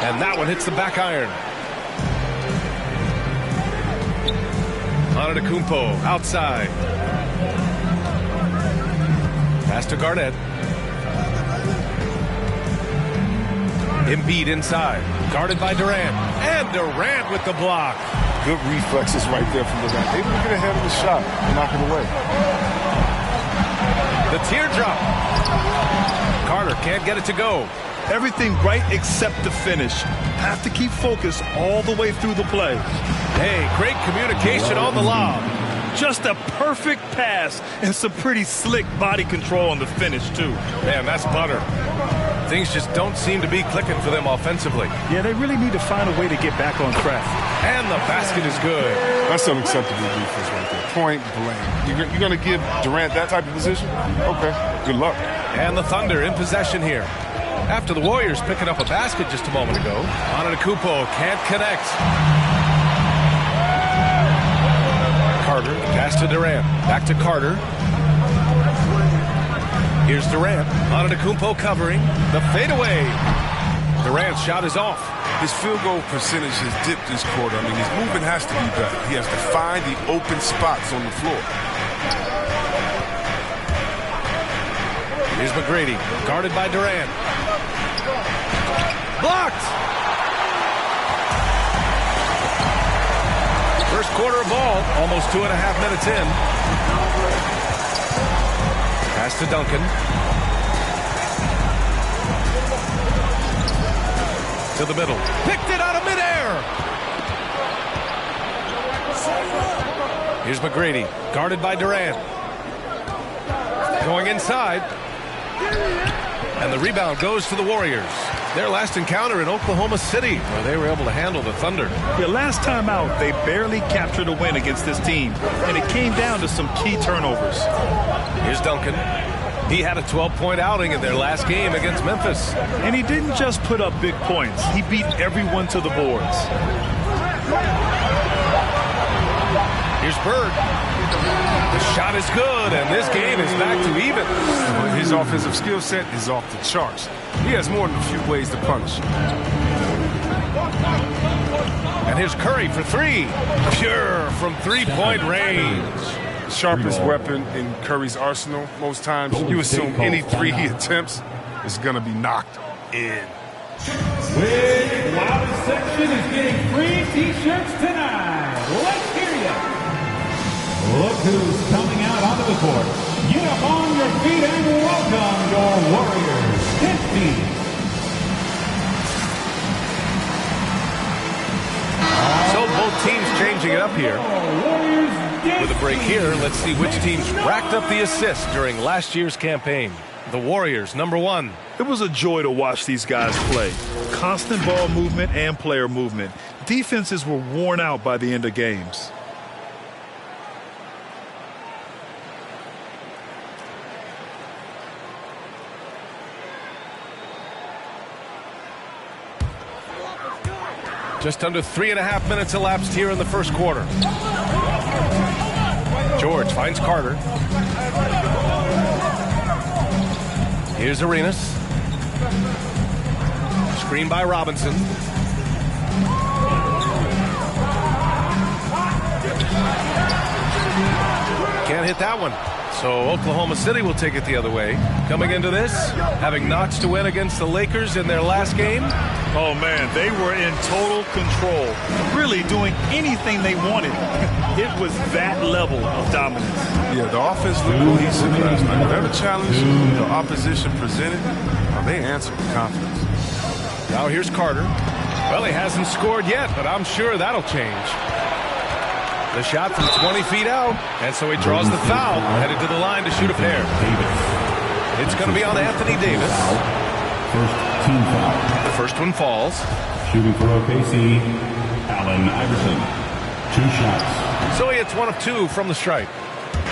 And that one hits the back iron. Antetokounmpo outside. Pass to Garnett. Embiid inside. Guarded by Durant. And Durant with the block. Good reflexes right there from Durant. Able to get ahead of the shot and knock it away. The teardrop. Carter can't get it to go. Everything right except the finish. Have to keep focused all the way through the play. Hey, great communication on the lob. Just a perfect pass and some pretty slick body control on the finish, too. Man, that's butter. Things just don't seem to be clicking for them offensively. Yeah, they really need to find a way to get back on track. And the basket is good. That's unacceptable defense right there. Point blank. You're going to give Durant that type of position? Okay, good luck. And the Thunder in possession here. After the Warriors picking up a basket just a moment ago, Antetokounmpo can't connect. Carter, pass to Durant. Back to Carter. Here's Durant. Antetokounmpo covering. The fadeaway. Durant's shot is off. His field goal percentage has dipped this quarter. I mean, his movement has to be better. He has to find the open spots on the floor. Here's McGrady. Guarded by Durant. Blocked. First quarter of ball, almost 2.5 minutes in. Pass to Duncan. To the middle. Picked it out of midair. Here's McGrady. Guarded by Durant. Going inside. And the rebound goes to the Warriors. Their last encounter in Oklahoma City, where they were able to handle the Thunder. Yeah, last time out, they barely captured a win against this team, and it came down to some key turnovers. Here's Duncan. He had a 12-point outing in their last game against Memphis. And he didn't just put up big points. He beat everyone to the boards. Here's Bird. The shot is good, and this game is back to even. His offensive skill set is off the charts. He has more than a few ways to punish. And here's Curry for three. Pure from three-point range. Sharpest weapon in Curry's arsenal. Most times you assume any three he attempts is going to be knocked in. With loudest section is getting free T-shirts tonight. Let's hear you. Look who's coming out onto the court. Get up on your feet and welcome your Warriors 15. So both teams changing it up here. With a break here, let's see which teams racked up the assists during last year's campaign. The Warriors, number 1. It was a joy to watch these guys play. Constant ball movement and player movement. Defenses were worn out by the end of games. Just under 3.5 minutes elapsed here in the first quarter. George finds Carter. Here's Arenas. Screen by Robinson. Can't hit that one. So Oklahoma City will take it the other way. Coming into this, having notched to win against the Lakers in their last game. Oh, man, they were in total control. Really doing anything they wanted. It was that level of dominance. Yeah, the offense looked cohesive last night. Whatever challenge the opposition presented, they answered with confidence. Now here's Carter. Well, he hasn't scored yet, but I'm sure that'll change. The shot from 20 feet out, and so he draws the foul, headed to the line to shoot a pair. It's going to be on Anthony Davis. First team foul. The first one falls. Shooting for OKC, Allen Iverson. 2 shots. So he hits 1 of 2 from the stripe.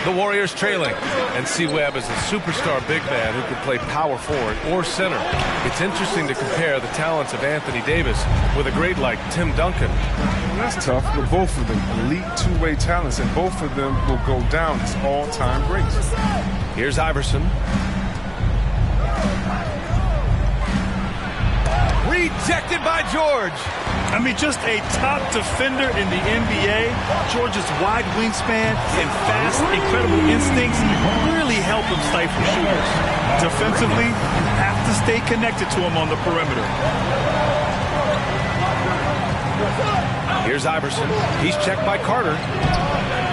The Warriors trailing, and C. Webb is a superstar big man who can play power forward or center. It's interesting to compare the talents of Anthony Davis with a great like Tim Duncan. Well, that's tough, but both of them elite two-way talents, and both of them will go down as all-time greats. Here's Iverson. Rejected by George. I mean, just a top defender in the NBA. George's wide wingspan and fast, incredible instincts really help him stifle shooters. Defensively, you have to stay connected to him on the perimeter. Here's Iverson. He's checked by Carter.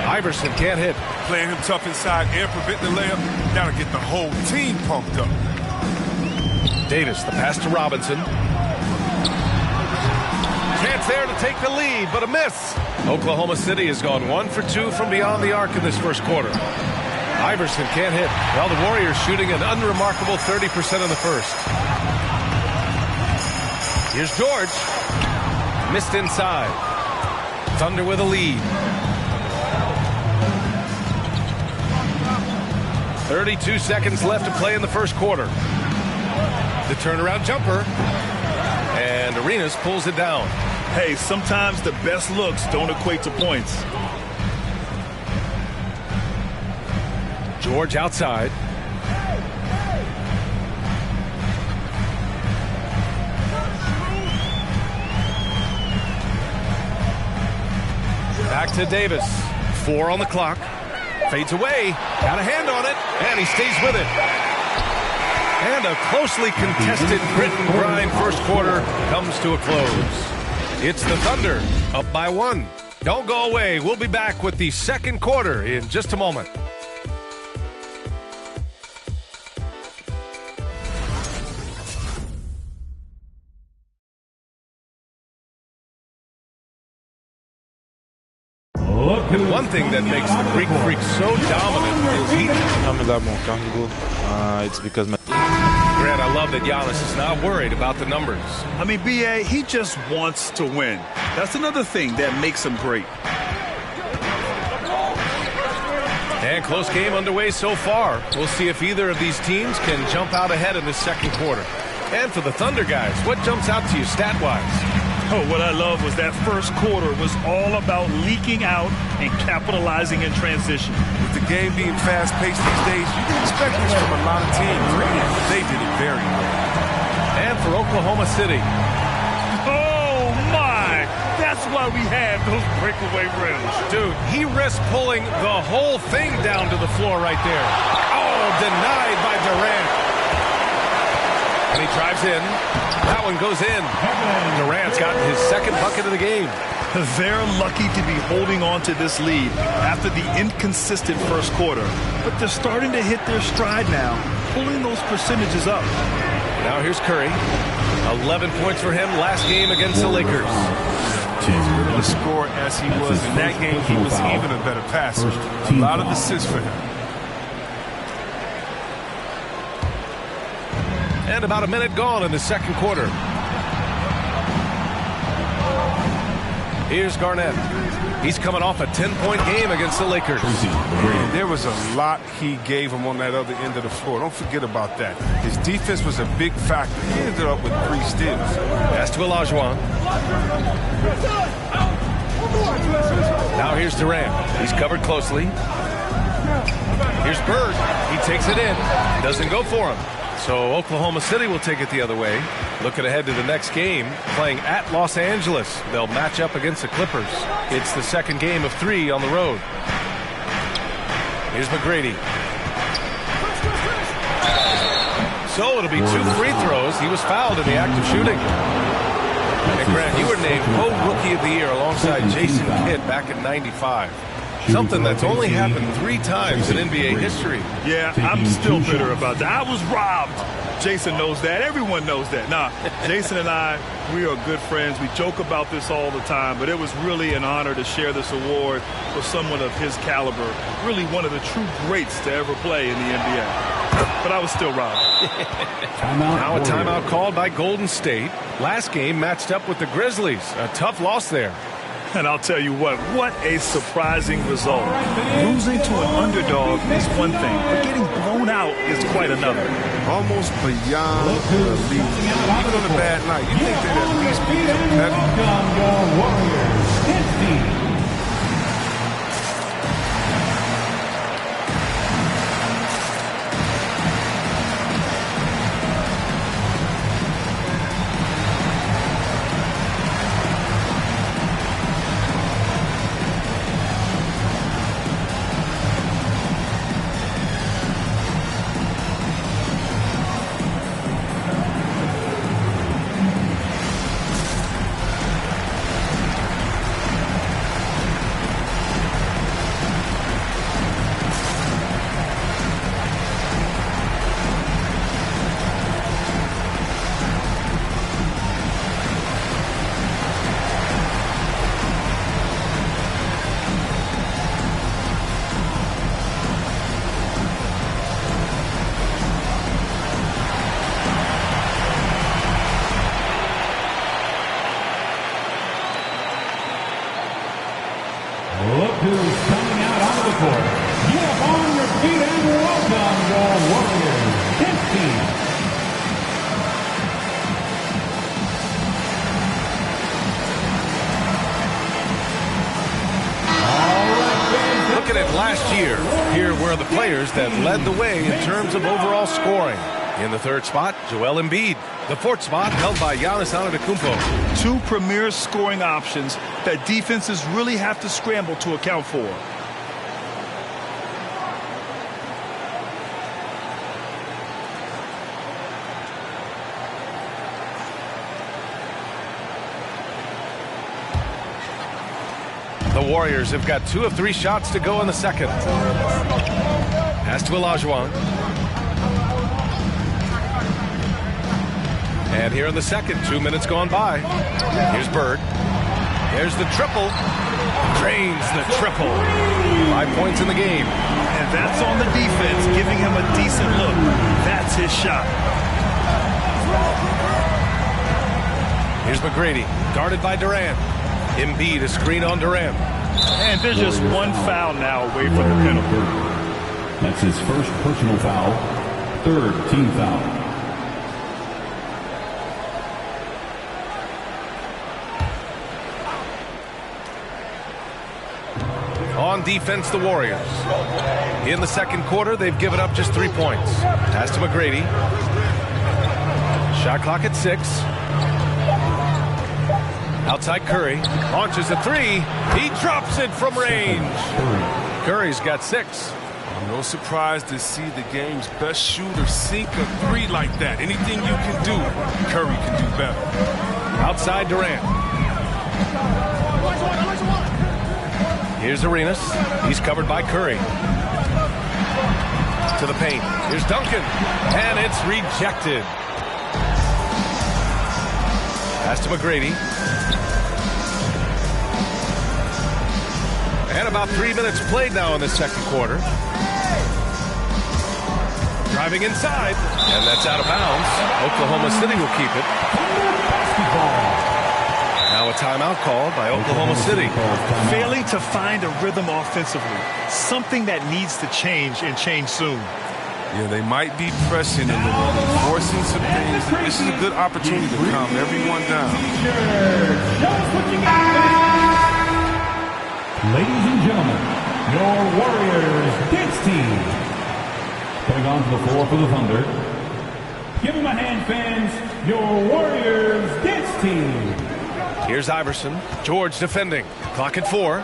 Iverson can't hit. Playing him tough inside and prevent the layup. That'll get the whole team pumped up. Davis, the pass to Robinson. Chance there to take the lead, but a miss. Oklahoma City has gone 1 for 2 from beyond the arc in this first quarter. Iverson can't hit. Well, the Warriors shooting an unremarkable 30% in the first. Here's George. Missed inside. Thunder with a lead. 32 seconds left to play in the first quarter. The turnaround jumper. And Arenas pulls it down. Hey, sometimes the best looks don't equate to points. George outside. Back to Davis. 4 on the clock. Fades away. Got a hand on it. And he stays with it. And a closely contested grit and grind first quarter comes to a close. It's the Thunder up by 1. Don't go away. We'll be back with the second quarter in just a moment. One thing that makes the Greek Freak so dominant is he... I'm a lot more comfortable. It's because my... Grant, I love that Giannis is not worried about the numbers. I mean, B.A., he just wants to win. That's another thing that makes him great. And close game underway so far. We'll see if either of these teams can jump out ahead in this second quarter. And for the Thunder guys, what jumps out to you stat-wise? Oh, what I love was that first quarter was all about leaking out and capitalizing in transition. With the game being fast-paced these days, you can expect this from a lot of teams. They did it very well. And for Oklahoma City. Oh, my! That's That's why we have those breakaway rims. Dude, he risked pulling the whole thing down to the floor right there. Oh, denied by Durant. And he drives in. That one goes in. Durant's got his second bucket of the game. They're lucky to be holding on to this lead after the inconsistent first quarter. But they're starting to hit their stride now, pulling those percentages up. Now here's Curry. 11 points for him last game against the Lakers. He's good of a scorer as he was in that game. He was even a better passer. A lot of assists for him. And about a minute gone in the second quarter. Here's Garnett. He's coming off a 10-point game against the Lakers. And there was a lot he gave him on that other end of the floor. Don't forget about that. His defense was a big factor. He ended up with 3 steals. Pass to Olajuwon. Now here's Durant. He's covered closely. Here's Bird. He takes it in. Doesn't go for him. So Oklahoma City will take it the other way. Looking ahead to the next game, playing at Los Angeles. They'll match up against the Clippers. It's the second game of 3 on the road. Here's McGrady. So it'll be 2 free throws. He was fouled in the act of shooting. And Grant, you were named Co-Rookie of the Year alongside Jason Kidd back in '95. Something that's only happened 3 times in NBA history. Yeah, I'm still bitter about that. I was robbed. Jason knows that. Everyone knows that. Nah, Jason and I, we are good friends. We joke about this all the time, but it was really an honor to share this award with someone of his caliber. Really one of the true greats to ever play in the NBA. But I was still robbed. Now a timeout called by Golden State. Last game matched up with the Grizzlies. A tough loss there. And I'll tell you what a surprising result. Losing to an underdog is one thing, but getting blown out is quite another. Almost beyond belief. Even on a bad night, you think they'd at least be competitive. Look who's coming out onto the court. Get up on your feet and welcome your Warriors. 15. Looking at last year, here were the players that led the way in terms of overall scoring. In the 3rd spot, Joel Embiid. The 4th spot held by Giannis Antetokounmpo. 2 premier scoring options that defenses really have to scramble to account for. The Warriors have got 2 of 3 shots to go in the second. Pass to Olajuwon. And here in the second, 2 minutes gone by. Here's Bird. There's the triple. Drains the triple. 5 points in the game. And that's on the defense, giving him a decent look. That's his shot. Here's McGrady, guarded by Durant. Embiid, a screen on Durant. And there's just 1 foul now away from the penalty. That's his first personal foul, 3rd team foul. On defense, the Warriors. In the second quarter, they've given up just 3 points. Pass to McGrady. Shot clock at 6. Outside Curry. Launches a three. He drops it from range. Curry's got 6. I'm no surprise to see the game's best shooter sink a three like that. Anything you can do, Curry can do better. Outside Durant. Here's Arenas. He's covered by Curry. To the paint. Here's Duncan. And it's rejected. Pass to McGrady. And about 3 minutes played now in the second quarter. Driving inside. And that's out of bounds. Oklahoma City will keep it. Now a timeout called by Oklahoma City. Failing to find a rhythm offensively. Something that needs to change and change soon. Yeah, they might be pressing a little, forcing some things. This is a good opportunity to calm everyone down. Ladies and gentlemen, your Warriors dance team. Coming onto the floor for the Thunder. Give them a hand, fans. Your Warriors dance team. Here's Iverson. George defending. Clock at 4.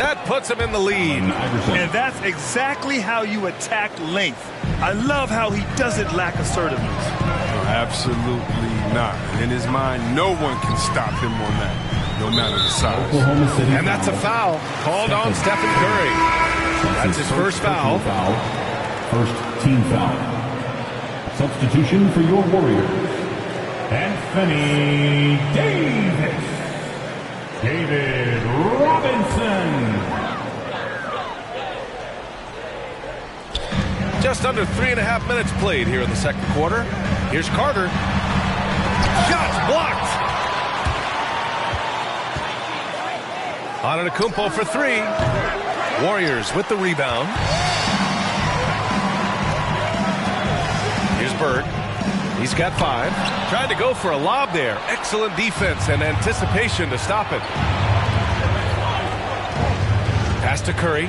That puts him in the lead. And that's exactly how you attack length. I love how he doesn't lack assertiveness. No, absolutely not. In his mind, no one can stop him on that, no matter the size. And that's a foul called on Stephen Curry. That's his first foul. First team foul. Substitution for your Warriors. Anthony Davis. David Robinson. Just under 3.5 minutes played here in the second quarter. Here's Carter. Shots blocked. Antetokounmpo for 3. Warriors with the rebound. Here's Bird. He's got 5. Tried to go for a lob there. Excellent defense and anticipation to stop it. Pass to Curry.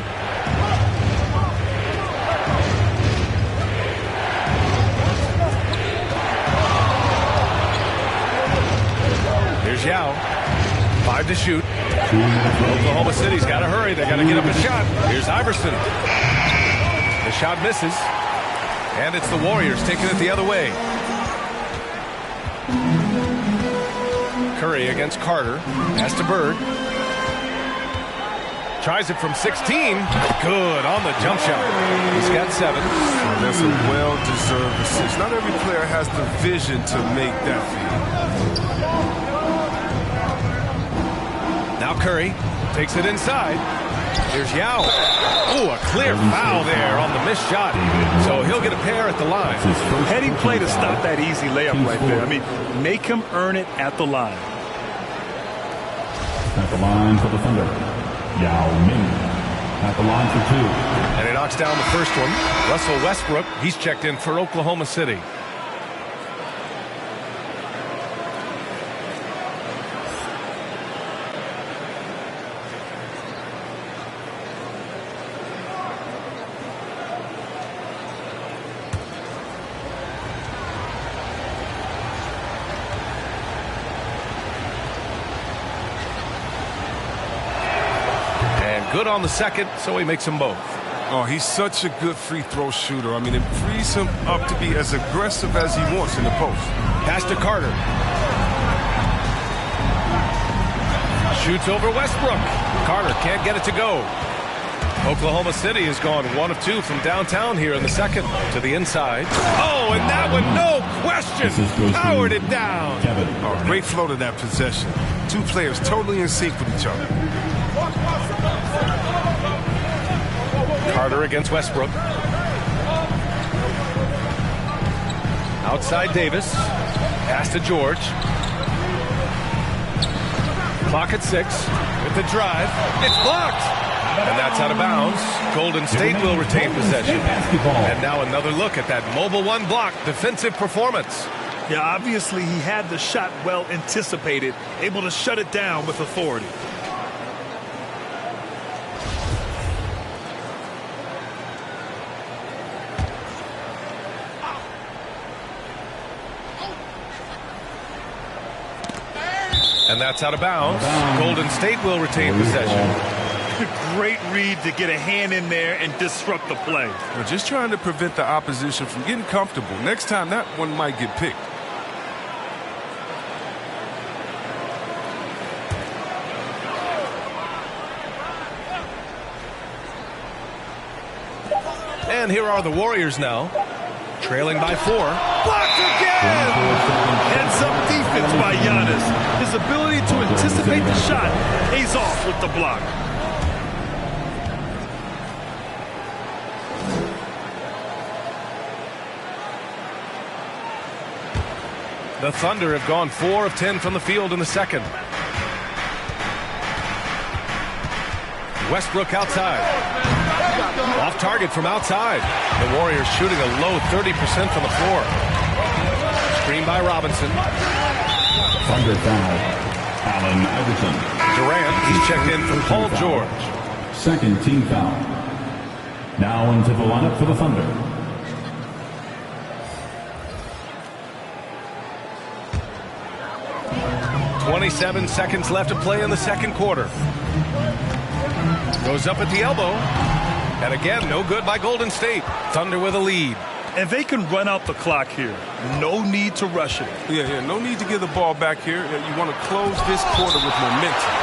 Here's Yao. 5 to shoot. Oklahoma City's got to hurry. They got to get up a shot. Here's Iverson. The shot misses. And it's the Warriors taking it the other way. Curry against Carter. Pass to Bird. Tries it from 16. Good on the jump shot. He's got 7. That's a well-deserved assist. Not every player has the vision to make that feed. Now Curry takes it inside. Here's Yao. Ooh, a clear foul there on the missed shot. So he'll get a pair at the line. Heading play to stop that easy layup right there. I mean, make him earn it at the line. At the line for the Thunder. Yao Ming. At the line for 2. And he knocks down the first one. Russell Westbrook, he's checked in for Oklahoma City. Good on the second, so he makes them both. Oh, he's such a good free throw shooter. I mean, it frees him up to be as aggressive as he wants in the post. Pass to Carter. Shoots over Westbrook. Carter can't get it to go. Oklahoma City has gone 1 of 2 from downtown here in the second to the inside. Oh, and that one, no question, powered it down. Oh, great flow to that possession. 2 players totally in sync with each other. Carter against Westbrook. Outside Davis. Pass to George. Clock at 6. With the drive. It's blocked. And that's out of bounds. Golden State will retain possession. And now another look at that mobile 1 block defensive performance. Yeah, obviously he had the shot well anticipated, able to shut it down with authority. And that's out of bounds. Golden State will retain possession. Great read to get a hand in there and disrupt the play. We're just trying to prevent the opposition from getting comfortable. Next time, that one might get picked. And here are the Warriors now, trailing by 4. Blocked again! Heads up defense by Giannis. His ability to anticipate the shot pays off with the block. The Thunder have gone 4 of 10 from the field in the second. Westbrook outside. Off target from outside. The Warriors shooting a low 30% from the floor. Screen by Robinson. Thunder foul. Allen Iverson. Durant, he's checked in for Paul George. Second team foul. Now into the lineup for the Thunder. .27 seconds left to play in the second quarter. Goes up at the elbow. And again, no good by Golden State. Thunder with a lead. And they can run out the clock here. No need to rush it. Yeah, no need to give the ball back here. You want to close this quarter with momentum.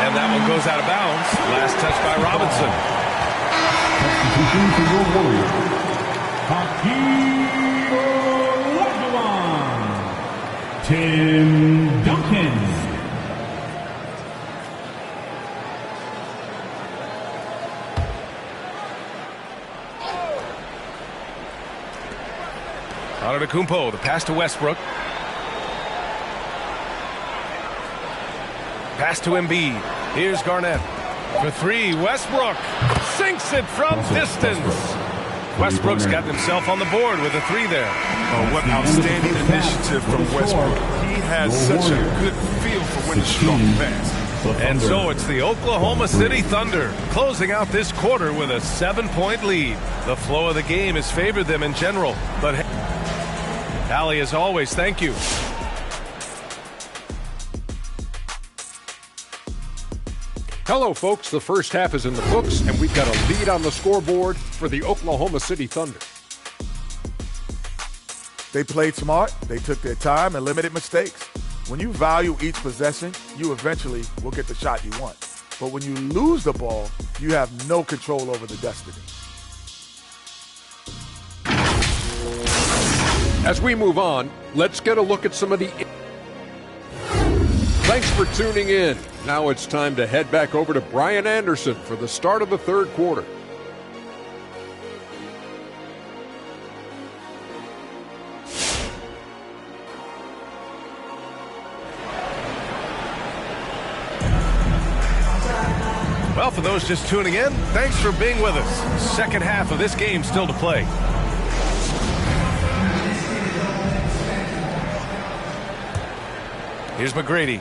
And that one goes out of bounds. Last touch by Robinson. Substitution for your Warriors. Hakeem Olajuwon. Tim Duncan. Antetokounmpo, the pass to Westbrook. Pass to Embiid. Here's Garnett. For 3, Westbrook sinks it from distance. Westbrook's got himself on the board with a 3 there. Oh, what outstanding initiative from Westbrook. He has such a good feel for when to stroke fast. And so it's the Oklahoma City Thunder closing out this quarter with a 7-point lead. The flow of the game has favored them in general, but Allie, as always, thank you. Hello, folks. The first half is in the books, and we've got a lead on the scoreboard for the Oklahoma City Thunder. They played smart, they took their time and limited mistakes. When you value each possession, you eventually will get the shot you want. But when you lose the ball, you have no control over the destiny. As we move on, let's get a look at some of the... Thanks for tuning in. Now it's time to head back over to Brian Anderson for the start of the third quarter. Well, for those just tuning in, thanks for being with us. Second half of this game still to play. Here's McGrady.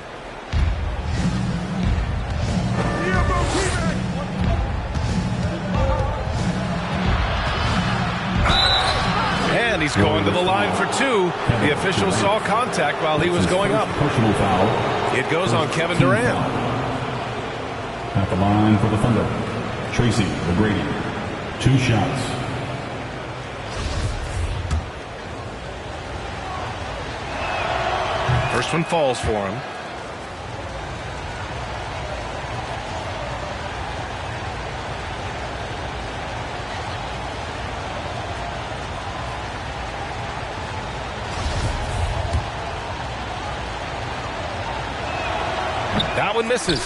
And he's going to the line for 2. The official saw contact while he was going up. Personal foul. It goes on Kevin Durant. At the line for the Thunder. Tracy McGrady. 2 shots. First one falls for him. That one misses.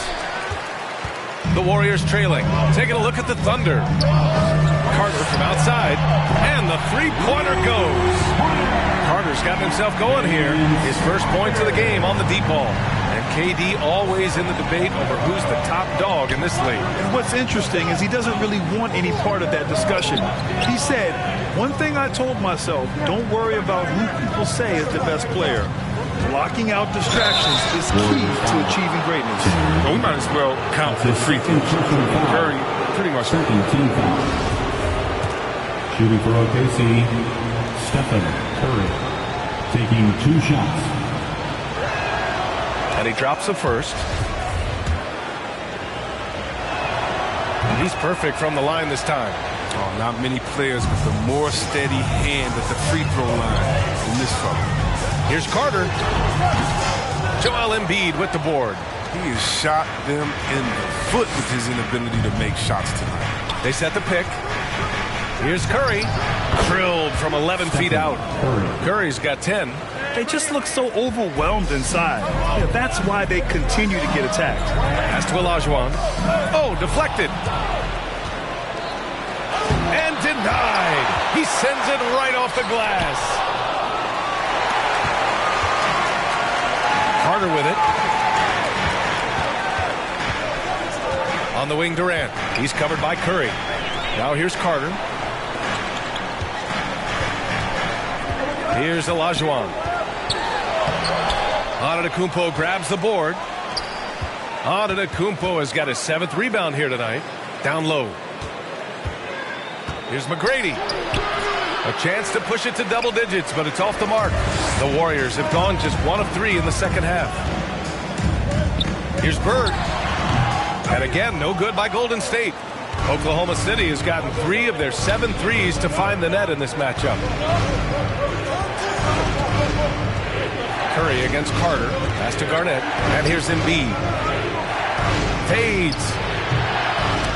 The Warriors trailing. Taking a look at the Thunder. Carter from outside. And the three-pointer goes. Carter's got himself going here. His first points of the game on the deep ball. And KD always in the debate over who's the top dog in this league. And what's interesting is he doesn't really want any part of that discussion. He said, one thing I told myself, don't worry about who people say is the best player. Blocking out distractions is key to achieving greatness. Well, we might as well count for free throws. Pretty much. Second team foul. Shooting for OKC, Stephen Curry, taking 2 shots. And he drops the first. He's perfect from the line this time. Oh, not many players with a more steady hand at the free throw line than this fella. Here's Carter. Joel Embiid with the board. He has shot them in the foot with his inability to make shots tonight. They set the pick. Here's Curry. Drilled from 11 feet out. Curry's got 10. They just look so overwhelmed inside. Yeah, that's why they continue to get attacked. Pass to Olajuwon. Oh, deflected. And denied. He sends it right off the glass. Carter with it. On the wing, Durant. He's covered by Curry. Now here's Carter. Here's Olajuwon. Antetokounmpo grabs the board. Antetokounmpo has got his 7th rebound here tonight. Down low. Here's McGrady. A chance to push it to double digits, but it's off the mark. The Warriors have gone just 1 of 3 in the second half. Here's Bird. And again, no good by Golden State. Oklahoma City has gotten 3 of their 7 threes to find the net in this matchup. Curry against Carter. Pass to Garnett. And here's Embiid. Fades.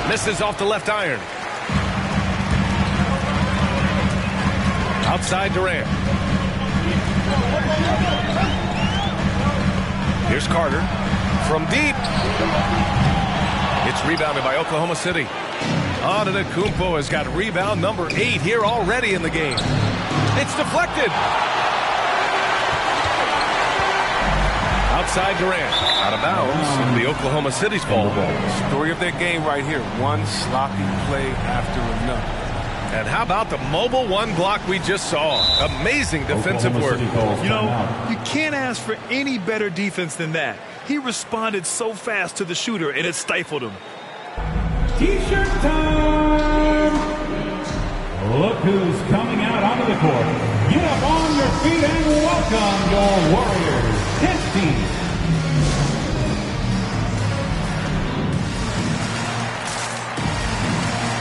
Misses off the left iron. Outside Durant. Here's Carter. From deep. It's rebounded by Oklahoma City. Antetokounmpo has got rebound number 8 here already in the game. It's deflected. Outside Durant. Out of bounds. It'll be Oklahoma City's ball. Story of their game right here. One sloppy play after another. And how about the mobile 1 block we just saw? Amazing defensive work. You know, you can't ask for any better defense than that. He responded so fast to the shooter, and it stifled him. T-shirt time! Look who's coming out onto the court. Get up on your feet and welcome your Warriors. Dance team.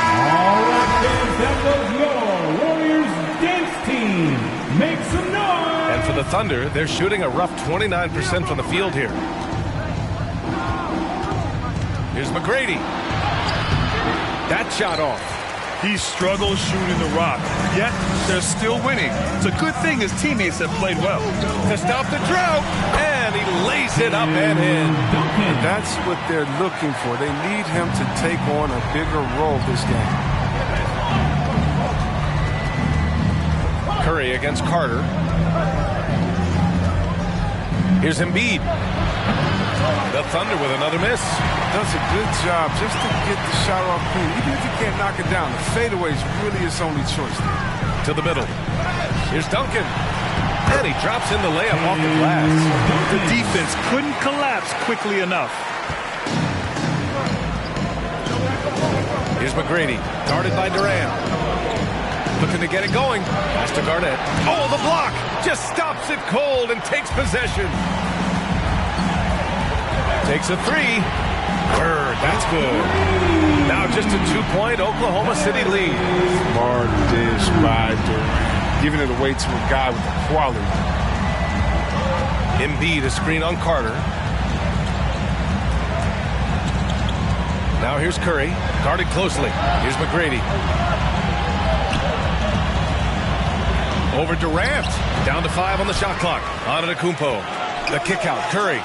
All right, fans, that was your Warriors dance team. Make some noise! And for the Thunder, they're shooting a rough 29% from the field here. Here's McGrady. That shot off. He struggles shooting the rock, yet they're still winning. It's a good thing his teammates have played well. To stop the drought, and he lays it up and in. That's what they're looking for. They need him to take on a bigger role this game. Curry against Carter. Here's Embiid. The Thunder with another miss. Does a good job just to get the shot off clean. Even if he can't knock it down, the fadeaway is really his only choice there. To the middle. Here's Duncan. And he drops in the layup off the glass. The defense couldn't collapse quickly enough. Here's McGrady. Guarded by Durant. Looking to get it going. Pass to Garnett. Oh, the block! Just stops it cold and takes possession. Takes a 3. Bird, that's good. Now just a 2-point Oklahoma City lead. Smart dish by Durant. Giving it away to a guy with the quality. Embiid, a screen on Carter. Now here's Curry. Guarded closely. Here's McGrady. Over Durant. Down to 5 on the shot clock. Antetokounmpo. The kick out. Curry.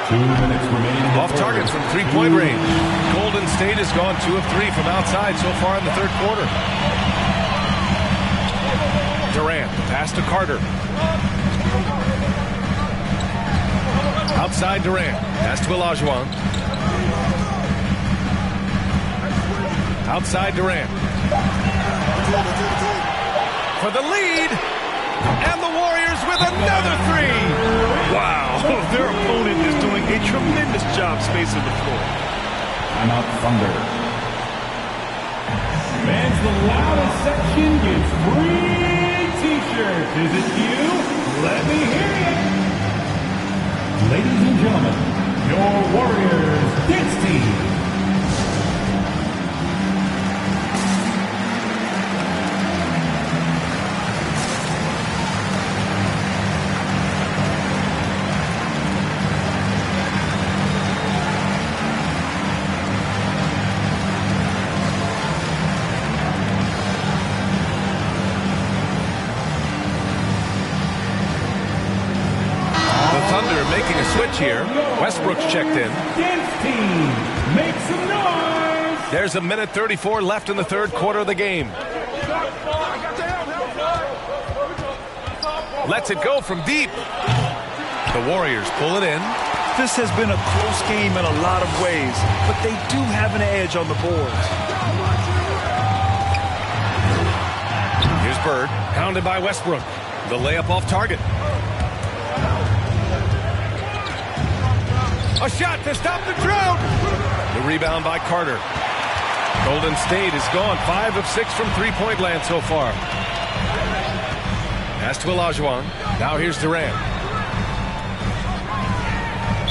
2 minutes remaining. Off target from 3-point range. Golden State has gone 2 of 3 from outside so far in the third quarter. Durant, pass to Carter. Outside Durant, pass to Olajuwon. Outside Durant. For the lead. And the Warriors with another 3. Wow, their opponent is doing a tremendous job spacing the floor. Timeout Thunder. Fans, the loudest section gets free T-shirts. Is it you? Let me hear you. Ladies and gentlemen, your Warriors dance team. Making a switch here. Westbrook's checked in. Dance team, make some noise. There's a minute 34 left in the third quarter of the game. Lets it go from deep. The Warriors pull it in. This has been a close game in a lot of ways, but they do have an edge on the boards. Here's Bird, pounded by Westbrook. The layup off target. A shot to stop the drought. The rebound by Carter. Golden State is gone 5 of 6 from three-point land so far. Pass to Olajuwon. Now here's Durant.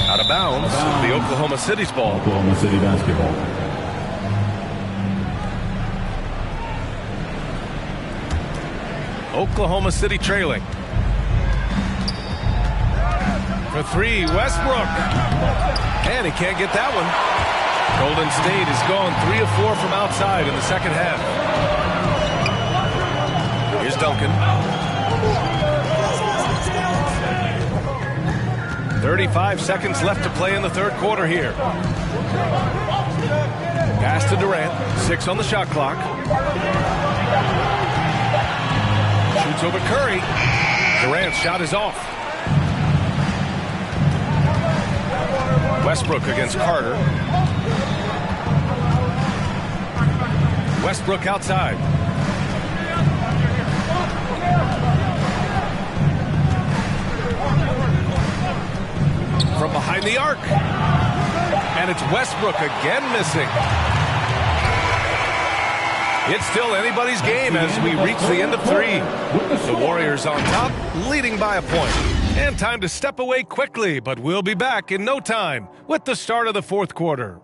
Out of bounds. The Oklahoma City's ball. Oklahoma City basketball. Oklahoma City trailing. For three, Westbrook. And he can't get that one. Golden State is gone 3 of 4 from outside in the second half. Here's Duncan. 35 seconds left to play in the third quarter here. Pass to Durant. 6 on the shot clock. Shoots over Curry. Durant's shot is off. Westbrook against Carter. Westbrook outside. From behind the arc. And it's Westbrook again missing. It's still anybody's game as we reach the end of 3. The Warriors on top, leading by a point. And time to step away quickly, but we'll be back in no time with the start of the fourth quarter.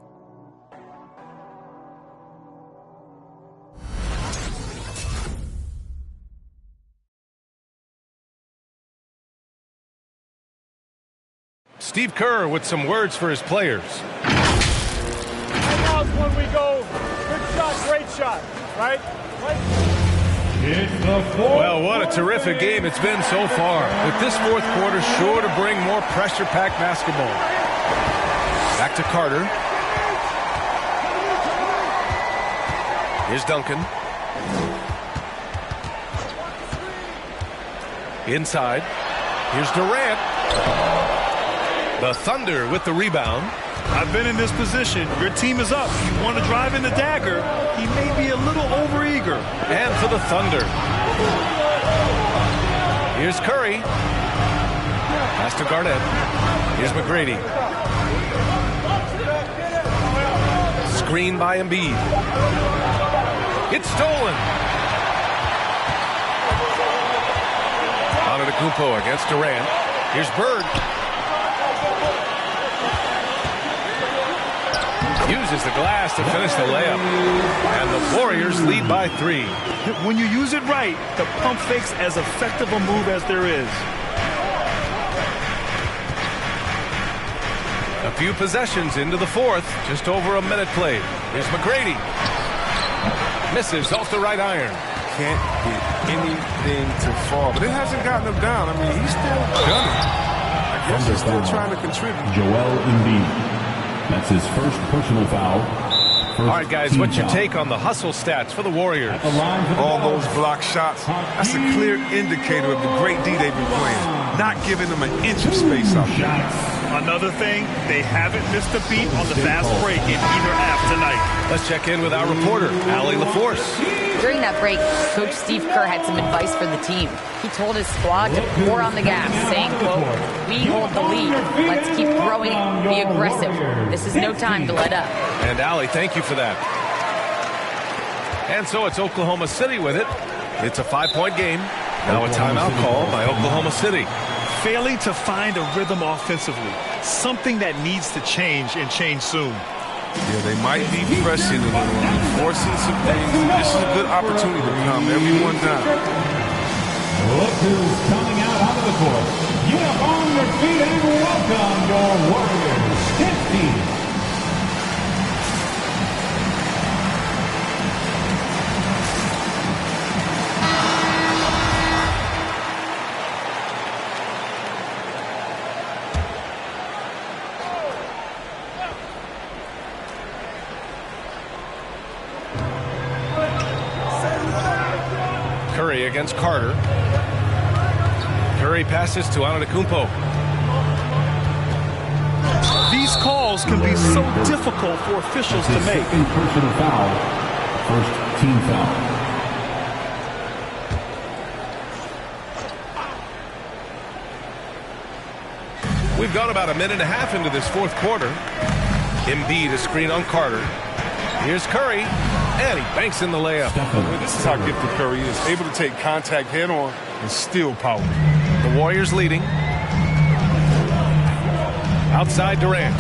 Steve Kerr with some words for his players. And now's when we go, good shot, great shot, right? Well, what a terrific game it's been so far. With this fourth quarter sure to bring more pressure-packed basketball. Back to Carter. Here's Duncan. Inside. Here's Durant. The Thunder with the rebound. I've been in this position. Your team is up. You want to drive in the dagger. He may be a little overeager. And for the Thunder. Here's Curry. Pass to Garnett. Here's McGrady. Screen by Embiid. It's stolen. Antetokounmpo against Durant. Here's Bird. Uses the glass to finish the layup. And the Warriors lead by 3. When you use it right, the pump fake's as effective a move as there is. A few possessions into the fourth. Just over a minute played. Here's McGrady. Misses off the right iron. Can't get anything to fall. But it hasn't gotten him down. I mean, he's still gunning. I guess he's still trying to contribute. Joel Embiid. That's his first personal foul. All right, guys, what's your take on the hustle stats for the Warriors? All those block shots, that's a clear indicator of the great D they've been playing. Not giving them an inch of space out there. Another thing, they haven't missed a beat on the fast break in either half tonight. Let's check in with our reporter, Allie LaForce. During that break, Coach Steve Kerr had some advice for the team. He told his squad to pour on the gas, saying, quote, "We hold the lead. Let's keep throwing it. Be aggressive. This is no time to let up." And Allie, thank you for that. And so it's Oklahoma City with it. It's a 5-point game. Now a timeout call by Oklahoma City. failing to find a rhythm offensively. Something that needs to change and change soon. Yeah, they might be pressing a little, forcing some things. This is a good opportunity to calm everyone down. Look who's coming out onto the court. Get up on your feet and welcome your Warriors 15. Curry against Carter. Curry passes to Antetokounmpo. These calls can be so difficult for officials to make. Second personal foul. First team foul. We've got about a minute and a half into this fourth quarter. Embiid, a screen on Carter. Here's Curry, and he banks in the layup. This is how gifted Curry is. Able to take contact head on and still power. The Warriors leading. Outside Durant.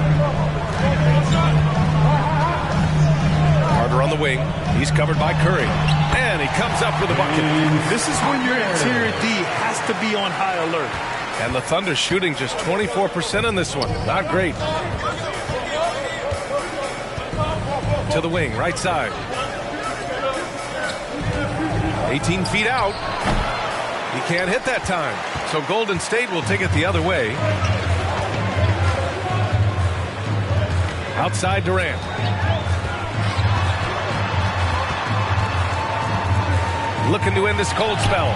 Carter on the wing. He's covered by Curry. And he comes up with a bucket. This is when your interior D has to be on high alert. And the Thunder shooting just 24% on this one. Not great. To the wing, right side. 18 feet out. He can't hit that time. So Golden State will take it the other way. Outside Durant. Looking to end this cold spell.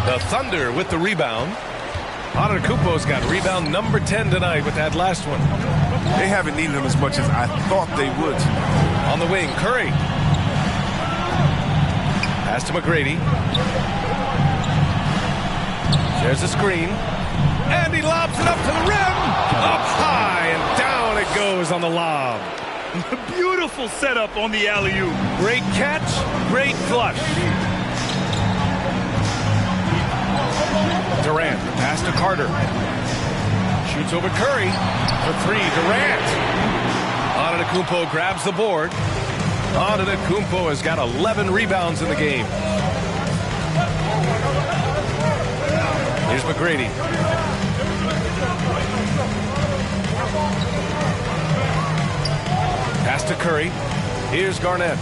The Thunder with the rebound. Antetokounmpo's got rebound number 10 tonight with that last one. They haven't needed him as much as I thought they would. On the wing, Curry. Pass to McGrady. There's a screen. And he lobs it up to the rim. Up high and down it goes on the lob. Beautiful setup on the alley-oop. Great catch, great flush. Durant, pass to Carter. Shoots over Curry for three. Durant. Antetokounmpo grabs the board. Antetokounmpo has got 11 rebounds in the game. Here's McGrady. Pass to Curry. Here's Garnett.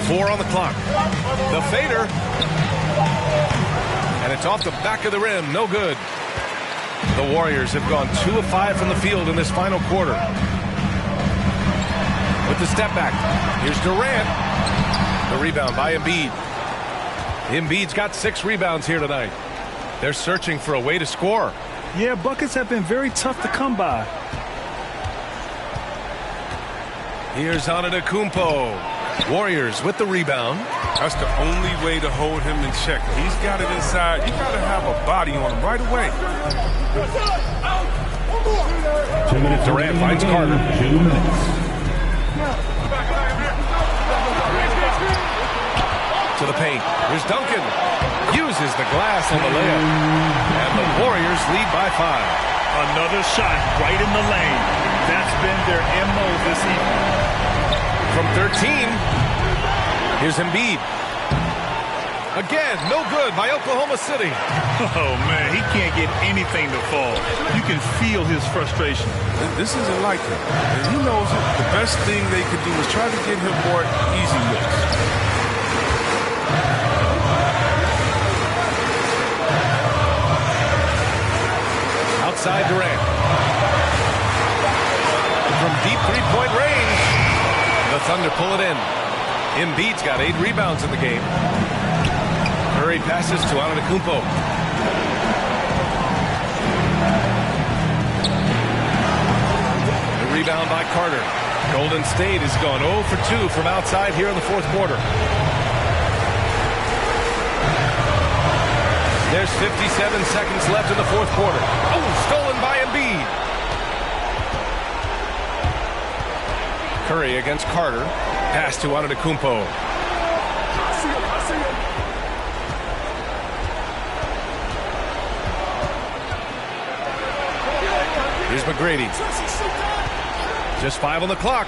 4 on the clock. The fader. And it's off the back of the rim. No good. The Warriors have gone 2 of 5 from the field in this final quarter. With the step back. Here's Durant. The rebound by Embiid. Embiid's got 6 rebounds here tonight. They're searching for a way to score. Yeah, buckets have been very tough to come by. Here's Antetokounmpo. Warriors with the rebound. That's the only way to hold him in check. He's got it inside. You got to have a body on him right away. 2 minutes. Durant finds Carter. 2 minutes. To the paint. Here's Duncan. Uses the glass on the layup. And the Warriors lead by 5. Another shot right in the lane. That's been their MO this evening. From 13, here's Embiid. Again, no good by Oklahoma City. Oh, man, he can't get anything to fall. You can feel his frustration. This isn't like him. And he knows it. The best thing they could do is try to get him more easy looks. Outside Durant. From deep three-point range. The Thunder pull it in. Embiid's got 8 rebounds in the game. Curry passes to Antetokounmpo. The rebound by Carter. Golden State has gone 0 for 2 from outside here in the fourth quarter. There's 57 seconds left in the fourth quarter. Oh, stolen by Embiid. Curry against Carter. Pass to Antetokounmpo. McGrady. Just 5 on the clock.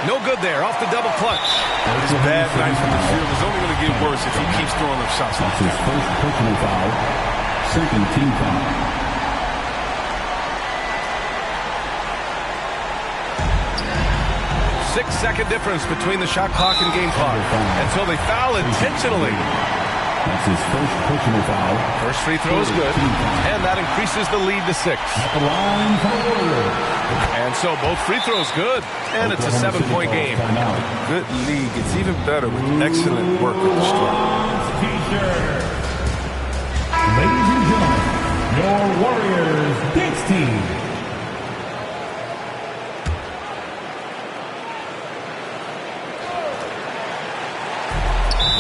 No good there, off the double clutch. His bad night from the field is only going to get worse if he keeps throwing them shots. That's his first personal foul, second team foul. 6-second difference between the shot clock and game clock. And so they foul intentionally. That's his first personal foul. First free throw is good, and that increases the lead to 6. At the line for the Warriors. And so both free throws good, and it's a 7-point game. Good league. It's even better with excellent work at the stripe. T-shirt. Ladies and gentlemen, your Warriors dance team.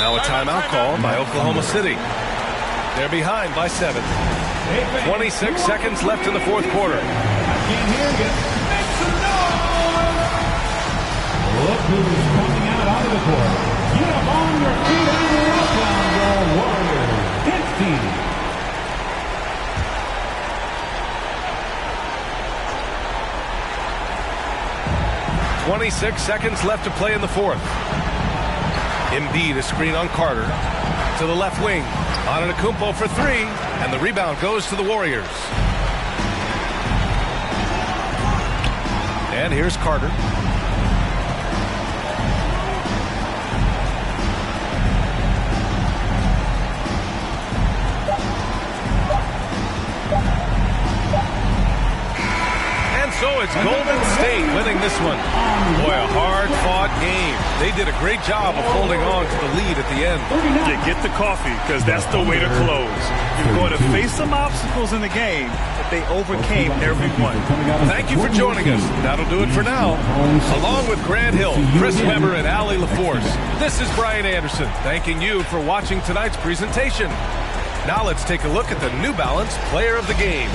Now a timeout call by Oklahoma City. They're behind by 7. 26 seconds left in the fourth quarter. I can't hear you. Make some noise! Look who's coming out onto the court. Get up on your feet and welcome your Warriors dance team. .26 seconds left to play in the fourth. Embiid, a screen on Carter. To the left wing. Antetokounmpo for 3. And the rebound goes to the Warriors. And here's Carter. So it's Golden State winning this one. Boy, a hard-fought game. They did a great job of holding on to the lead at the end. Yeah, get the coffee, because that's the way to close. You're going to face some obstacles in the game, but they overcame every one. Thank you for joining us. That'll do it for now. Along with Grant Hill, Chris Webber, and Allie LaForce, this is Brian Anderson, thanking you for watching tonight's presentation. Now let's take a look at the New Balance Player of the Game.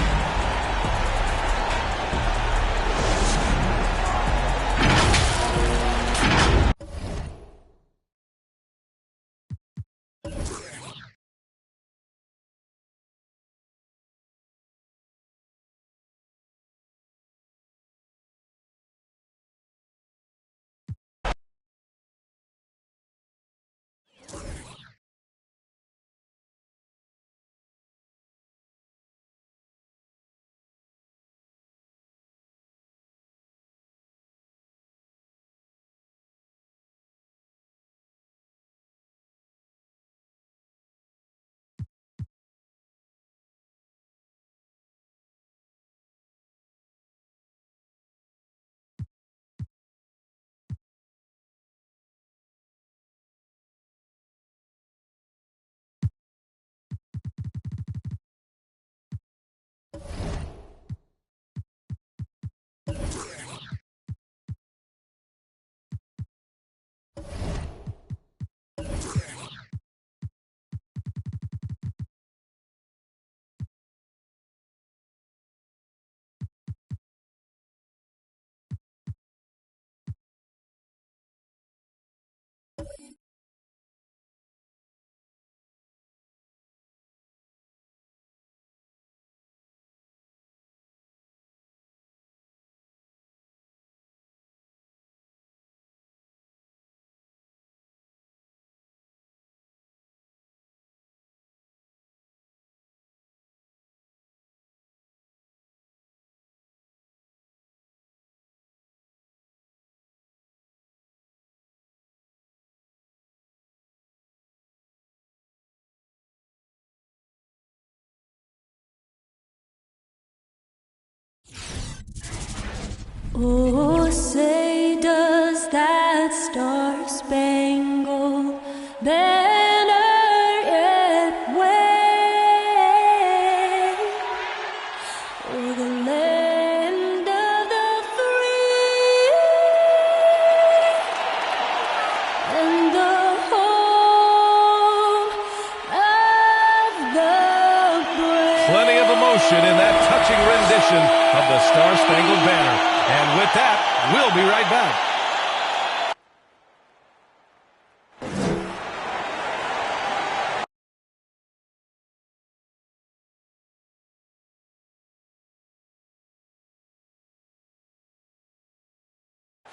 Oh, say does that star-spangled banner yet wave o'er the land of the free and the home of the brave? Plenty of emotion in that touching rendition of the Star-Spangled Banner. And with that, we'll be right back.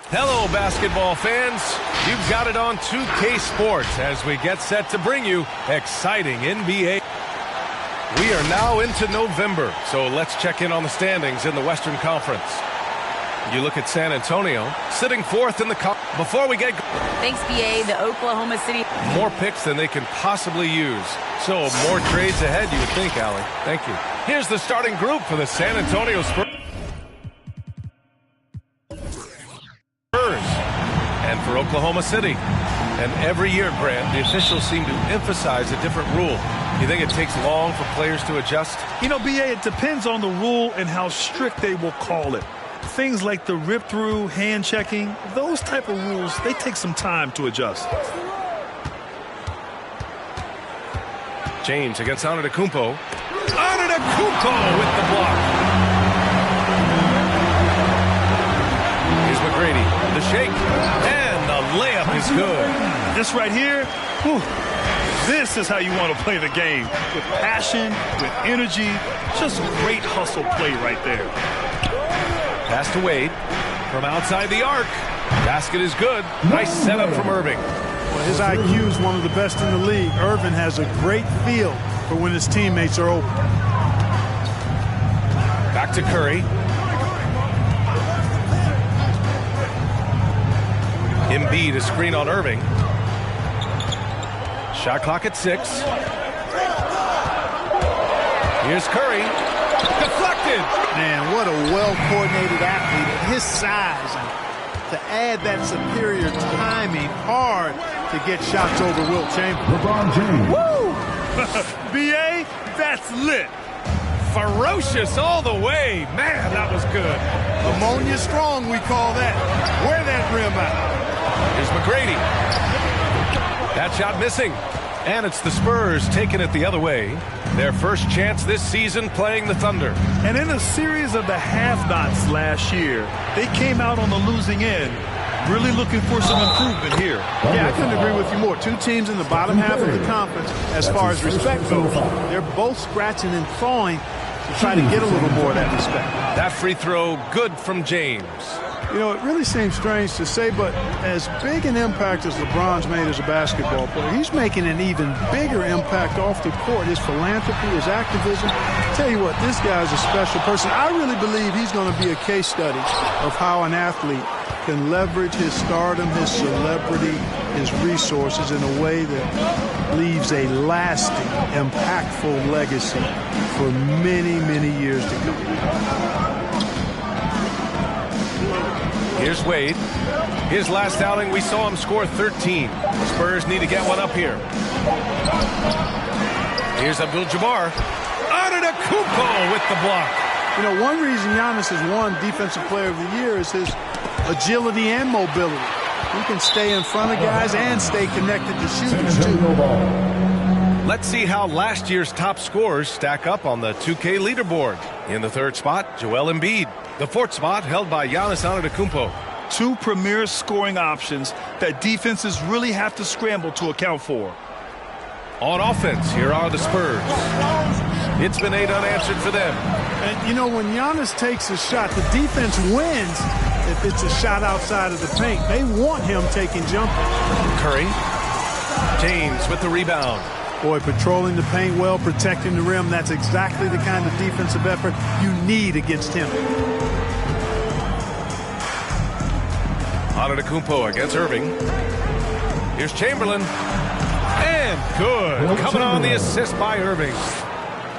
Hello, basketball fans. You've got it on 2K Sports as we get set to bring you exciting NBA. We are now into November, so let's check in on the standings in the Western Conference. You look at San Antonio, sitting fourth in the conference. Before we get... Thanks, BA. The Oklahoma City... More picks than they can possibly use. So more trades ahead, you would think, Allie. Thank you. Here's the starting group for the San Antonio Spurs. And for Oklahoma City. And every year, Grant, the officials seem to emphasize a different rule. You think it takes long for players to adjust? You know, BA, it depends on the rule and how strict they will call it. Things like the rip-through, hand-checking, those type of rules, they take some time to adjust. James against Antetokounmpo. Antetokounmpo with the block. Here's McGrady. The shake. And the layup is good. This right here, whew, this is how you want to play the game. With passion, with energy. Just great hustle play right there. Pass to Wade from outside the arc. Basket is good. Nice setup from Irving. Well, his IQ is one of the best in the league. Irving has a great feel for when his teammates are open. Back to Curry. Embiid, a screen on Irving. Shot clock at 6. Here's Curry. Deflected. Man, what a well-coordinated athlete at his size. And to add that superior timing, hard to get shots over Wilt Chamberlain. LeBron James. Woo! BA, that's lit. Ferocious all the way. Man, that was good. Ammonia strong, we call that. Wear that rim out. Here's McGrady. That shot missing. And it's the Spurs taking it the other way. Their first chance this season playing the Thunder. And in a series of the have-nots last year, they came out on the losing end, really looking for some improvement here. Yeah, I couldn't agree with you more. Two teams in the bottom half of the conference, as far as respect goes, they're both scratching and clawing to try to get a little more of that respect. That free throw, good from James. You know, it really seems strange to say, but as big an impact as LeBron's made as a basketball player, he's making an even bigger impact off the court. His philanthropy, his activism. Tell you what, this guy's a special person. I really believe he's going to be a case study of how an athlete can leverage his stardom, his celebrity, his resources in a way that leaves a lasting, impactful legacy for many, many years to come. Here's Wade. His last outing, we saw him score 13. Spurs need to get one up here. Here's Abdul-Jabbar. Antetokounmpo with the block. You know, one reason Giannis has won Defensive Player of the Year is his agility and mobility. He can stay in front of guys and stay connected to shooters, too. Let's see how last year's top scorers stack up on the 2K leaderboard. In the third spot, Joel Embiid. The fourth spot held by Giannis Antetokounmpo. Two premier scoring options that defenses really have to scramble to account for. On offense, here are the Spurs. It's been 8 unanswered for them. And, you know, when Giannis takes a shot, the defense wins if it's a shot outside of the paint. They want him taking jumpers. Curry. James with the rebound. Boy, patrolling the paint well, protecting the rim, that's exactly the kind of defensive effort you need against him. Antetokounmpo against Irving. Here's Chamberlain. And good. Coming on the assist by Irving.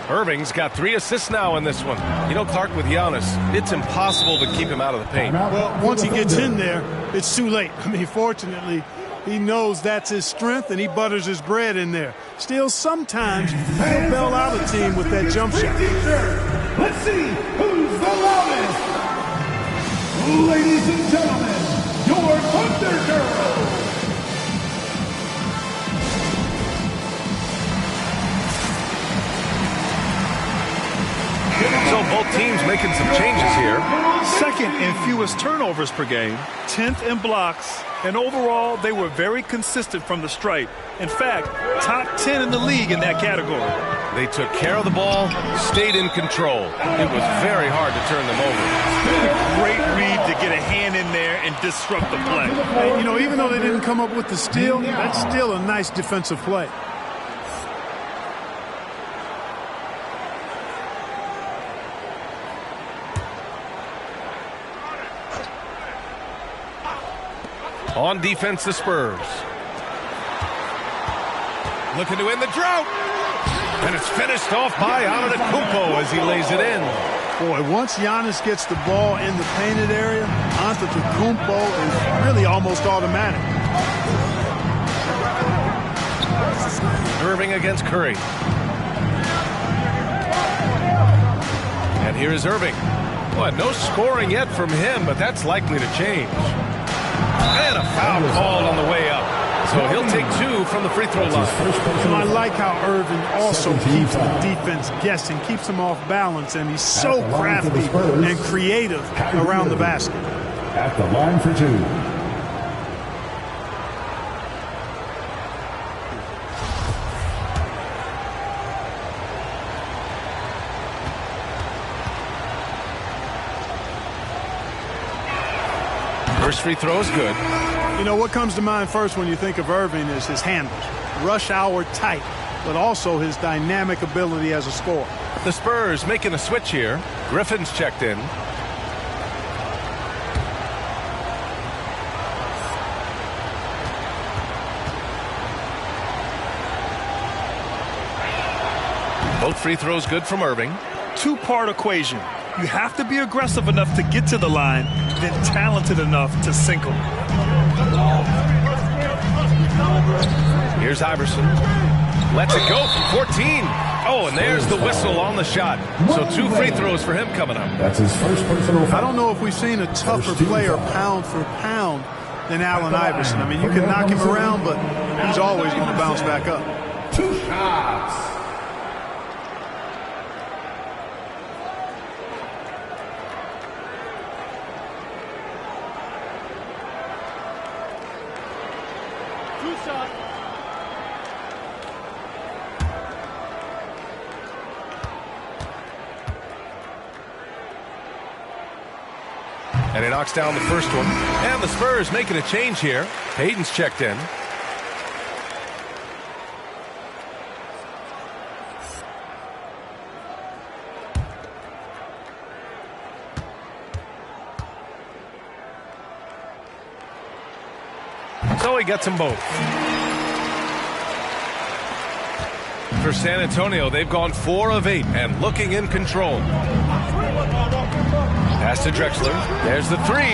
Irving's got 3 assists now in this one. You know, Clark, with Giannis, it's impossible to keep him out of the paint. Well, once he gets in there, it's too late. I mean, fortunately, he knows that's his strength, and he butters his bread in there. Still, sometimes he'll bail out a team with that jump shot. Let's see who's the loudest. Ladies and gentlemen, your Thunder Girls. So both teams making some changes here. Second in fewest turnovers per game, 10th in blocks, and overall they were very consistent from the stripe. In fact, top 10 in the league in that category. They took care of the ball, stayed in control. It was very hard to turn them over. Great read to get a hand in there and disrupt the play. Hey, you know, even though they didn't come up with the steal, that's still a nice defensive play. On defense, the Spurs. Looking to end the drought. And it's finished off by Antetokounmpo as he lays it in. Boy, once Giannis gets the ball in the painted area, Antetokounmpo is really almost automatic. Irving against Curry. And here is Irving. Well, no scoring yet from him, but that's likely to change. And a foul called on the way up. So he'll take 2 from the free throw line. And I like how Irving also keeps the defense guessing, keeps them off balance, and he's so crafty and creative around the basket. At the line for 2. First free throw is good. You know, what comes to mind first when you think of Irving is his handles. Rush hour tight, but also his dynamic ability as a scorer. The Spurs making a switch here. Griffin's checked in. Both free throws good from Irving. Two-part equation. You have to be aggressive enough to get to the line, then talented enough to sink them. Here's Iverson. Lets it go from 14. Oh, and there's the whistle on the shot. So 2 free throws for him coming up. That's his first personal foul. I don't know if we've seen a tougher player pound for pound than Allen Iverson. I mean, you can knock him around, but he's always going to bounce back up. 2 shots. And he knocks down the first one. And the Spurs making a change here. Payton's checked in. So he gets them both. For San Antonio, they've gone 4 of 8 and looking in control. Pass to Drexler. There's the 3.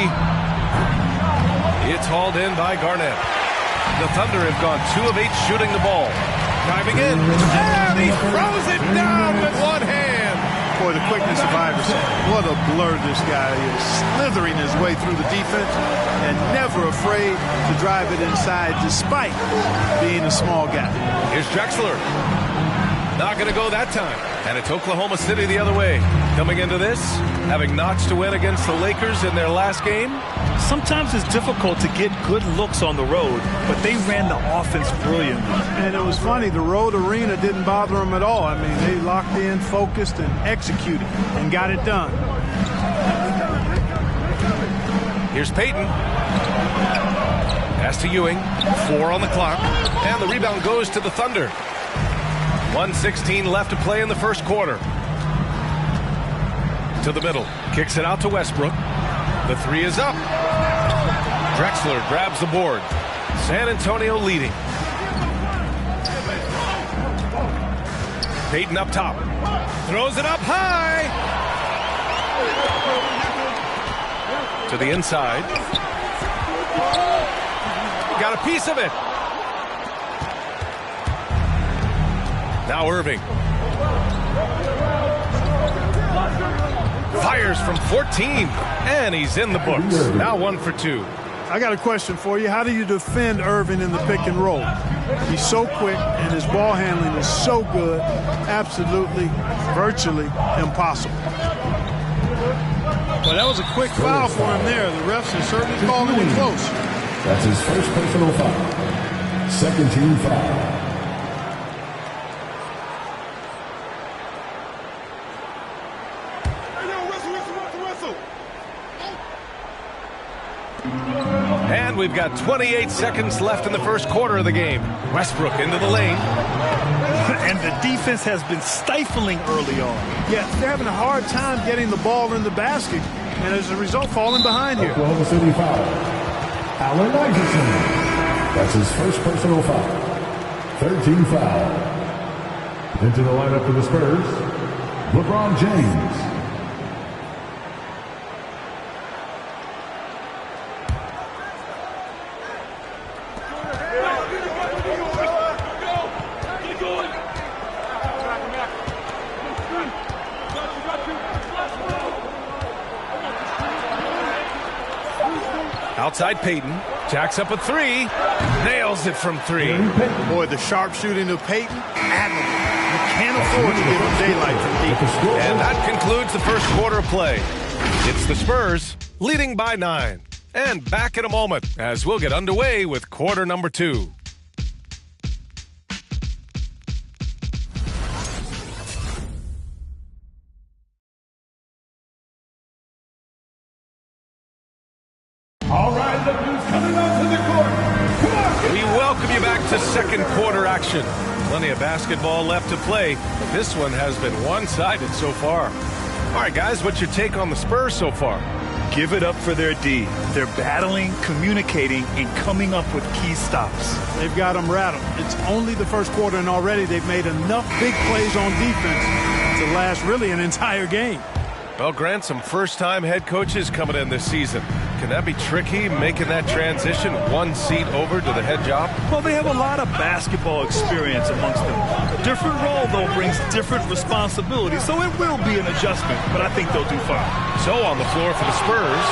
It's hauled in by Garnett. The Thunder have gone 2 of 8 shooting the ball. Driving in. And he throws it down with one hand. Boy, the quickness of Iverson. What a blur this guy is. Slithering his way through the defense and never afraid to drive it inside despite being a small guy. Here's Drexler. Not going to go that time. And it's Oklahoma City the other way. Coming into this, having notched to win against the Lakers in their last game. Sometimes it's difficult to get good looks on the road, but they ran the offense brilliantly. And it was funny, the road arena didn't bother them at all. I mean, they locked in, focused, and executed, and got it done. Here's Payton. Pass to Ewing. 4 on the clock. And the rebound goes to the Thunder. 1:16 left to play in the first quarter. To the middle. Kicks it out to Westbrook. The 3 is up. Drexler grabs the board. San Antonio leading. Payton up top. Throws it up high. To the inside. Got a piece of it. Now Irving. Fires from 14. And he's in the books. Now 1 for 2. I got a question for you. How do you defend Irving in the pick and roll? He's so quick and his ball handling is so good. Absolutely, virtually impossible. Well, that was a quick foul for him there. The refs have certainly called it close. That's his first personal foul. Second team foul. And we've got 28 seconds left in the first quarter of the game. Westbrook into the lane. And the defense has been stifling early on. Yeah, they're having a hard time getting the ball in the basket, and as a result, falling behind here. Oklahoma City foul. Allen Iverson. That's his first personal foul. 13 foul. Into the lineup for the Spurs, LeBron James. Outside Payton. Jacks up a three. Nails it from three. Boy, the sharp shooting of Payton, admirable. You can't afford to give him daylight from deep. And that concludes the first quarter of play. It's the Spurs leading by 9. And back in a moment as we'll get underway with quarter number 2. We welcome you back to second quarter action. Plenty of basketball left to play. This one has been one-sided so far. All right, guys, what's your take on the Spurs so far? Give it up for their D. They're battling, communicating, and coming up with key stops. They've got them rattled. It's only the first quarter, and already they've made enough big plays on defense to last really an entire game. Well, Grant, some first-time head coaches coming in this season. Can that be tricky, making that transition one seat over to the head job? Well, they have a lot of basketball experience amongst them. A different role, though, brings different responsibilities, so it will be an adjustment, but I think they'll do fine. So on the floor for the Spurs.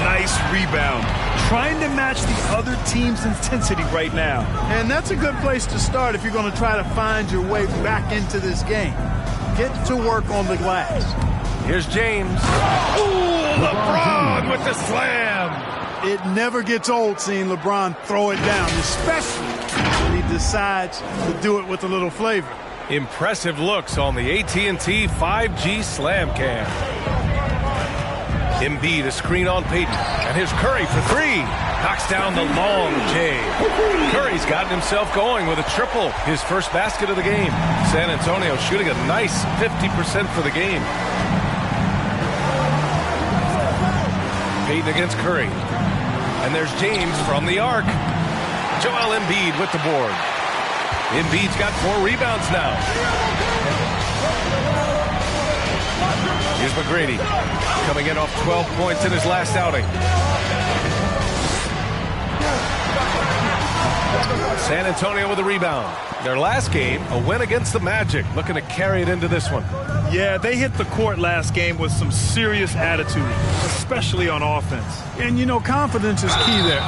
Nice rebound. Trying to match the other team's intensity right now. And that's a good place to start if you're going to try to find your way back into this game. Get to work on the glass. Here's James. Ooh, LeBron with the slam. It never gets old seeing LeBron throw it down, especially when he decides to do it with a little flavor. Impressive looks on the AT&T 5G Slam Cam. Embiid a screen on Payton. And here's Curry for three. Knocks down the long J. Curry's gotten himself going with a triple. His first basket of the game. San Antonio shooting a nice 50% for the game. Payton against Curry. And there's James from the arc. Joel Embiid with the board. Embiid's got 4 rebounds now. Here's McGrady coming in off 12 points in his last outing. San Antonio with a rebound. Their last game, a win against the Magic, looking to carry it into this one. Yeah, they hit the court last game with some serious attitude, especially on offense. And, you know, confidence is key there.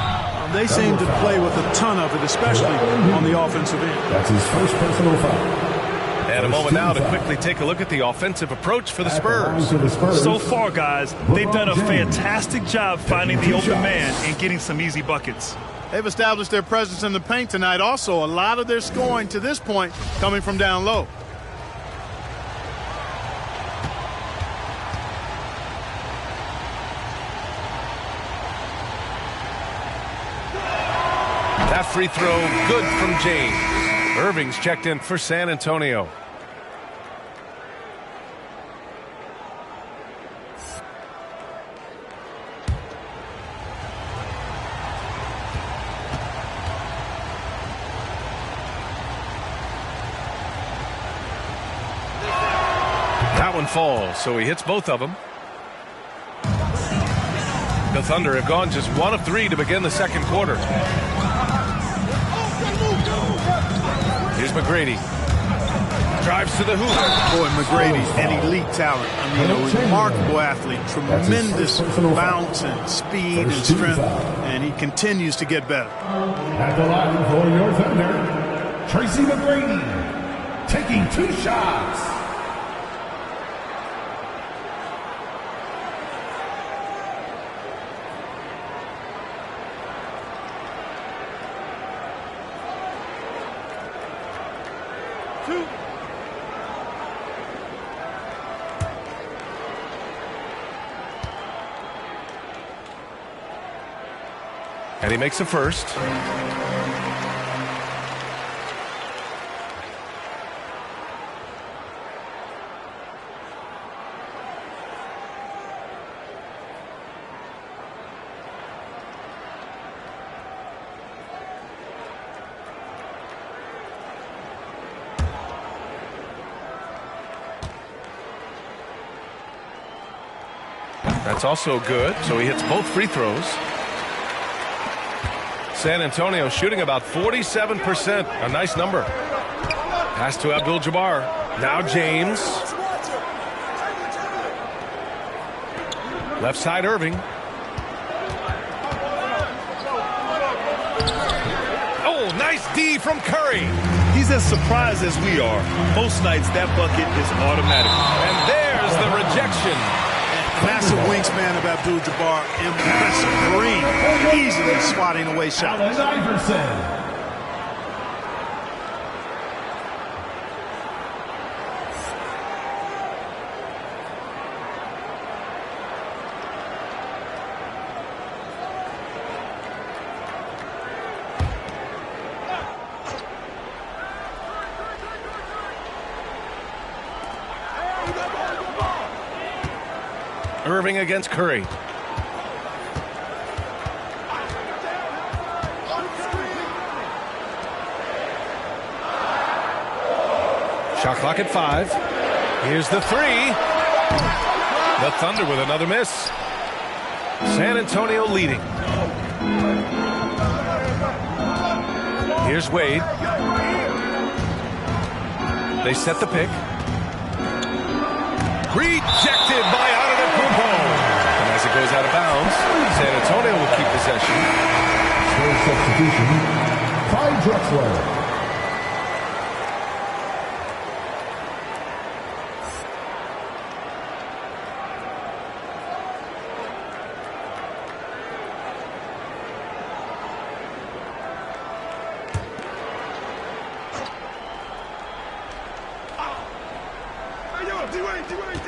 They seem to play with a ton of it, especially on the offensive end. That's his first personal foul. And a moment now to quickly take a look at the offensive approach for the Spurs. So far, guys, they've done a fantastic job finding the open man and getting some easy buckets. They've established their presence in the paint tonight. Also, a lot of their scoring to this point coming from down low. That free throw good from James. Irving's checked in for San Antonio. That one falls, so he hits both of them. The Thunder have gone just 1 of 3 to begin the second quarter. Here's McGrady. Drives to the hoop. Boy, McGrady, an elite talent. I mean, a remarkable athlete. Tremendous bounce and speed and strength. And he continues to get better. At the line for your Thunder, Tracy McGrady, taking 2 shots. And he makes a first. That's also good, so he hits both free throws. San Antonio shooting about 47%, a nice number. Pass to Abdul-Jabbar. Now James. Left side Irving. Oh, nice D from Curry. He's as surprised as we are. Most nights that bucket is automatic. And there's the rejection. Massive wingspan of Abdul-Jabbar. Impressive. Green easily swatting away shots. Allen Iverson. Irving against Curry. Shot clock at 5. Here's the 3. The Thunder with another miss. San Antonio leading. Here's Wade. They set the pick. Rejected by Antetokounmpo. And as it goes out of bounds, San Antonio will keep possession. Score substitution, Clyde Drexler.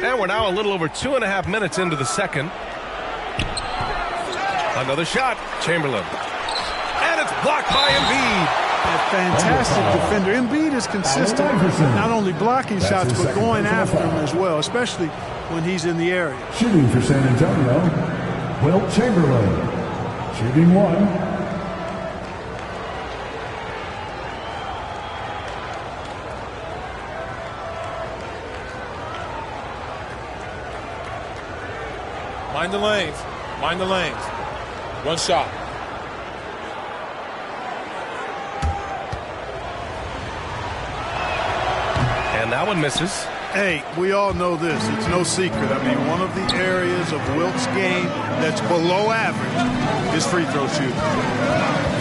And we're now a little over 2.5 minutes into the second. Another shot, Chamberlain. And it's blocked by Embiid. A fantastic defender. Embiid is consistent, not only blocking shots, but going after them as well, especially when he's in the area. Shooting for San Antonio, Wilt Chamberlain. Shooting 1. Mind the lanes. Mind the lanes. One shot. And that one misses. Hey, we all know this. It's no secret. I mean, one of the areas of Wilt's game that's below average is free throw shooting.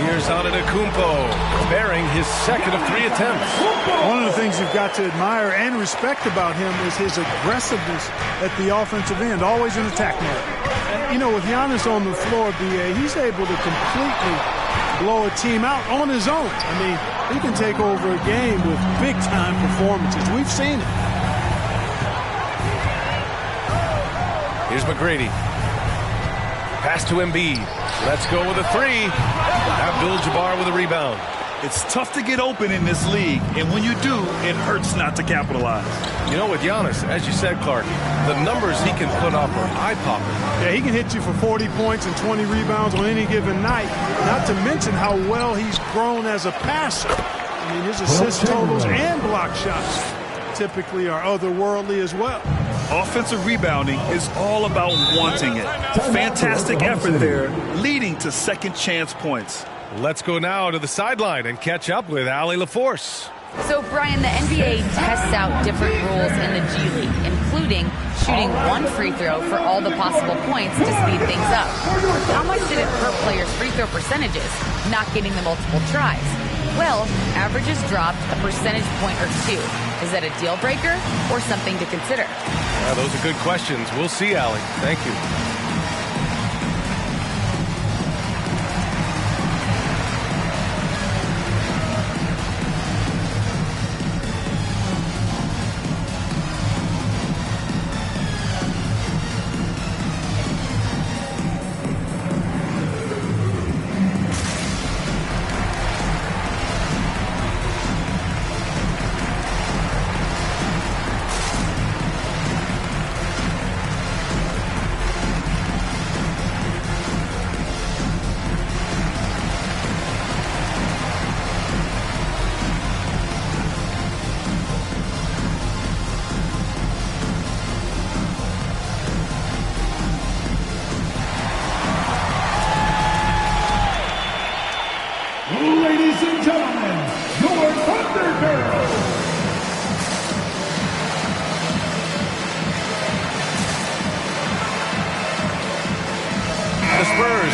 Here's Antetokounmpo, bearing his second of 3 attempts. One of the things you've got to admire and respect about him is his aggressiveness at the offensive end, always in attack mode. And, you know, with Giannis on the floor, B.A., he's able to completely blow a team out on his own. I mean, he can take over a game with big-time performances. We've seen it. Here's McGrady. Pass to Embiid. Let's go with a 3. Abdul-Jabbar with a rebound. It's tough to get open in this league, and when you do, it hurts not to capitalize. You know, with Giannis, as you said, Clark, the numbers he can put up are eye-popping. Yeah, he can hit you for 40 points and 20 rebounds on any given night, not to mention how well he's grown as a passer. I mean, his assist totals and block shots typically are otherworldly as well. Offensive rebounding is all about wanting it. Fantastic effort there, leading to second chance points. Let's go now to the sideline and catch up with Allie LaForce. So, Brian, the NBA tests out different rules in the G League, including shooting 1 free throw for all the possible points to speed things up. How much did it hurt players' free throw percentages, not getting the multiple tries? Well, averages dropped a percentage point or 2. Is that a deal breaker or something to consider? Those are good questions. We'll see, Allie. Thank you.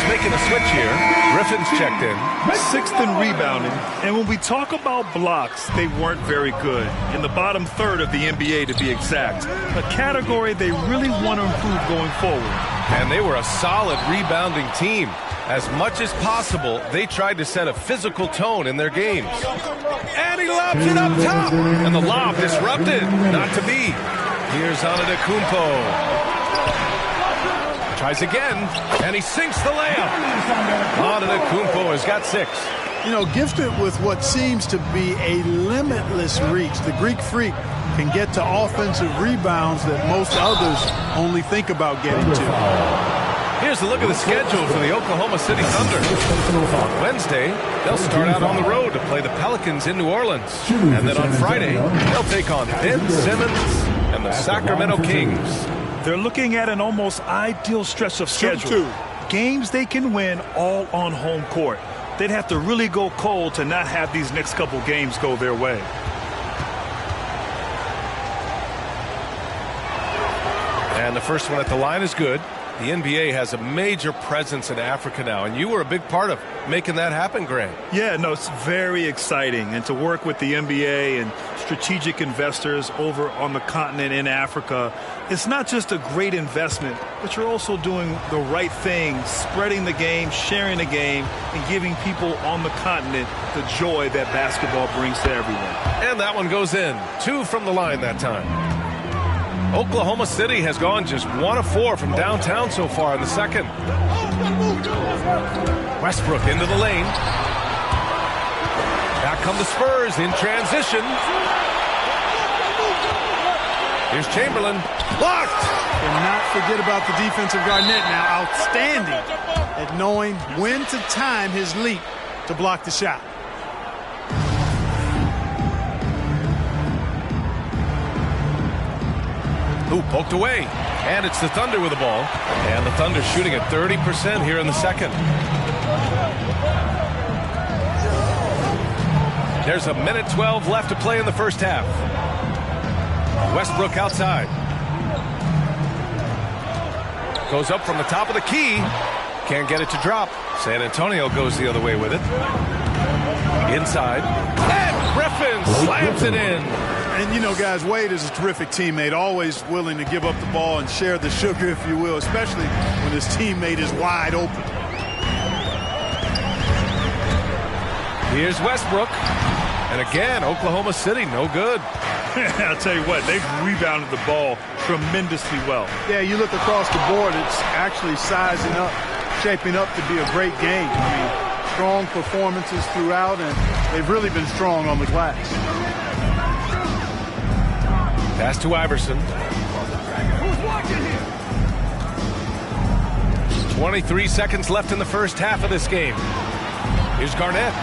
making a switch here. Griffin's checked in. 6th in rebounding. And when we talk about blocks, they weren't very good. In the bottom third of the NBA, to be exact. A category they really want to improve going forward. And they were a solid rebounding team. As much as possible, they tried to set a physical tone in their games. And he lobs it up top. And the lob disrupted. Not to be. Here's Antetokounmpo. Tries again, and he sinks the layup. Antetokounmpo has got 6. You know, gifted with what seems to be a limitless reach. The Greek Freak can get to offensive rebounds that most others only think about getting to. Here's a look at the schedule for the Oklahoma City Thunder. On Wednesday, they'll start out on the road to play the Pelicans in New Orleans. And then on Friday, they'll take on Ben Simmons and the Sacramento Kings. They're looking at an almost ideal stretch of schedule. Games they can win all on home court. They'd have to really go cold to not have these next couple games go their way. And the first one at the line is good. The NBA has a major presence in Africa now, and you were a big part of making that happen, Grant. Yeah, no, it's very exciting. And to work with the NBA and strategic investors over on the continent in Africa, it's not just a great investment, but you're also doing the right thing, spreading the game, sharing the game, and giving people on the continent the joy that basketball brings to everyone. And that one goes in. 2 from the line that time. Oklahoma City has gone just 1 of 4 from downtown so far in the second. Westbrook into the lane. Back come the Spurs in transition. Here's Chamberlain. Blocked! And not forget about the defensive Garnett now. Outstanding at knowing when to time his leap to block the shot. Ooh, poked away. And it's the Thunder with the ball. And the Thunder shooting at 30% here in the second. There's 1:12 left to play in the first half. Westbrook outside. Goes up from the top of the key. Can't get it to drop. San Antonio goes the other way with it. Inside. And Griffin slams it in. And, you know, guys, Wade is a terrific teammate, always willing to give up the ball and share the sugar, if you will, especially when his teammate is wide open. Here's Westbrook. And again, Oklahoma City, no good. I'll tell you what, they've rebounded the ball tremendously well. Yeah, you look across the board, it's actually sizing up, shaping up to be a great game. I mean, strong performances throughout, and they've really been strong on the glass. Pass to Iverson. 23 seconds left in the first half of this game. Here's Garnett.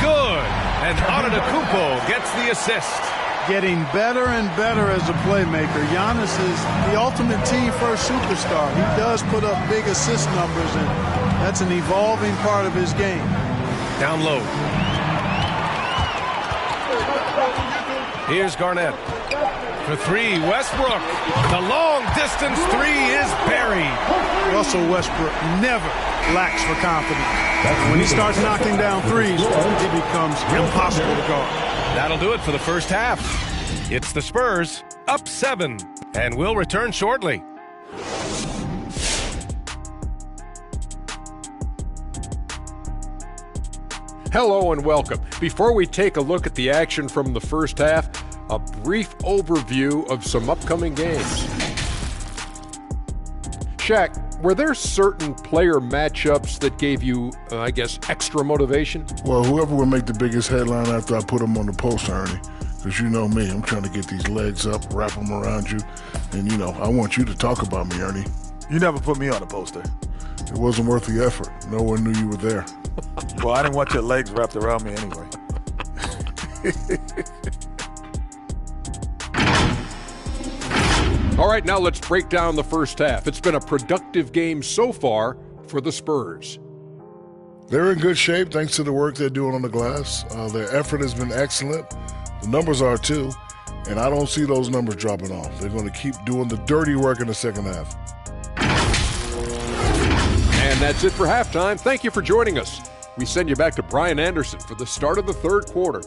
Good. And Antetokounmpo gets the assist. Getting better and better as a playmaker. Giannis is the ultimate team-first superstar. He does put up big assist numbers, and that's an evolving part of his game. Down low. Here's Garnett. For 3, Westbrook. The long-distance 3 is buried. Russell Westbrook never lacks for confidence. When he starts knocking down threes, it becomes impossible to guard. That'll do it for the first half. It's the Spurs, up 7, and we'll return shortly. Hello and welcome. Before we take a look at the action from the first half, a brief overview of some upcoming games. Shaq, were there certain player matchups that gave you, I guess, extra motivation? Well, whoever will make the biggest headline after I put them on the poster, Ernie. Because you know me, I'm trying to get these legs up, wrap them around you. And, you know, I want you to talk about me, Ernie. You never put me on the poster. It wasn't worth the effort. No one knew you were there. Well, I didn't want your legs wrapped around me anyway. All right, now let's break down the first half. It's been a productive game so far for the Spurs. They're in good shape thanks to the work they're doing on the glass. Their effort has been excellent. The numbers are too. And I don't see those numbers dropping off. They're going to keep doing the dirty work in the second half. And that's it for halftime. Thank you for joining us. We send you back to Brian Anderson for the start of the third quarter.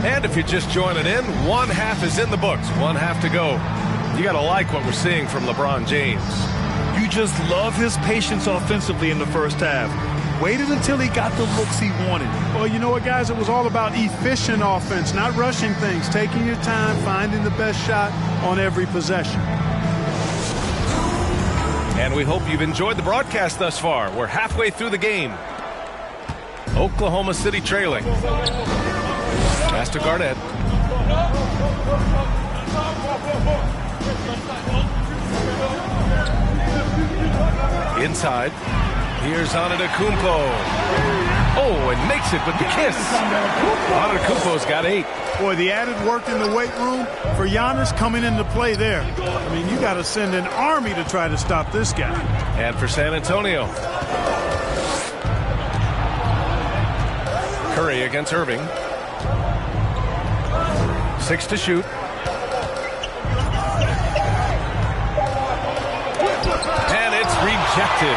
And if you're just joining in, one half is in the books, one half to go. You got to like what we're seeing from LeBron James. You just love his patience offensively in the first half. Waited until he got the looks he wanted. Well, you know what, guys? It was all about efficient offense, not rushing things, taking your time, finding the best shot on every possession. And we hope you've enjoyed the broadcast thus far. We're halfway through the game. Oklahoma City trailing. Pass to Garnett. Inside. Here's Antetokounmpo. Oh, and makes it with the kiss. Antetokounmpo's got 8. Boy, the added work in the weight room for Giannis coming into play there. I mean, you got to send an army to try to stop this guy. And for San Antonio. Curry against Irving. 6 to shoot. And it's rejected.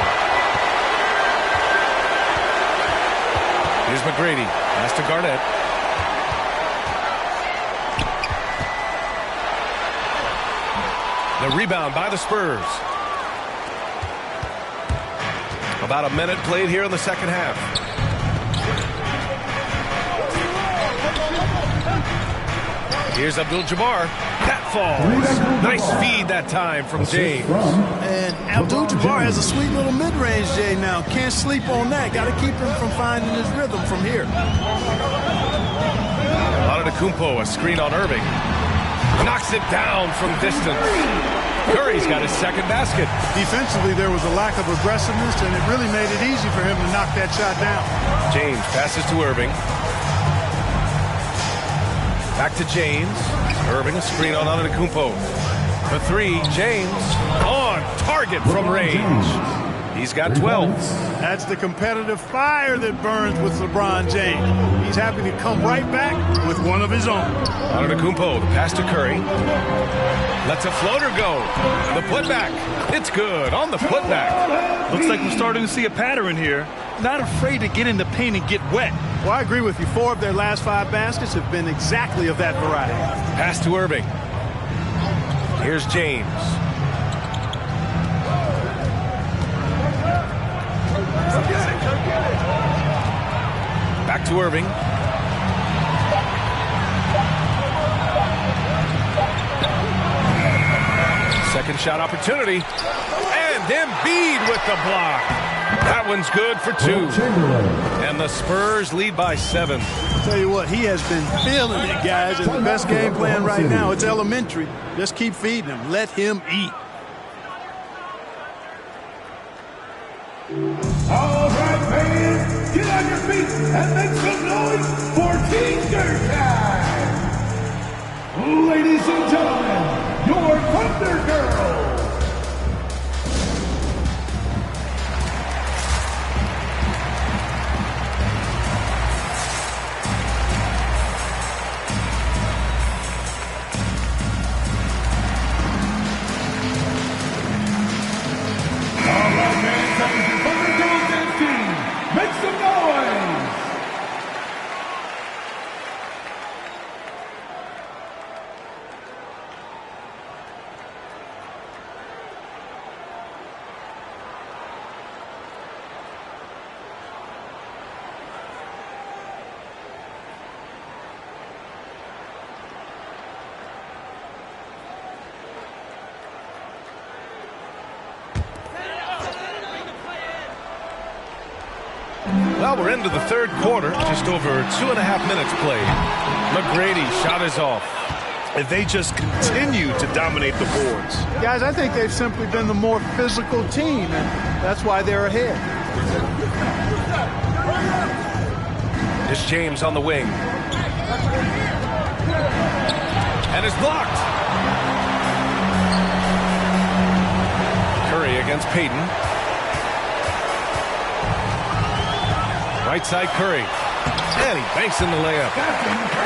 Here's McGrady. Pass to Garnett. The rebound by the Spurs. About a minute played here in the second half. Here's Abdul-Jabbar. That falls. Nice feed that time from James. And Abdul-Jabbar has a sweet little mid-range, Jay, now. Can't sleep on that. Got to keep him from finding his rhythm from here. Antetokounmpo, a screen on Irving. Knocks it down from distance. Curry's got his second basket. Defensively, there was a lack of aggressiveness, and it really made it easy for him to knock that shot down. James passes to Irving. Back to James. Irving, a screen on Antetokounmpo. For 3, James on target from range. He's got 12. That's the competitive fire that burns with LeBron James. He's happy to come right back with one of his own. Antetokounmpo, the pass to Curry. Lets a floater go. The putback. It's good on the putback. Looks like we're starting to see a pattern here. Not afraid to get in the paint and get wet. Well, I agree with you. 4 of their last 5 baskets have been exactly of that variety. Pass to Irving. Here's James. Back to Irving. Second shot opportunity. And Embiid with the block. That one's good for 2. And the Spurs lead by 7. Tell you what, he has been feeling it, guys. And the best game plan right now, it's elementary. Just keep feeding him. Let him eat. All right, fans, get on your feet and make some noise for T-shirt time. Ladies and gentlemen, your Thunder Girls. Well, we're into the third quarter. Just over 2.5 minutes played. McGrady shot is off. And they just continue to dominate the boards. Guys, I think they've simply been the more physical team, and that's why they're ahead. It's James on the wing. And it's blocked. Curry against Payton. Right side Curry. And he banks in the layup.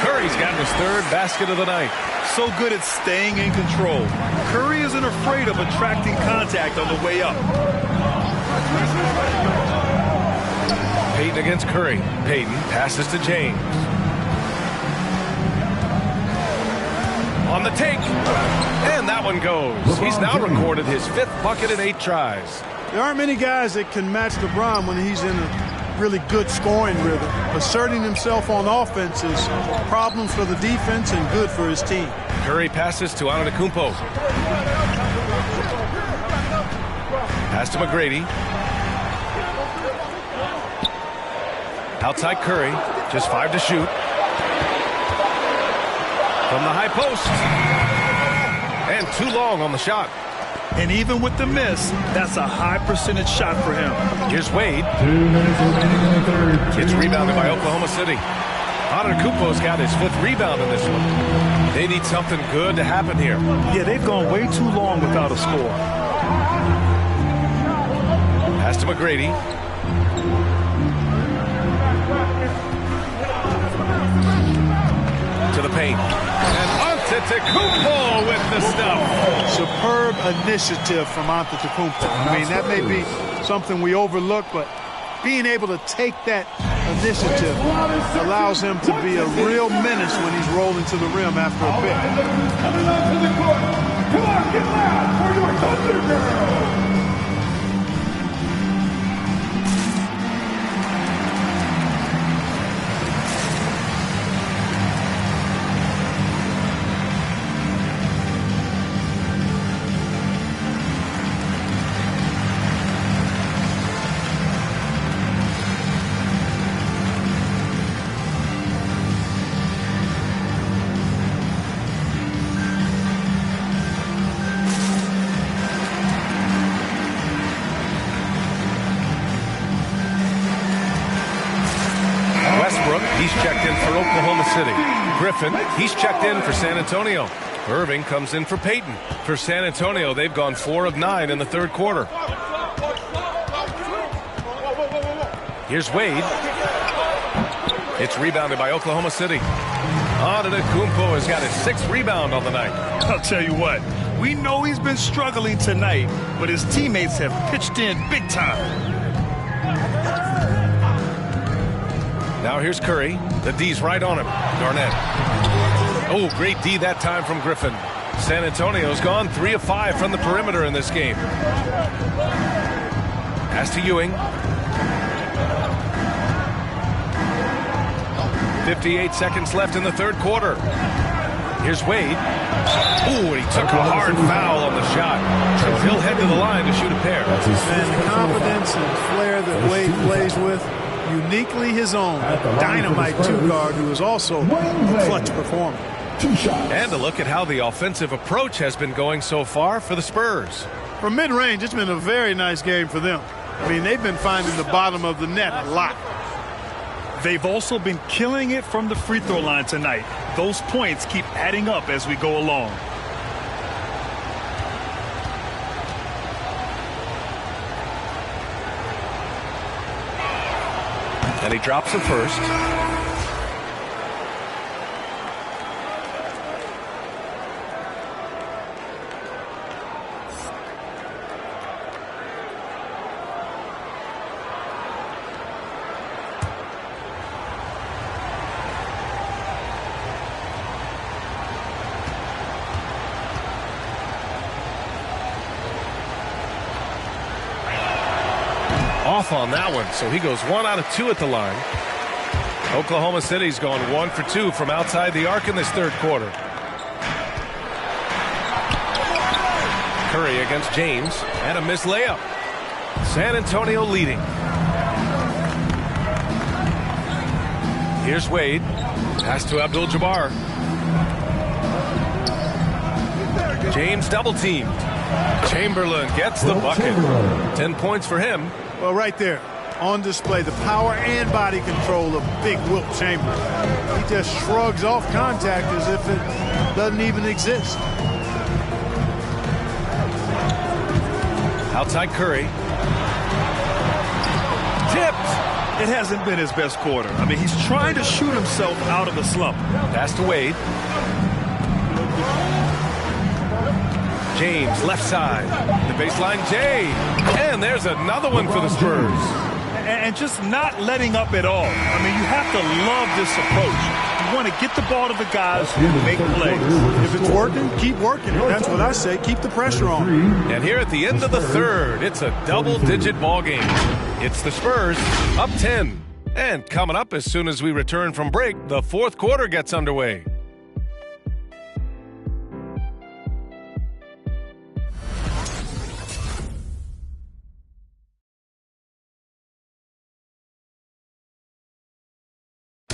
Curry's gotten his third basket of the night. So good at staying in control. Curry isn't afraid of attracting contact on the way up. Payton against Curry. Payton passes to James. On the take. And that one goes. He's now recorded his 5th bucket in 8 tries. There aren't many guys that can match LeBron when he's in a really good scoring rhythm. Asserting himself on offense is problems for the defense and good for his team. Curry passes to Antetokounmpo. Pass to McGrady. Outside Curry. Just 5 to shoot. From the high post. And too long on the shot. And even with the miss, that's a high percentage shot for him. Here's Wade. 2 minutes remaining in the third. It's rebounded by Oklahoma City. Antetokounmpo's got his 5th rebound in this one. They need something good to happen here. Yeah, they've gone way too long without a score. Pass to McGrady. To the paint. And Antetokounmpo with the stuff. Superb initiative from Antetokounmpo. I mean, that may be something we overlook, but being able to take that initiative allows him to be a real menace when he's rolling to the rim after a pick. Coming onto the court. Come on, get loud for your Thunder Girls. He's checked in for Oklahoma City. Griffin, he's checked in for San Antonio. Irving comes in for Payton. For San Antonio, they've gone 4 of 9 in the 3rd quarter. Here's Wade. It's rebounded by Oklahoma City. Antetokounmpo has got his 6th rebound on the night. I'll tell you what, we know he's been struggling tonight, but his teammates have pitched in big time. Now here's Curry. The D's right on him. Garnett. Oh, great D that time from Griffin. San Antonio's gone 3 of 5 from the perimeter in this game. Pass to Ewing. 58 seconds left in the 3rd quarter. Here's Wade. Ooh, and he took a hard foul on the shot. He'll head to the line to shoot a pair. And the confidence and flair that Wade plays with, uniquely his own. Dynamite 2-guard who is also a clutch performer. And a look at how the offensive approach has been going so far for the Spurs. From mid-range, it's been a very nice game for them. I mean, they've been finding the bottom of the net a lot. They've also been killing it from the free throw line tonight. Those points keep adding up as we go along. And he drops it first. Off on that one, so he goes 1 out of 2 at the line. Oklahoma City's gone 1 for 2 from outside the arc in this 3rd quarter. Curry against James, and a missed layup. San Antonio leading. Here's Wade. Pass to Abdul-Jabbar. James double teamed. Chamberlain gets the bucket. 10 points for him. Well, right there, on display, the power and body control of big Wilt Chamberlain. He just shrugs off contact as if it doesn't even exist. Outside Curry. Tipped. It hasn't been his best quarter. I mean, he's trying to shoot himself out of a slump. Pass to Wade. James, left side. The baseline, Jay. And there's another one for the Spurs. And just not letting up at all. I mean, you have to love this approach. You want to get the ball to the guys who make plays. If it's working, keep working. That's what I say. Keep the pressure on. And here at the end of the third, it's a double-digit ball game. It's the Spurs up 10. And coming up as soon as we return from break, the fourth quarter gets underway.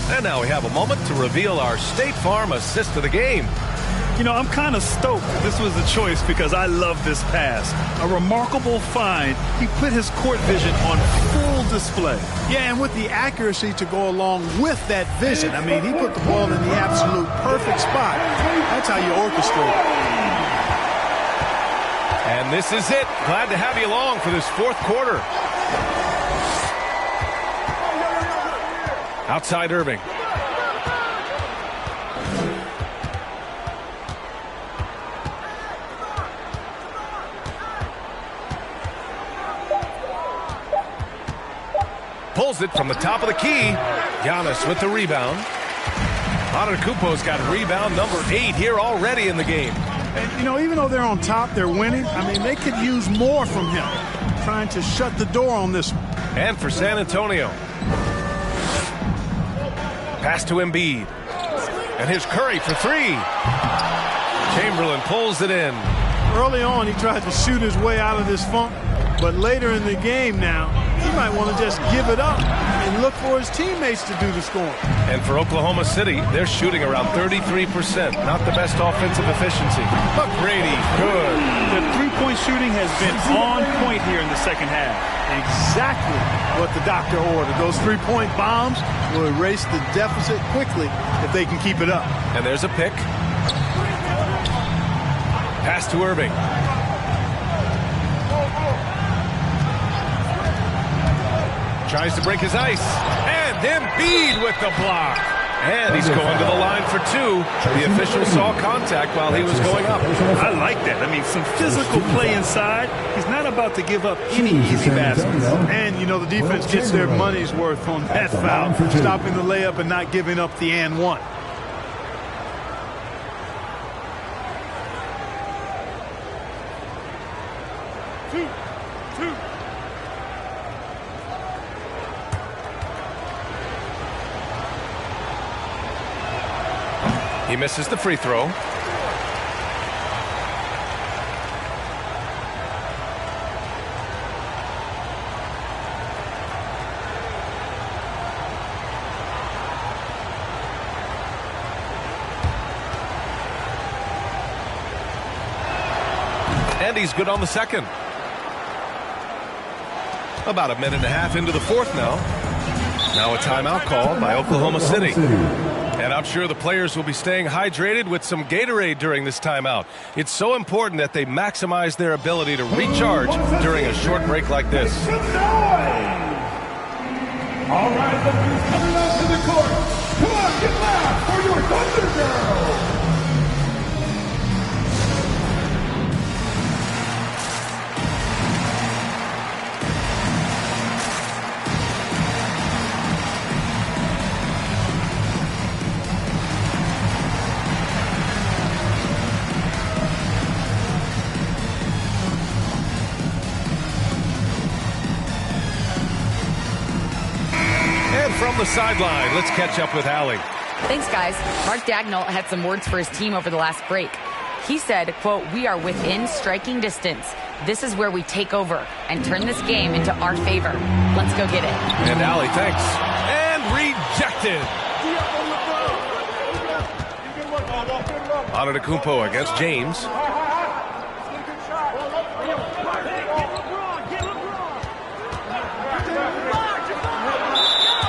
And now we have a moment to reveal our State Farm assist of the game. You know, I'm kind of stoked this was a choice because I love this pass. A remarkable find. He put his court vision on full display. Yeah, and with the accuracy to go along with that vision. I mean, he put the ball in the absolute perfect spot. That's how you orchestrate. And this is it. Glad to have you along for this fourth quarter. Outside Irving. Pulls it from the top of the key. Giannis with the rebound. Antetokounmpo's got rebound number 8 here already in the game. And, you know, even though they're on top, they're winning. I mean, they could use more from him. Trying to shut the door on this one. And for San Antonio. Pass to Embiid. And here's Curry for 3. Chamberlain pulls it in. Early on, he tried to shoot his way out of this funk. But later in the game now, he might want to just give it up and look for his teammates to do the scoring. And for Oklahoma City, they're shooting around 33%. Not the best offensive efficiency. But Brady, good. The three-point shooting has been on point here in the second half. Exactly what the doctor ordered. Those three-point bombs will erase the deficit quickly if they can keep it up. And there's a pick. Pass to Irving. Tries to break his ice. And Embiid with the block. And he's going to the line for 2. The official saw contact while he was going up. I like that. I mean, some physical play inside. He's not about to give up any easy baskets. And, you know, the defense gets their money's worth on that foul. Stopping the layup and not giving up the and one. He misses the free throw. And he's good on the second. About a minute and a half into the fourth now. Now a timeout called by Oklahoma City. And I'm sure the players will be staying hydrated with some Gatorade during this timeout. It's so important that they maximize their ability to recharge during a short break like this. All right, look who's coming onto the court. Come on, get loud for your Thunder Girls. From the sideline, let's catch up with Allie. Thanks, guys. Mark Daigneault had some words for his team over the last break. He said, quote, "We are within striking distance. This is where we take over and turn this game into our favor. Let's go get it." And Allie, thanks. And rejected. Antetokounmpo against James.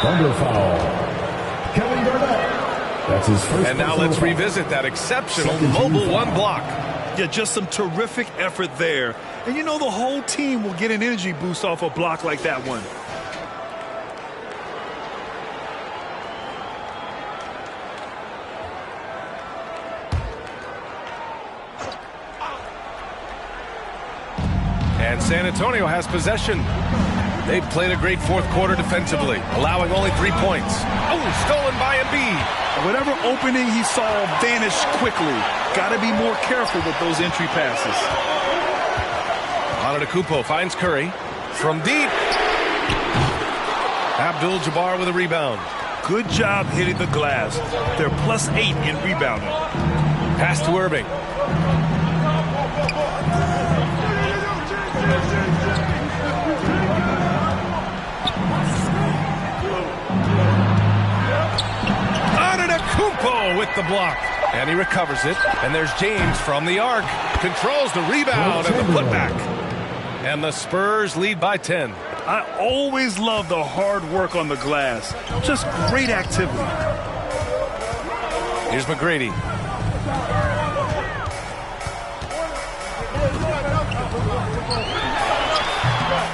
Thunder foul. Kevin Garnett. That's his first. And now let's revisit that exceptional mobile one block. Yeah, just some terrific effort there. And you know the whole team will get an energy boost off a block like that one. And San Antonio has possession. They've played a great fourth quarter defensively, allowing only 3 points. Oh, stolen by Embiid. Whatever opening he saw vanished quickly. Got to be more careful with those entry passes. Antetokounmpo finds Curry from deep. Abdul-Jabbar with a rebound. Good job hitting the glass. They're +8 in rebounding. Pass to Irving. Antetokounmpo with the block. And he recovers it. And there's James from the arc. Controls the rebound and the putback. And the Spurs lead by 10. I always love the hard work on the glass. Just great activity. Here's McGrady.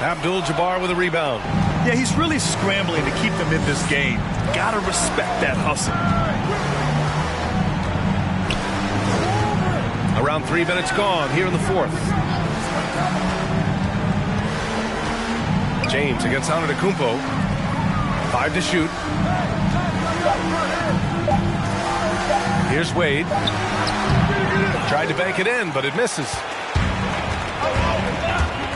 Abdul-Jabbar with a rebound. Yeah, he's really scrambling to keep them in this game. Gotta respect that hustle. Around 3 minutes gone here in the fourth. James against Antetokounmpo. 5 to shoot. Here's Wade. Tried to bank it in, but it misses.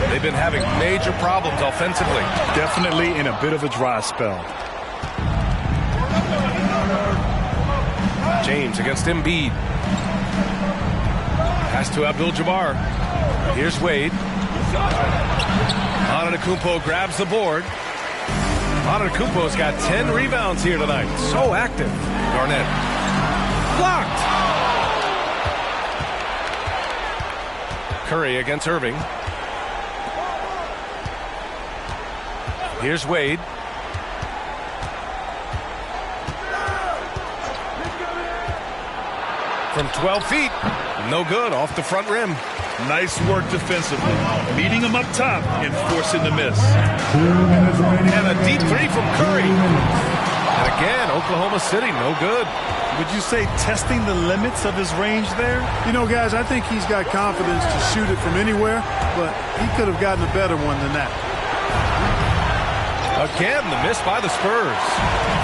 They've been having major problems offensively. Definitely in a bit of a dry spell. James against Embiid. Pass to Abdul-Jabbar. Here's Wade. Antetokounmpo grabs the board. Antetokounmpo's got 10 rebounds here tonight. So active. Garnett. Blocked. Curry against Irving. Here's Wade. From 12 feet. No good. Off the front rim. Nice work defensively. Meeting him up top and forcing the miss. 2 minutes remaining. And a deep three from Curry. And again, Oklahoma City, no good. Would you say testing the limits of his range there? You know, guys, I think he's got confidence to shoot it from anywhere, but he could have gotten a better one than that. Again, the miss by the Spurs.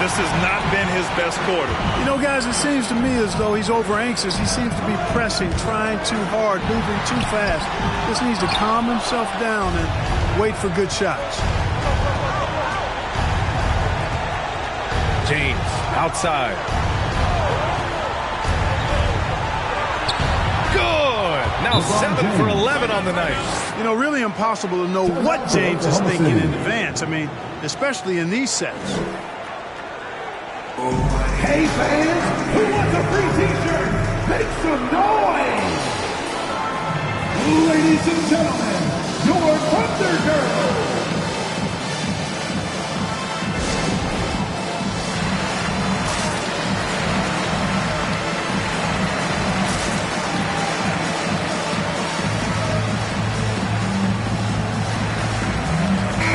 This has not been his best quarter. You know, guys, it seems to me as though he's over anxious. He seems to be pressing, trying too hard, moving too fast. Just needs to calm himself down and wait for good shots. James outside. Good. Now 7 for 11 on the night. You know, really impossible to know what James is thinking in advance. I mean, especially in these sets. Hey fans, who wants a free t-shirt? Make some noise! Ladies and gentlemen, your Thunder Girls!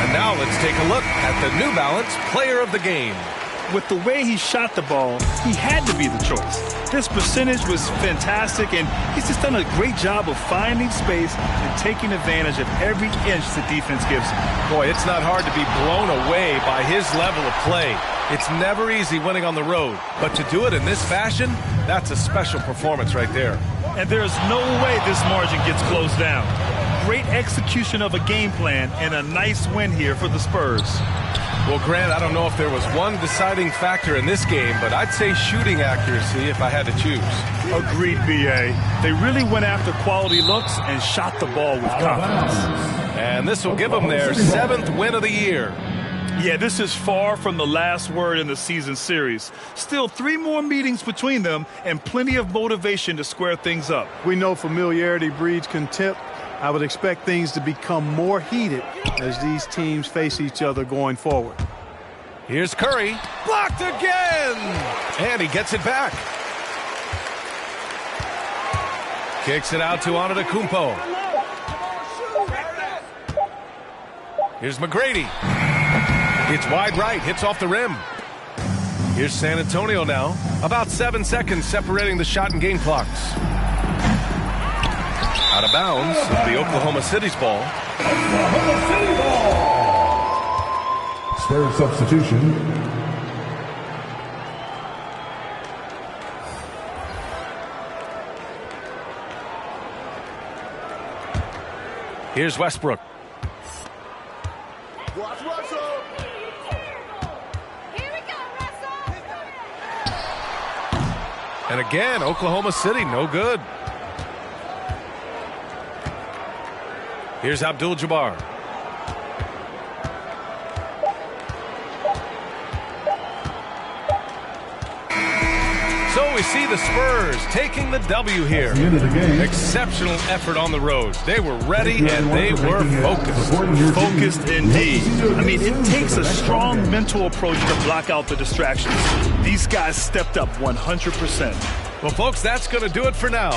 And now let's take a look at the New Balance Player of the Game. With the way he shot the ball, he had to be the choice. This percentage was fantastic, and he's just done a great job of finding space and taking advantage of every inch the defense gives him. Boy, it's not hard to be blown away by his level of play. It's never easy winning on the road, but to do it in this fashion, that's a special performance right there. And there's no way this margin gets closed down. Great execution of a game plan and a nice win here for the Spurs. Well, Grant, I don't know if there was one deciding factor in this game, but I'd say shooting accuracy if I had to choose. Agreed, B.A. They really went after quality looks and shot the ball with confidence. And this will give them their 7th win of the year. Yeah, this is far from the last word in the season series. Still 3 more meetings between them and plenty of motivation to square things up. We know familiarity breeds contempt. I would expect things to become more heated as these teams face each other going forward. Here's Curry. Blocked again! And he gets it back. Kicks it out to Antetokounmpo. Here's McGrady. It's wide right, hits off the rim. Here's San Antonio now. About 7 seconds separating the shot and game clocks. Out of bounds, the Oklahoma City's ball. Oklahoma City ball. Spurs substitution. Here's Westbrook. Watch Russell. And again, Oklahoma City, no good. Here's Abdul-Jabbar. So we see the Spurs taking the W here. The end of the game. Exceptional effort on the road. They were ready and they were focused. Focused indeed. I mean, it takes a strong mental approach to block out the distractions. These guys stepped up 100%. Well, folks, that's going to do it for now.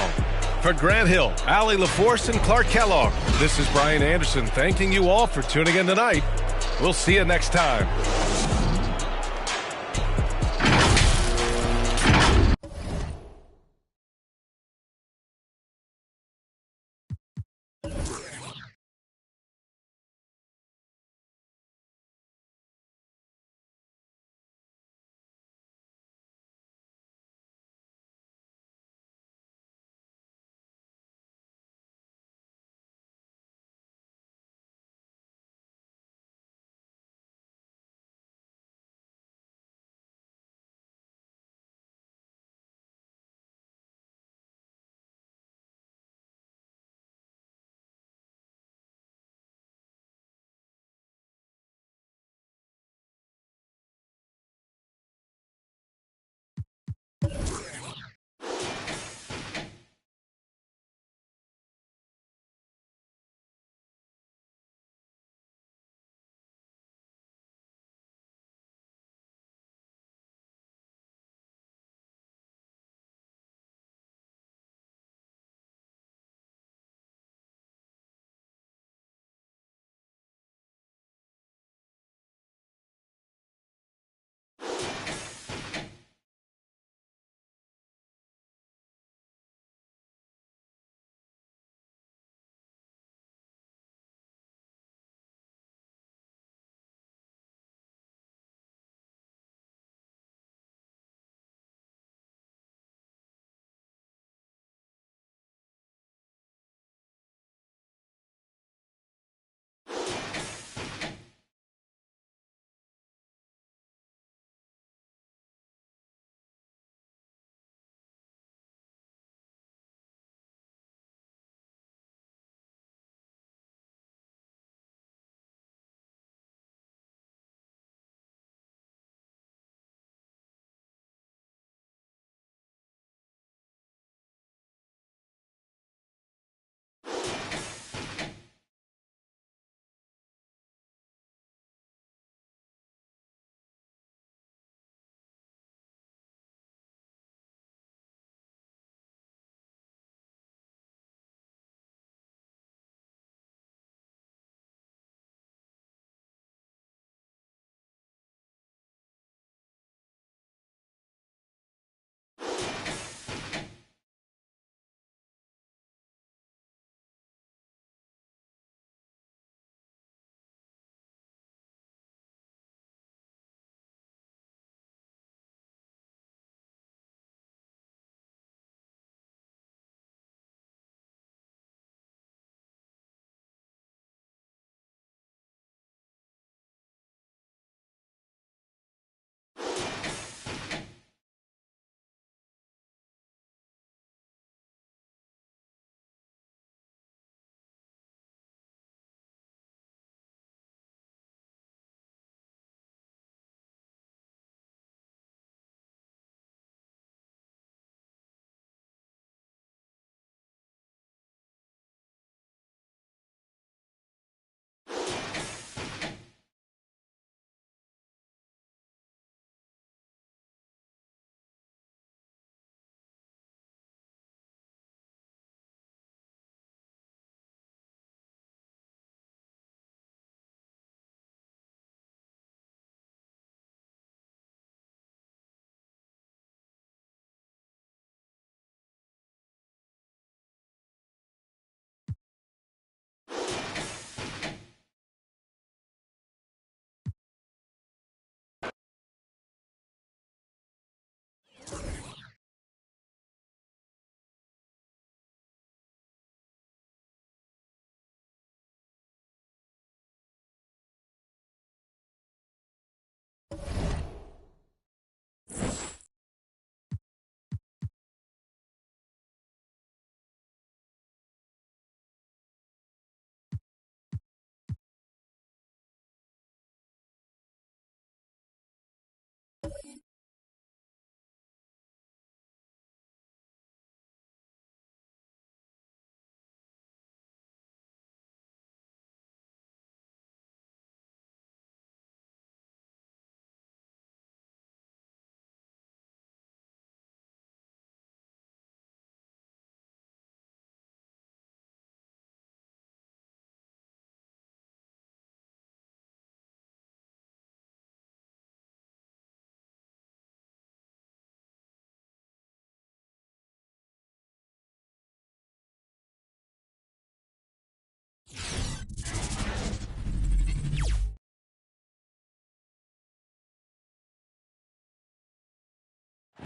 For Grant Hill, Allie LaForce, and Clark Kellogg, this is Brian Anderson thanking you all for tuning in tonight. We'll see you next time.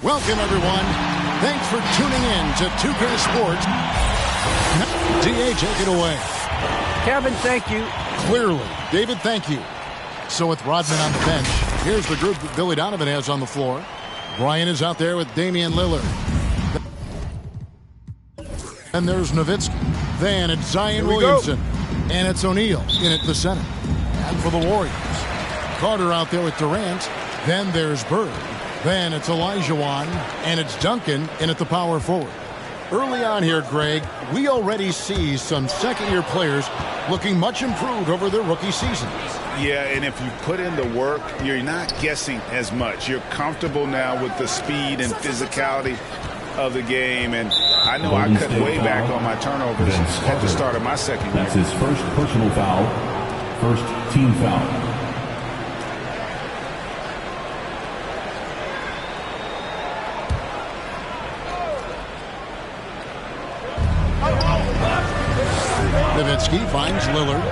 Welcome, everyone. Thanks for tuning in to 2K Sports. DA, take it away. Kevin, thank you. Clearly. David, thank you. So with Rodman on the bench, here's the group that Billy Donovan has on the floor. Bryant is out there with Damian Lillard. And there's Nowitzki. Then it's Zion Williamson. And it's O'Neal in at the center. And for the Warriors, Carter out there with Durant. Then there's Bird. Then it's Olajuwon. And it's Duncan in at the power forward. Early on here, Greg, we already see some second-year players looking much improved over their rookie seasons. Yeah, and if you put in the work, you're not guessing as much. You're comfortable now with the speed and physicality of the game, and I know I cut way back on my turnovers at the start of my second year. That's his first personal foul, first team foul. Nowitzki finds Lillard.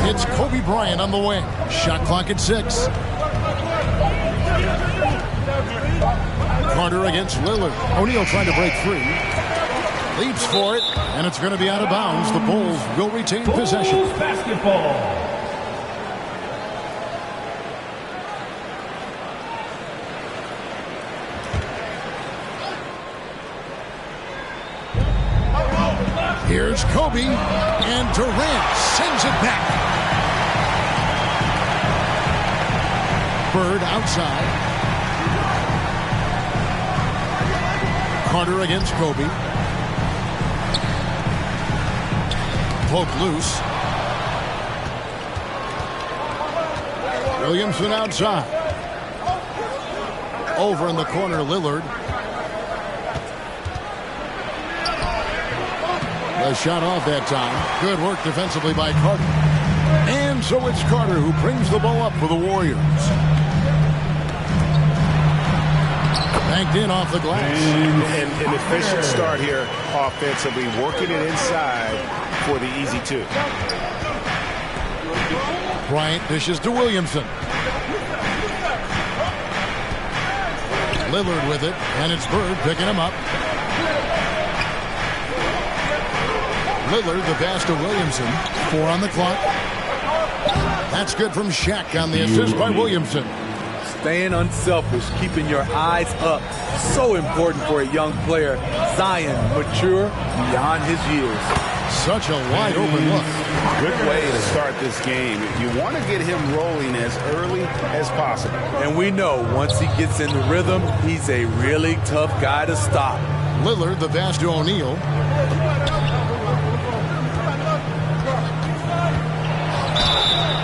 It's Kobe Bryant on the wing. Shot clock at 6. Carter against Lillard. O'Neal trying to break free. Leaps for it, and it's going to be out of bounds. The Bulls will retain possession. Basketball. Here's Kobe, and Durant sends it back. Bird outside. Carter against Kobe. Poke loose. Williamson outside. Over in the corner, Lillard. The shot off that time. Good work defensively by Carter. And so it's Carter who brings the ball up for the Warriors. Banked in off the glass. And an efficient start here offensively, working it inside for the easy 2. Bryant dishes to Williamson. Lillard with it, and it's Bird picking him up. Lillard, the pass to Williamson. 4 on the clock. That's good from Shaq on the assist by Williamson. Staying unselfish, keeping your eyes up. So important for a young player. Zion, mature beyond his years. Such a wide open look. Good way to start this game. You want to get him rolling as early as possible. And we know once he gets in the rhythm, he's a really tough guy to stop. Lillard, the pass to O'Neal.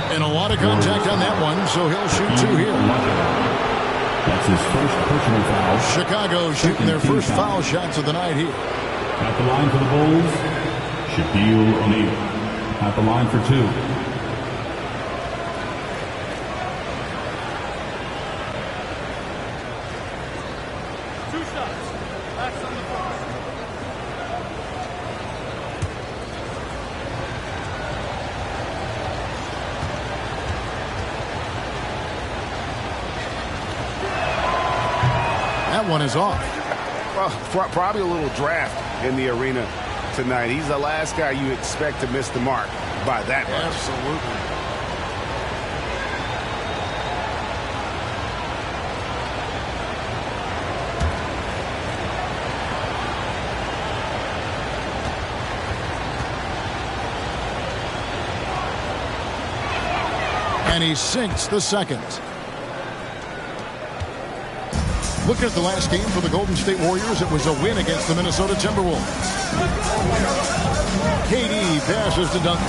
And a lot of contact on that one, so he'll shoot 2 here. That's his first personal foul. Chicago shooting their first foul shots of the night here. At the line for the Bulls, Shaquille O'Neal. At the line for 2. One is off. Well, probably a little draft in the arena tonight. He's the last guy you expect to miss the mark by that much. Absolutely. And he sinks the second. Looking at the last game for the Golden State Warriors, it was a win against the Minnesota Timberwolves. KD passes to Duncan.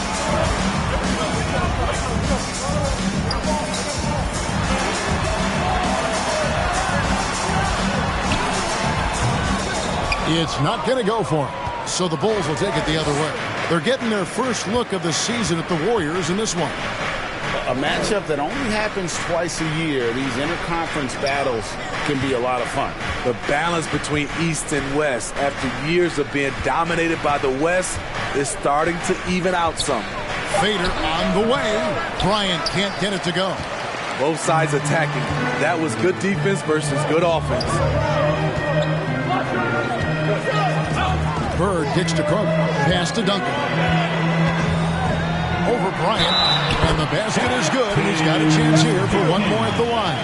It's not going to go for him, so the Bulls will take it the other way. They're getting their first look of the season at the Warriors in this one. A matchup that only happens twice a year. These interconference battles can be a lot of fun. The balance between East and West after years of being dominated by the West is starting to even out some. Fader on the way. Bryant can't get it to go. Both sides attacking. That was good defense versus good offense. Bird kicks to Cook. Pass to Duncan. Over Bryant. And the basket is good. And he's got a chance here for one more at the line.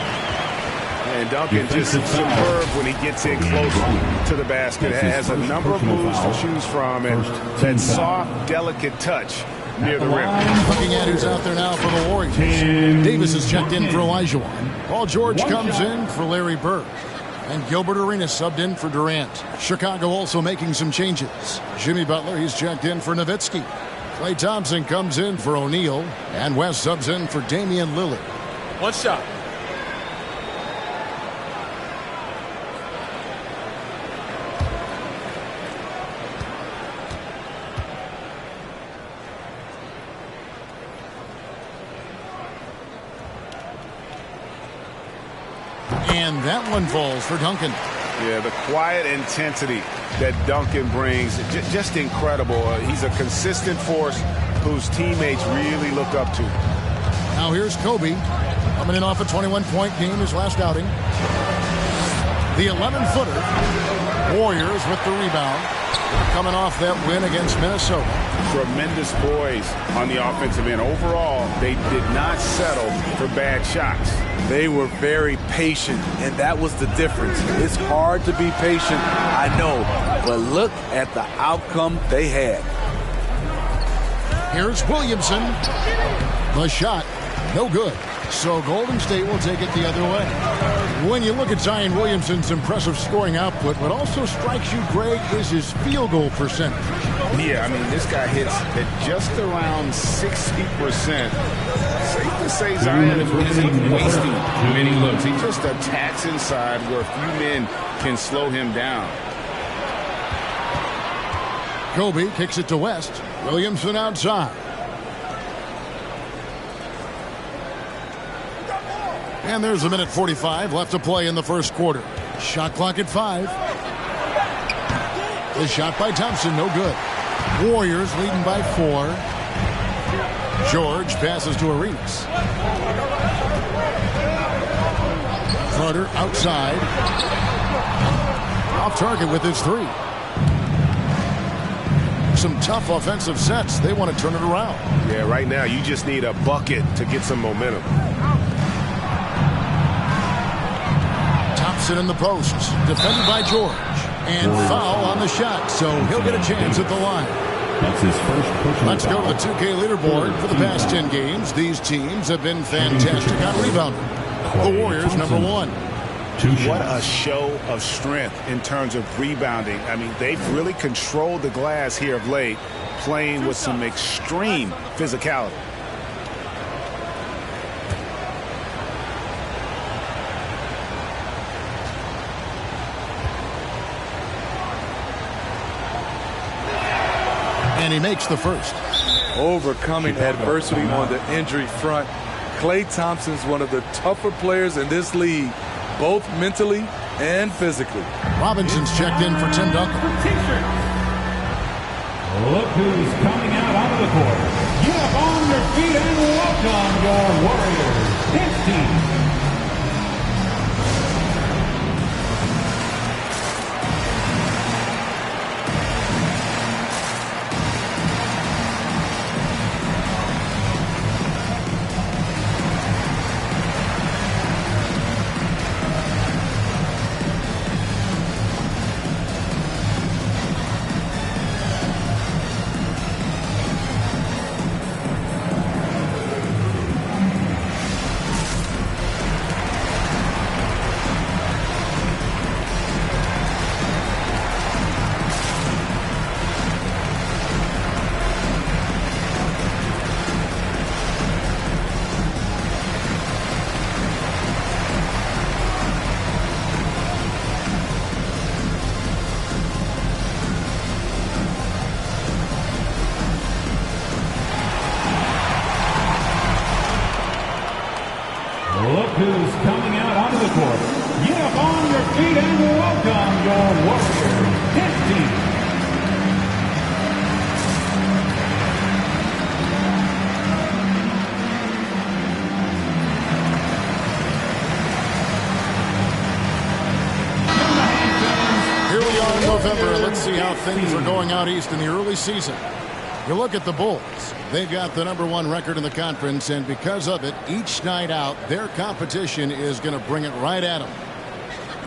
And Duncan just superb when he gets in close to the basket. Has a number of moves to choose from. And that soft, delicate touch near the rim. Looking at who's out there now for the Warriors. Davis is checked in for Olajuwon. Paul George comes in for Larry Bird. And Gilbert Arenas subbed in for Durant. Chicago also making some changes. Jimmy Butler, he's checked in for Nowitzki. Klay Thompson comes in for O'Neal. And West subs in for Damian Lillard. One shot. And that one falls for Duncan. Yeah, the quiet intensity that Duncan brings, just incredible. He's a consistent force whose teammates really look up to. Now here's Kobe, coming in off a 21-point game his last outing. The 11-footer. Warriors with the rebound. Coming off that win against Minnesota. Tremendous poise on the offensive end. Overall, they did not settle for bad shots. They were very patient, and that was the difference. It's hard to be patient, I know, but look at the outcome they had. Here's Williamson. The shot, no good. So Golden State will take it the other way. When you look at Zion Williamson's impressive scoring output, what also strikes you, Greg, is his field goal percentage. Yeah, I mean, this guy hits at just around 60%. Safe to say Zion isn't wasting many looks. He just attacks inside where a few men can slow him down. Kobe kicks it to West. Williamson outside. And there's a minute 45 left to play in the first quarter. Shot clock at 5. The shot by Thompson, no good. Warriors leading by 4. George passes to Arenas. Carter outside. Off target with his 3. Some tough offensive sets. They want to turn it around. Yeah, right now you just need a bucket to get some momentum. Thompson in the post. Defended by George. And foul on the shot, so he'll get a chance at the line. That's his first personal Let's go to the 2K leaderboard. For the past 10 games, these teams have been fantastic on rebounding. The Warriors, number 1. What a show of strength in terms of rebounding. I mean, they've really controlled the glass here of late, playing with some extreme physicality. And he makes the first. Overcoming adversity on the injury front. Klay Thompson's one of the tougher players in this league, both mentally and physically. Robinson's checked in for Tim Duncan. Look who's coming out onto the court. Get up on your feet and welcome your Warriors. This team. things are going out east in the early season. You look at the Bulls. They've got the #1 record in the conference, and because of it, each night out, their competition is going to bring it right at them.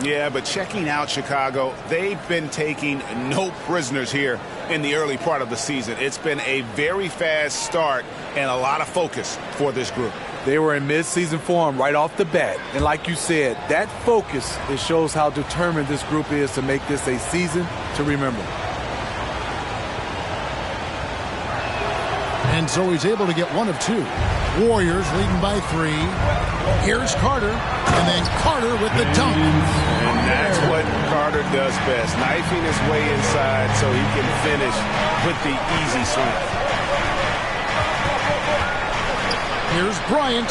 Yeah, but checking out Chicago, they've been taking no prisoners here in the early part of the season. It's been a very fast start and a lot of focus for this group. They were in mid-season form right off the bat. And like you said, that focus, it shows how determined this group is to make this a season to remember. And so he's able to get 1 of 2. Warriors leading by 3. Here's Carter, and then Carter with the dunk. And that's what Carter does best, knifing his way inside so he can finish with the easy slam. Here's Bryant.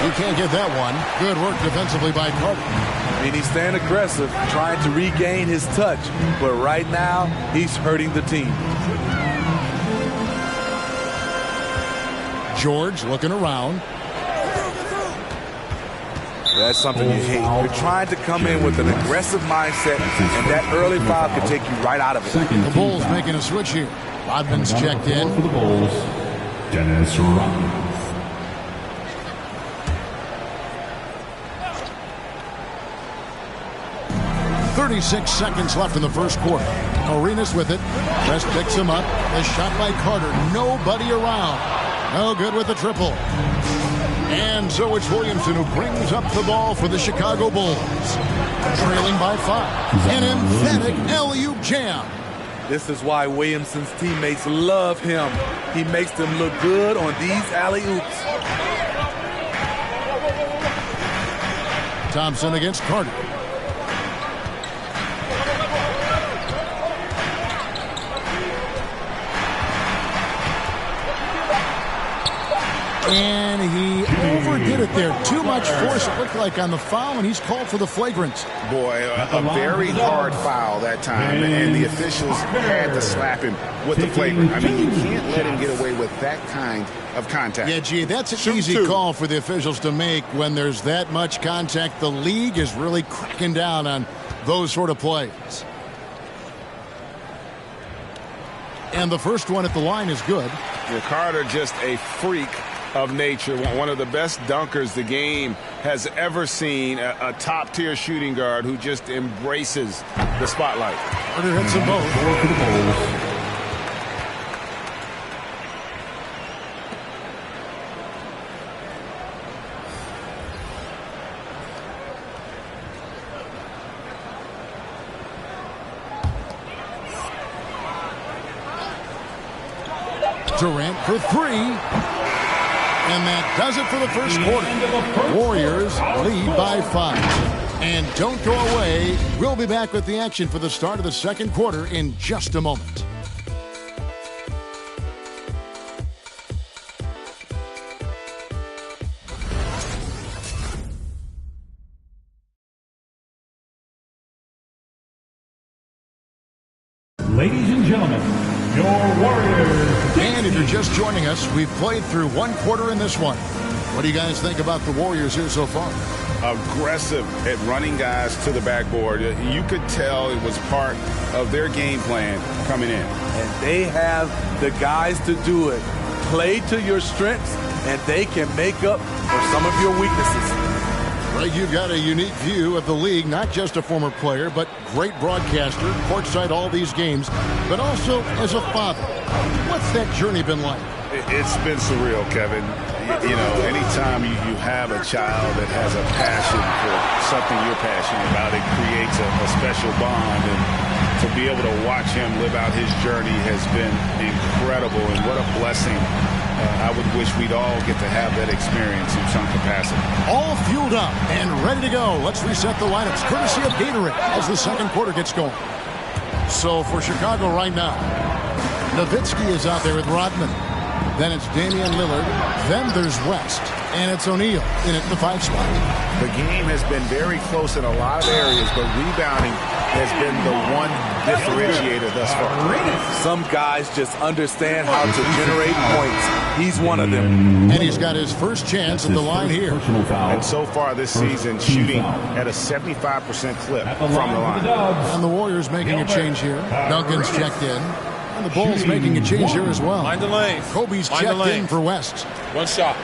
He can't get that one. Good work defensively by Carter. I mean, he's staying aggressive, trying to regain his touch. But right now, he's hurting the team. George looking around. That's something you hate. You're trying to come in with an aggressive mindset, and that early foul could take you right out of it. The Bulls making a switch here. Rodman's checked in. For the Bulls, Dennis Rodman. 36 seconds left in the first quarter. Arenas with it. West picks him up. The shot by Carter. Nobody around. No good with the triple. And so it's Williamson who brings up the ball for the Chicago Bulls. Trailing by 5. An emphatic alley-oop jam. This is why Williamson's teammates love him. He makes them look good on these alley-oops. Thompson against Carter. And he overdid it there. Too much force, it looked like, on the foul, and he's called for the flagrant. Boy, a very hard foul that time, and the officials had to slap him with the flagrant. I mean, you can't let him get away with that kind of contact. Yeah, gee, that's an easy call for the officials to make when there's that much contact. The league is really cracking down on those sort of plays. And the first one at the line is good. Yeah, Carter, just a freak of nature, one of the best dunkers the game has ever seen, a top-tier shooting guard who just embraces the spotlight. Carter hits them both. Durant for 3. And that does it for the first quarter. Warriors lead by 5. And don't go away. We'll be back with the action for the start of the second quarter in just a moment. Ladies and gentlemen, your Warriors. And if you're just joining us, we've played through one quarter in this one. What do you guys think about the Warriors here so far? Aggressive at running guys to the backboard. You could tell it was part of their game plan coming in. And they have the guys to do it. Play to your strengths, and they can make up for some of your weaknesses. Greg, you've got a unique view of the league, not just a former player, but great broadcaster, courtside all these games, but also as a father. What's that journey been like? It's been surreal, Kevin. You know, anytime you have a child that has a passion for something you're passionate about, it creates a special bond. And to be able to watch him live out his journey has been incredible. And what a blessing. I would wish we'd all get to have that experience in some capacity. All fueled up and ready to go. Let's reset the lineups courtesy of Gatorade as the second quarter gets going. So for Chicago right now, Nowitzki is out there with Rodman. Then it's Damian Lillard. Then there's West. And it's O'Neal in at the 5 spot. The game has been very close in a lot of areas, but rebounding has been the one differentiator thus far. Some guys just understand how to generate points. He's one of them. And he's got his first chance at the line here. And so far this season, shooting at a 75% clip from the line. And the Warriors making a change here. Duncan's checked in. And the Bulls making a change here as well. Mind the lane. Kobe's checked in for West. One shot.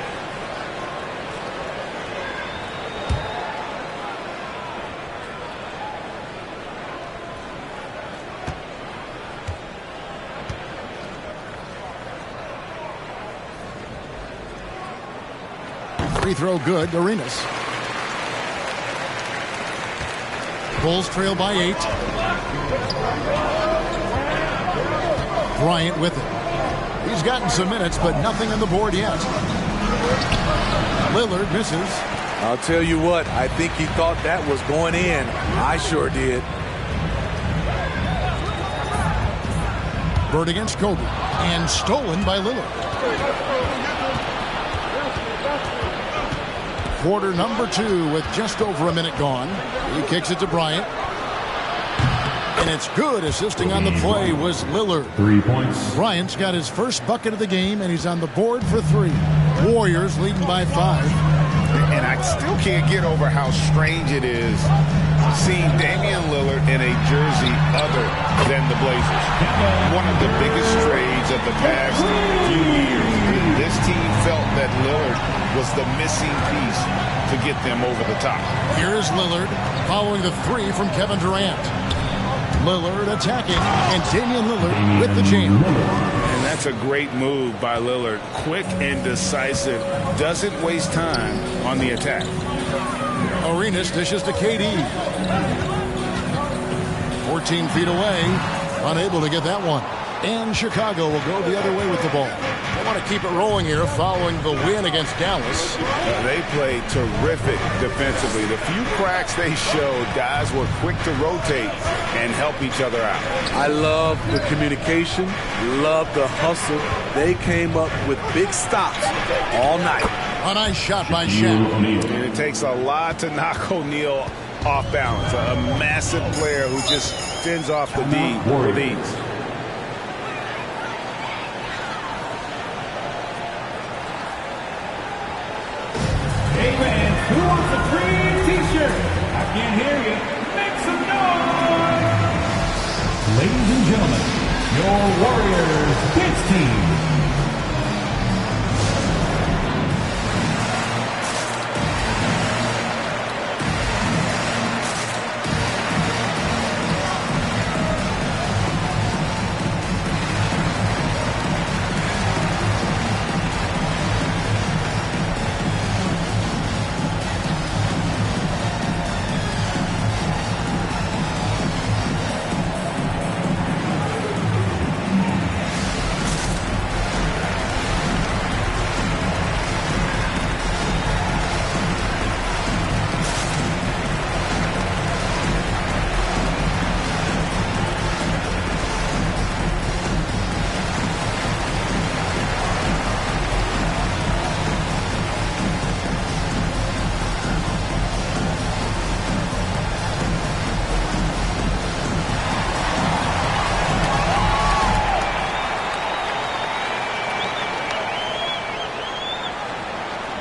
Free throw good. Arenas. Bulls trail by 8. Bryant with it. He's gotten some minutes, but nothing on the board yet. Lillard misses. I'll tell you what, I think he thought that was going in. I sure did. Bird against Kobe. And stolen by Lillard. Quarter number 2 with just over a minute gone. He kicks it to Bryant. And it's good. Assisting on the play was Lillard. 3 points. Bryant's got his first bucket of the game, and he's on the board for 3. Warriors leading by 5. And I still can't get over how strange it is seeing Damian Lillard in a jersey other than the Blazers. One of the biggest trades of the past few years. This team felt that Lillard was the missing piece to get them over the top. Here is Lillard following the 3 from Kevin Durant. Lillard attacking, and Damian Lillard with the jam. And that's a great move by Lillard. Quick and decisive. Doesn't waste time on the attack. Arenas dishes to KD. 14 feet away. Unable to get that one. And Chicago will go the other way with the ball. They want to keep it rolling here following the win against Dallas. They played terrific defensively. The few cracks they showed, guys were quick to rotate and help each other out. I love the communication, love the hustle. They came up with big stops all night. A nice shot by Shaq. And it takes a lot to knock O'Neal off balance. A massive player who just fends off the D with ease. Hey fans, who wants a free t-shirt? I can't hear you. Make some noise! Ladies and gentlemen, your Warriors dance team.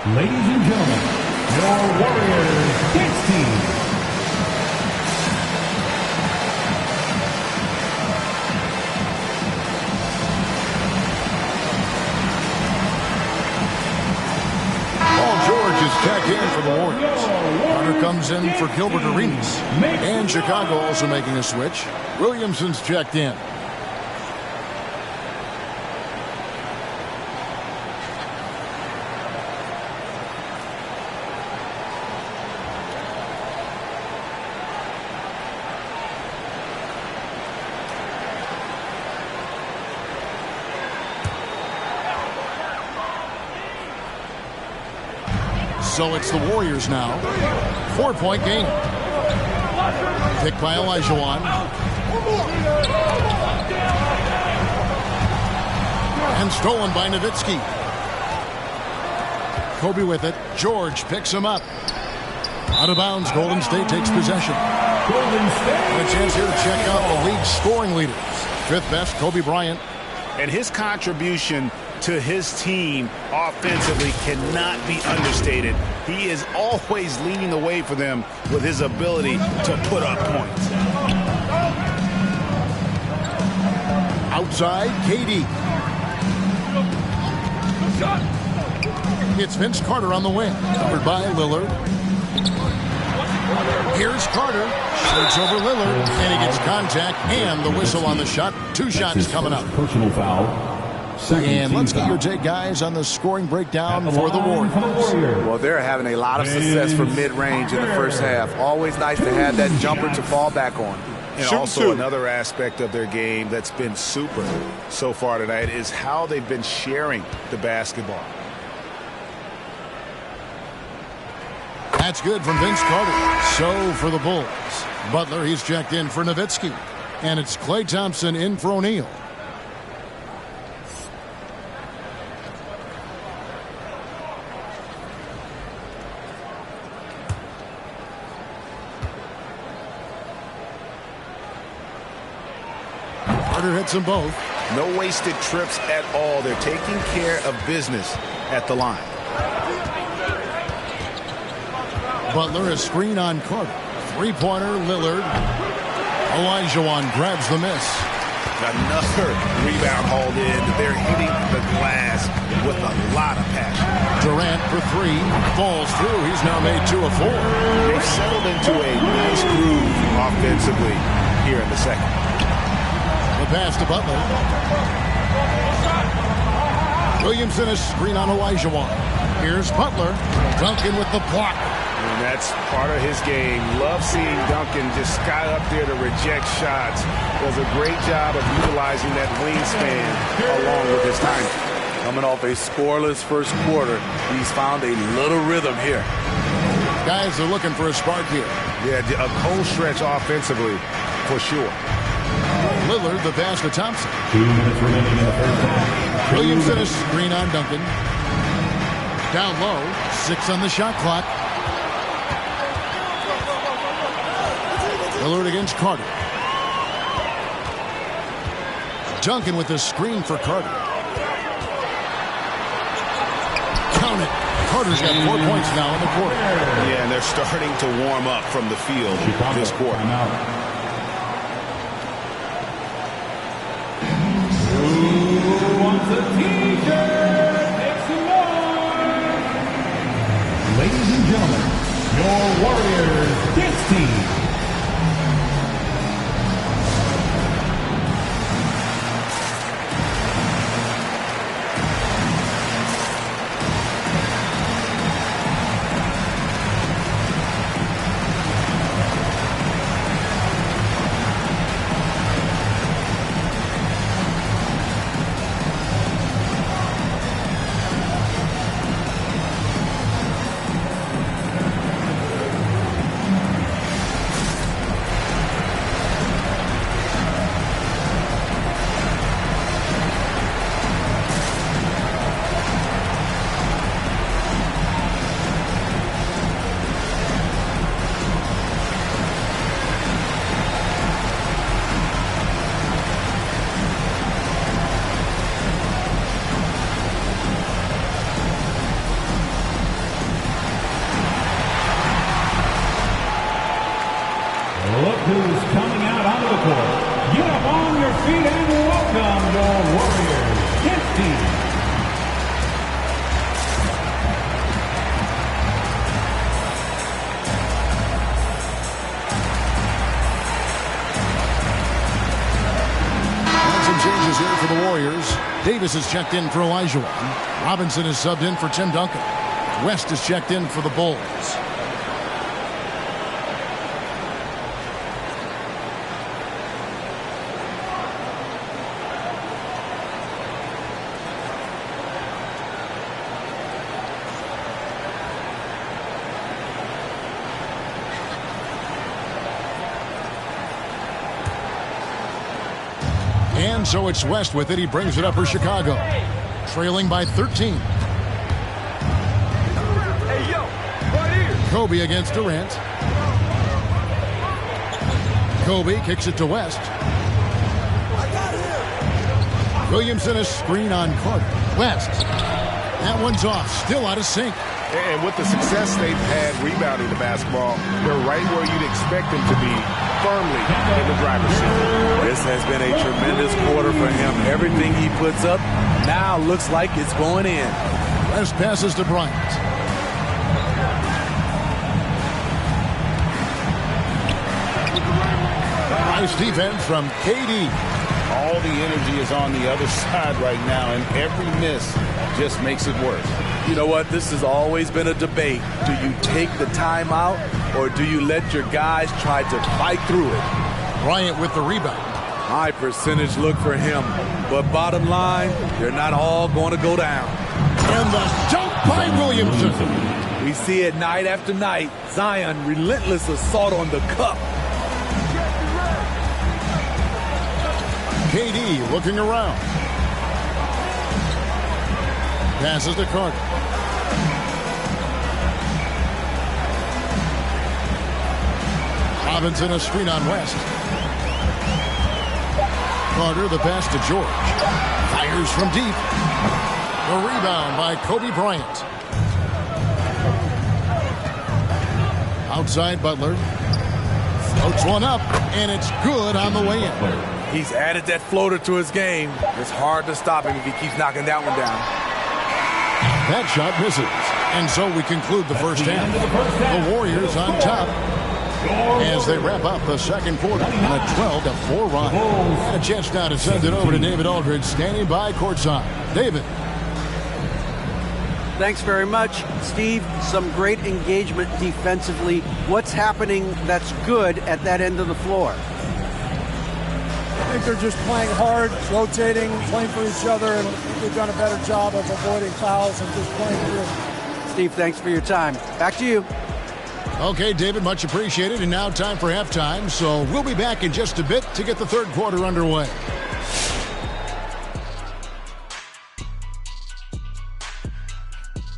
Ladies and gentlemen, your Warriors dance team. Paul George is checked in for the Warriors. Hunter comes in for Gilbert Arenas. And Chicago also making a switch. Williamson's checked in. So it's the Warriors now. 4-point game. Picked by Olajuwon. And stolen by Nowitzki. Kobe with it. George picks him up. Out of bounds, Golden State takes possession. Golden State. And a chance here to check out the league scoring leaders. Fifth best, Kobe Bryant. And his contribution to his team offensively cannot be understated. He is always leading the way for them with his ability to put up points. Outside, KD. It's Vince Carter on the wing, covered by Lillard. Here's Carter, shoots over Lillard, and he gets contact and the whistle on the shot. 2 shots coming up. Personal foul. And let's get your take, guys, on the scoring breakdown for the Warriors. Well, they're having a lot of success from mid-range in the first half. Always nice to have that jumper to fall back on. And also another aspect of their game that's been super so far tonight is how they've been sharing the basketball. That's good from Vince Carter. So for the Bulls, Butler, he's checked in for Nowitzki. And it's Klay Thompson in for O'Neal. Carter hits them both. No wasted trips at all. They're taking care of business at the line. Butler, a screen on Carter. Three-pointer, Lillard. Olajuwon grabs the miss. Another rebound hauled in. They're hitting the glass with a lot of passion. Durant for 3. Falls through. He's now made 2 of 4. They've settled into a nice groove offensively here in the second. The pass to Butler. Williamson, a screen on Olajuwon. Here's Butler. Duncan with the block. And that's part of his game. Love seeing Duncan just sky up there to reject shots. Does a great job of utilizing that wingspan along with his timing. Coming off a scoreless first quarter, he's found a little rhythm here. Guys are looking for a spark here. Yeah, a cold stretch offensively for sure. Lillard, the pass to Thompson. 2 minutes remaining in the first half. Williamson, a screen on Duncan. Down low, 6 on the shot clock. Lillard against Carter. Duncan with the screen for Carter. Count it. Carter's got 4 points now in the quarter. Yeah, and they're starting to warm up from the field this quarter. Who wants a t-shirt? Make some noise! Ladies and gentlemen, your Warriors dance team. Look who's coming out onto the court. Get up on your feet and welcome your Warriors dance team. Some changes here for the Warriors. Davis is checked in for Olajuwon. Robinson is subbed in for Tim Duncan. West is checked in for the Bulls. And so it's West with it. He brings it up for Chicago. Trailing by 13. Kobe against Durant. Kobe kicks it to West. Williamson a screen on Carter. West. That one's off. Still out of sync. And with the success they've had rebounding the basketball, they're right where you'd expect them to be, firmly in the driver's seat. This has been a tremendous quarter for him. Everything he puts up now looks like it's going in. West passes to Bryant. Nice defense from KD. All the energy is on the other side right now, and every miss just makes it worse. You know what? This has always been a debate. Do you take the timeout, or do you let your guys try to fight through it? Bryant with the rebound. High percentage look for him. But bottom line, they're not all going to go down. And the dunk by Williamson. We see it night after night. Zion, relentless assault on the cup. KD looking around. Passes to Carter. Robinson a screen on West. Carter the pass to George. Fires from deep. The rebound by Kobe Bryant. Outside Butler. Floats one up, and it's good on the way in. He's added that floater to his game. It's hard to stop him if he keeps knocking that one down. That shot misses. And so we conclude the first half. The Warriors on top as they wrap up the second quarter on a 12-4 run. And a chance now to send it over to David Aldridge, standing by courtside. David. Thanks very much, Steve. Some great engagement defensively. What's happening that's good at that end of the floor? I think they're just playing hard, rotating, playing for each other, and they've done a better job of avoiding fouls and just playing through. Steve, thanks for your time. Back to you. Okay, David, much appreciated. And now time for halftime. So we'll be back in just a bit to get the third quarter underway.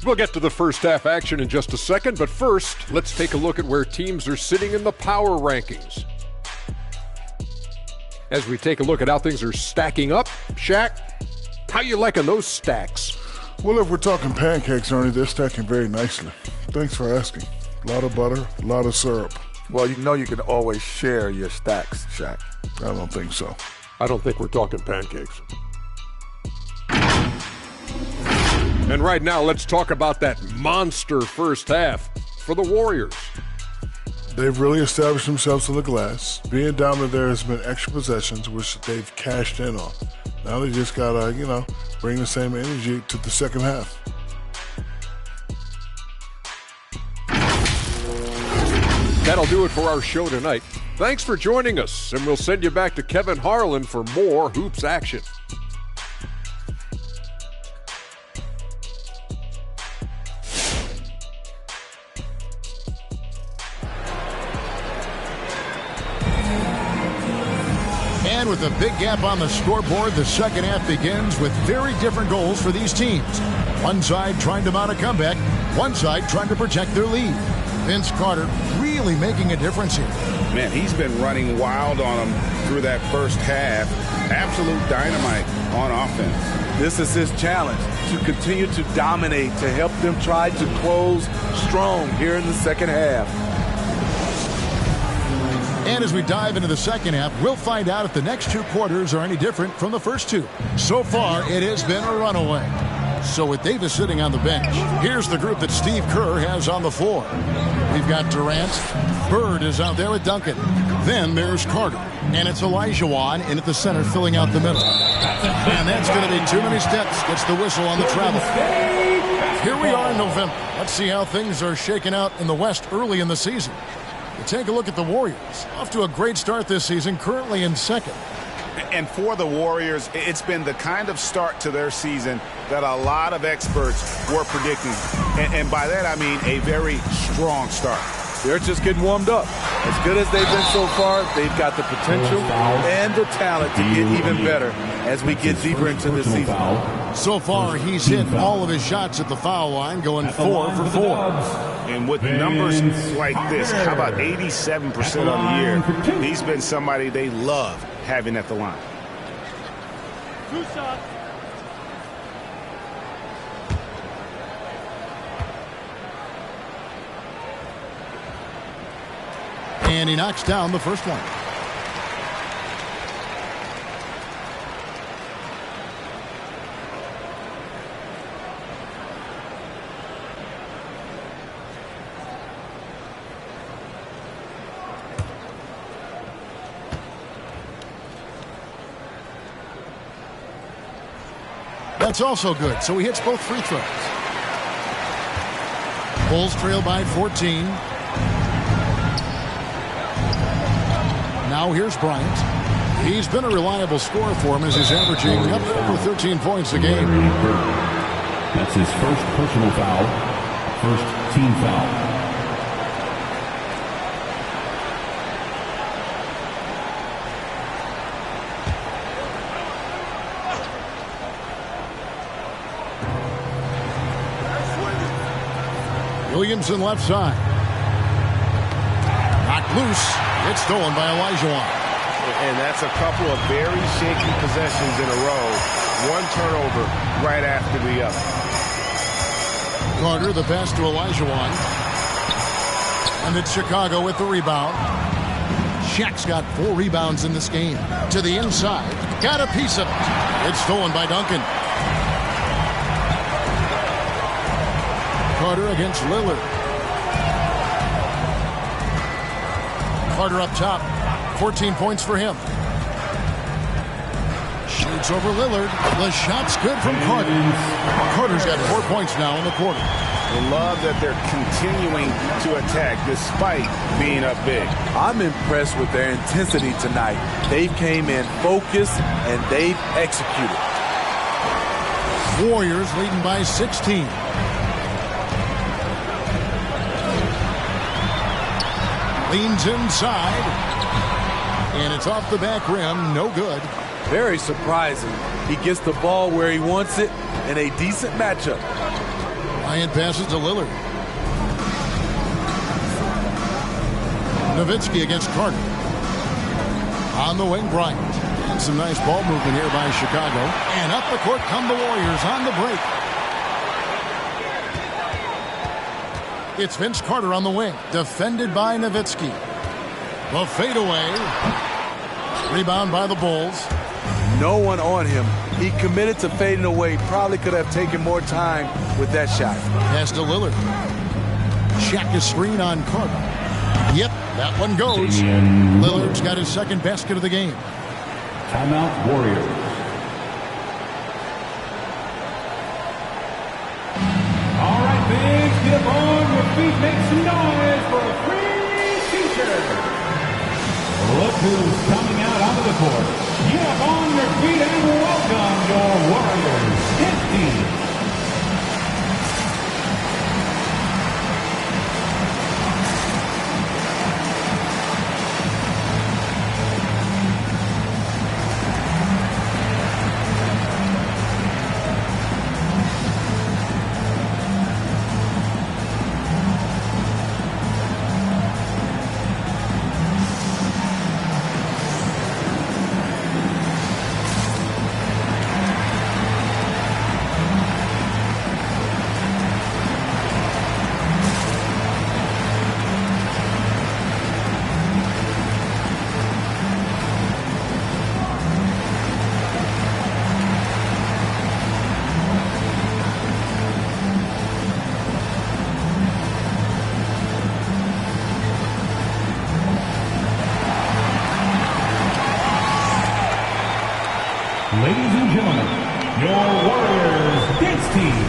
We'll get to the first half action in just a second, but first, let's take a look at where teams are sitting in the power rankings. As we take a look at how things are stacking up, Shaq, how you liking those stacks? Well, if we're talking pancakes, Ernie, they're stacking very nicely. Thanks for asking. A lot of butter, a lot of syrup. Well, you know you can always share your stacks, Shaq. I don't think so. I don't think we're talking pancakes. And right now, let's talk about that monster first half for the Warriors. They've really established themselves on the glass. Being dominant there has been extra possessions, which they've cashed in on. Now they just got to, bring the same energy to the second half. That'll do it for our show tonight. Thanks for joining us, and we'll send you back to Kevin Harlan for more Hoops action. And with a big gap on the scoreboard, the second half begins with very different goals for these teams. One side trying to mount a comeback, one side trying to protect their lead. Vince Carter really making a difference here. Man, he's been running wild on them through that first half. Absolute dynamite on offense. This is his challenge, to continue to dominate, to help them try to close strong here in the second half. And as we dive into the second half, we'll find out if the next two quarters are any different from the first two. So far, it has been a runaway. So with Davis sitting on the bench, here's the group that Steve Kerr has on the floor. We've got Durant. Bird is out there with Duncan. Then there's Carter. And it's Olajuwon in at the center, filling out the middle. And that's going to be too many steps. Gets the whistle on the travel. Here we are in November. Let's see how things are shaking out in the West early in the season. We take a look at the Warriors. Off to a great start this season, currently in second. And for the Warriors, it's been the kind of start to their season that a lot of experts were predicting. And by that, I mean a very strong start. They're just getting warmed up. As good as they've been so far, they've got the potential and the talent to get even better. as we get deeper into the season. So far, he's hit all of his shots at the foul line, going 4 for 4. And with numbers like this, how about 87% on the year? He's been somebody they love having at the line. 2 shots. And he knocks down the first one. That's also good, so he hits both free throws. Bulls trail by 14. Now here's Bryant. He's been a reliable scorer for him as he's averaging up over 13 points a game. That's his first personal foul, first team foul. Williamson left side. Knocked loose. It's stolen by Olajuwon. And that's a couple of very shaky possessions in a row. One turnover right after the other. Carter, the pass to Olajuwon. And it's Chicago with the rebound. Shaq's got 4 rebounds in this game. To the inside. Got a piece of it. It's stolen by Duncan. Carter against Lillard. Carter up top. 14 points for him. Shoots over Lillard. The shot's good from Carter. Carter's got 4 points now in the quarter. I love that they're continuing to attack despite being up big. I'm impressed with their intensity tonight. They came in focused and they've executed. Warriors leading by 16. Leans inside. And it's off the back rim. No good. Very surprising. He gets the ball where he wants it in a decent matchup. Bryant passes to Lillard. Nowitzki against Carter. On the wing, Bryant. And some nice ball movement here by Chicago. And up the court come the Warriors on the break. It's Vince Carter on the wing. Defended by Nowitzki. The fadeaway. Rebound by the Bulls. No one on him. He committed to fading away. Probably could have taken more time with that shot. Pass to Lillard. Shaq is screen on Carter. Yep, that one goes. Lillard's got his second basket of the game. Timeout Warriors. All right, Bigs, get up on your feet, make some noise for a free t-shirt. Look who's coming out onto the court. Get up on your feet and welcome your Warriors hit team. Ladies and gentlemen, your Warriors dance team.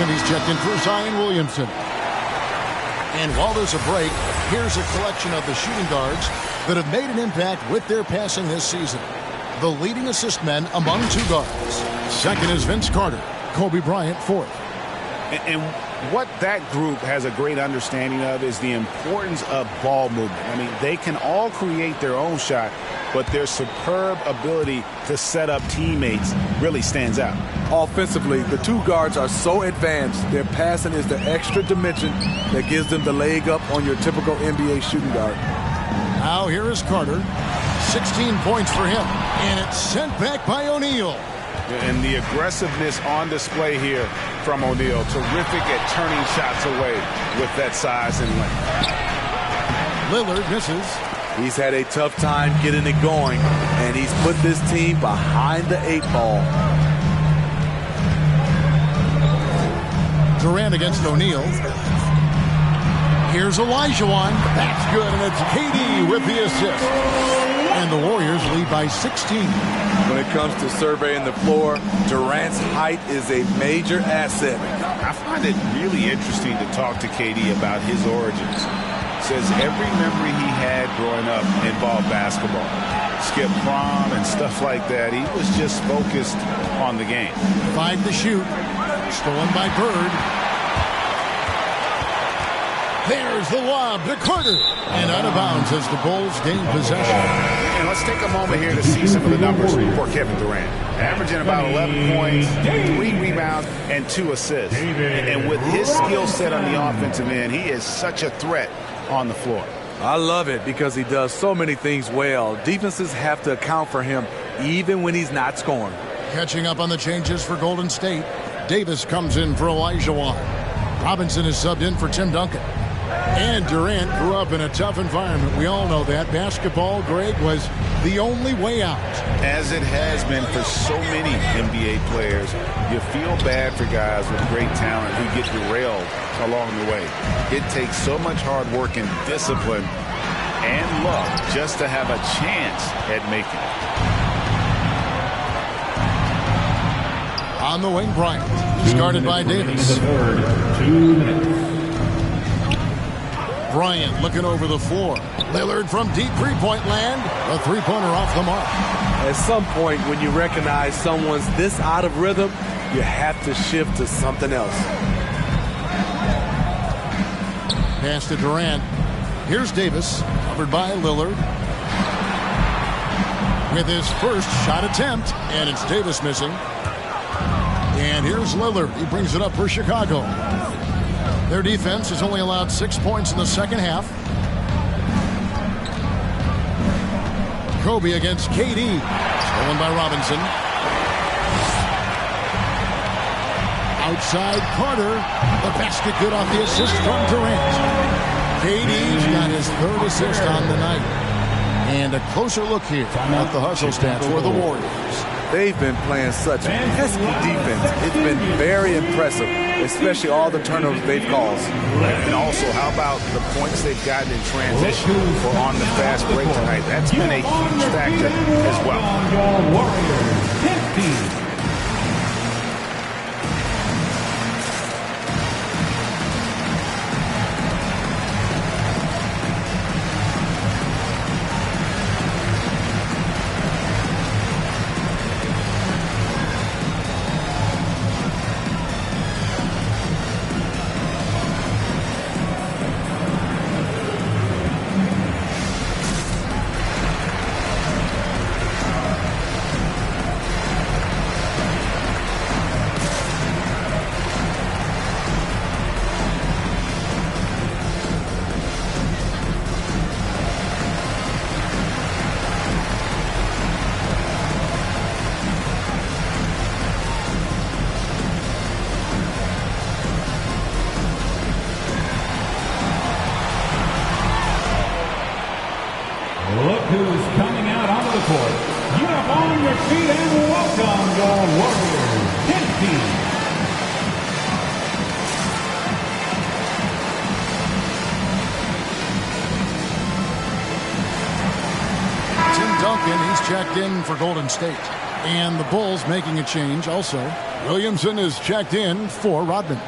He's checked in for Zion Williamson. And while there's a break, here's a collection of the shooting guards that have made an impact with their passing this season. the leading assist men among two guards. Second is Vince Carter. Kobe Bryant fourth. And what that group has a great understanding of is the importance of ball movement. I mean, they can all create their own shot, but their superb ability to set up teammates really stands out. Offensively, the two guards are so advanced. Their passing is the extra dimension that gives them the leg up on your typical NBA shooting guard. Now here is Carter. 16 points for him. And it's sent back by O'Neal. And the aggressiveness on display here from O'Neal. Terrific at turning shots away with that size and length. Lillard misses. He's had a tough time getting it going, and he's put this team behind the 8 ball. Durant against O'Neal. Here's Olajuwon. That's good, and it's KD with the assist. And the Warriors lead by 16. When it comes to surveying the floor, Durant's height is a major asset. I find it really interesting to talk to KD about his origins. Says every memory he had growing up involved basketball. Skip prom and stuff like that. He was just focused on the game. 5 to shoot. Stolen by Bird. There's the lob to Carter. And out of bounds as the Bulls gain possession. And let's take a moment here to see some of the numbers for Kevin Durant. Averaging about 11 points, 3 rebounds, and 2 assists. And with his skill set on the offensive end, he is such a threat on the floor. I love it because he does so many things well. Defenses have to account for him even when he's not scoring. Catching up on the changes for Golden State. Davis comes in for Olajuwon. Robinson is subbed in for Tim Duncan. And Durant grew up in a tough environment. We all know that. Basketball, Greg, was the only way out. As it has been for so many NBA players, you feel bad for guys with great talent who get derailed along the way. It takes so much hard work and discipline and luck just to have a chance at making it. On the wing, Bryant. Started by Davis. 2 minutes. Bryant looking over the floor. Lillard from deep three-point land. A three-pointer off the mark. At some point, when you recognize someone's this out of rhythm, you have to shift to something else. Pass to Durant. Here's Davis, covered by Lillard. With his first shot attempt, and it's Davis missing. And here's Lillard. He brings it up for Chicago. Their defense has only allowed 6 points in the second half. Kobe against KD. Stolen by Robinson. Outside Carter. The basket good off the assist from Durant. KD's got his 3rd assist on the night. And a closer look here at the hustle stats for the Warriors. They've been playing such pesky defense. It's been very impressive, especially all the turnovers they've caused. And also, how about the points they've gotten in transition or on the fast break tonight? That's been a huge factor as well. Look who's coming out onto the court. Get up on your feet and welcome your Warriors 10 team. Tim Duncan, he's checked in for Golden State. And the Bulls making a change also. Williamson is checked in for Rodman.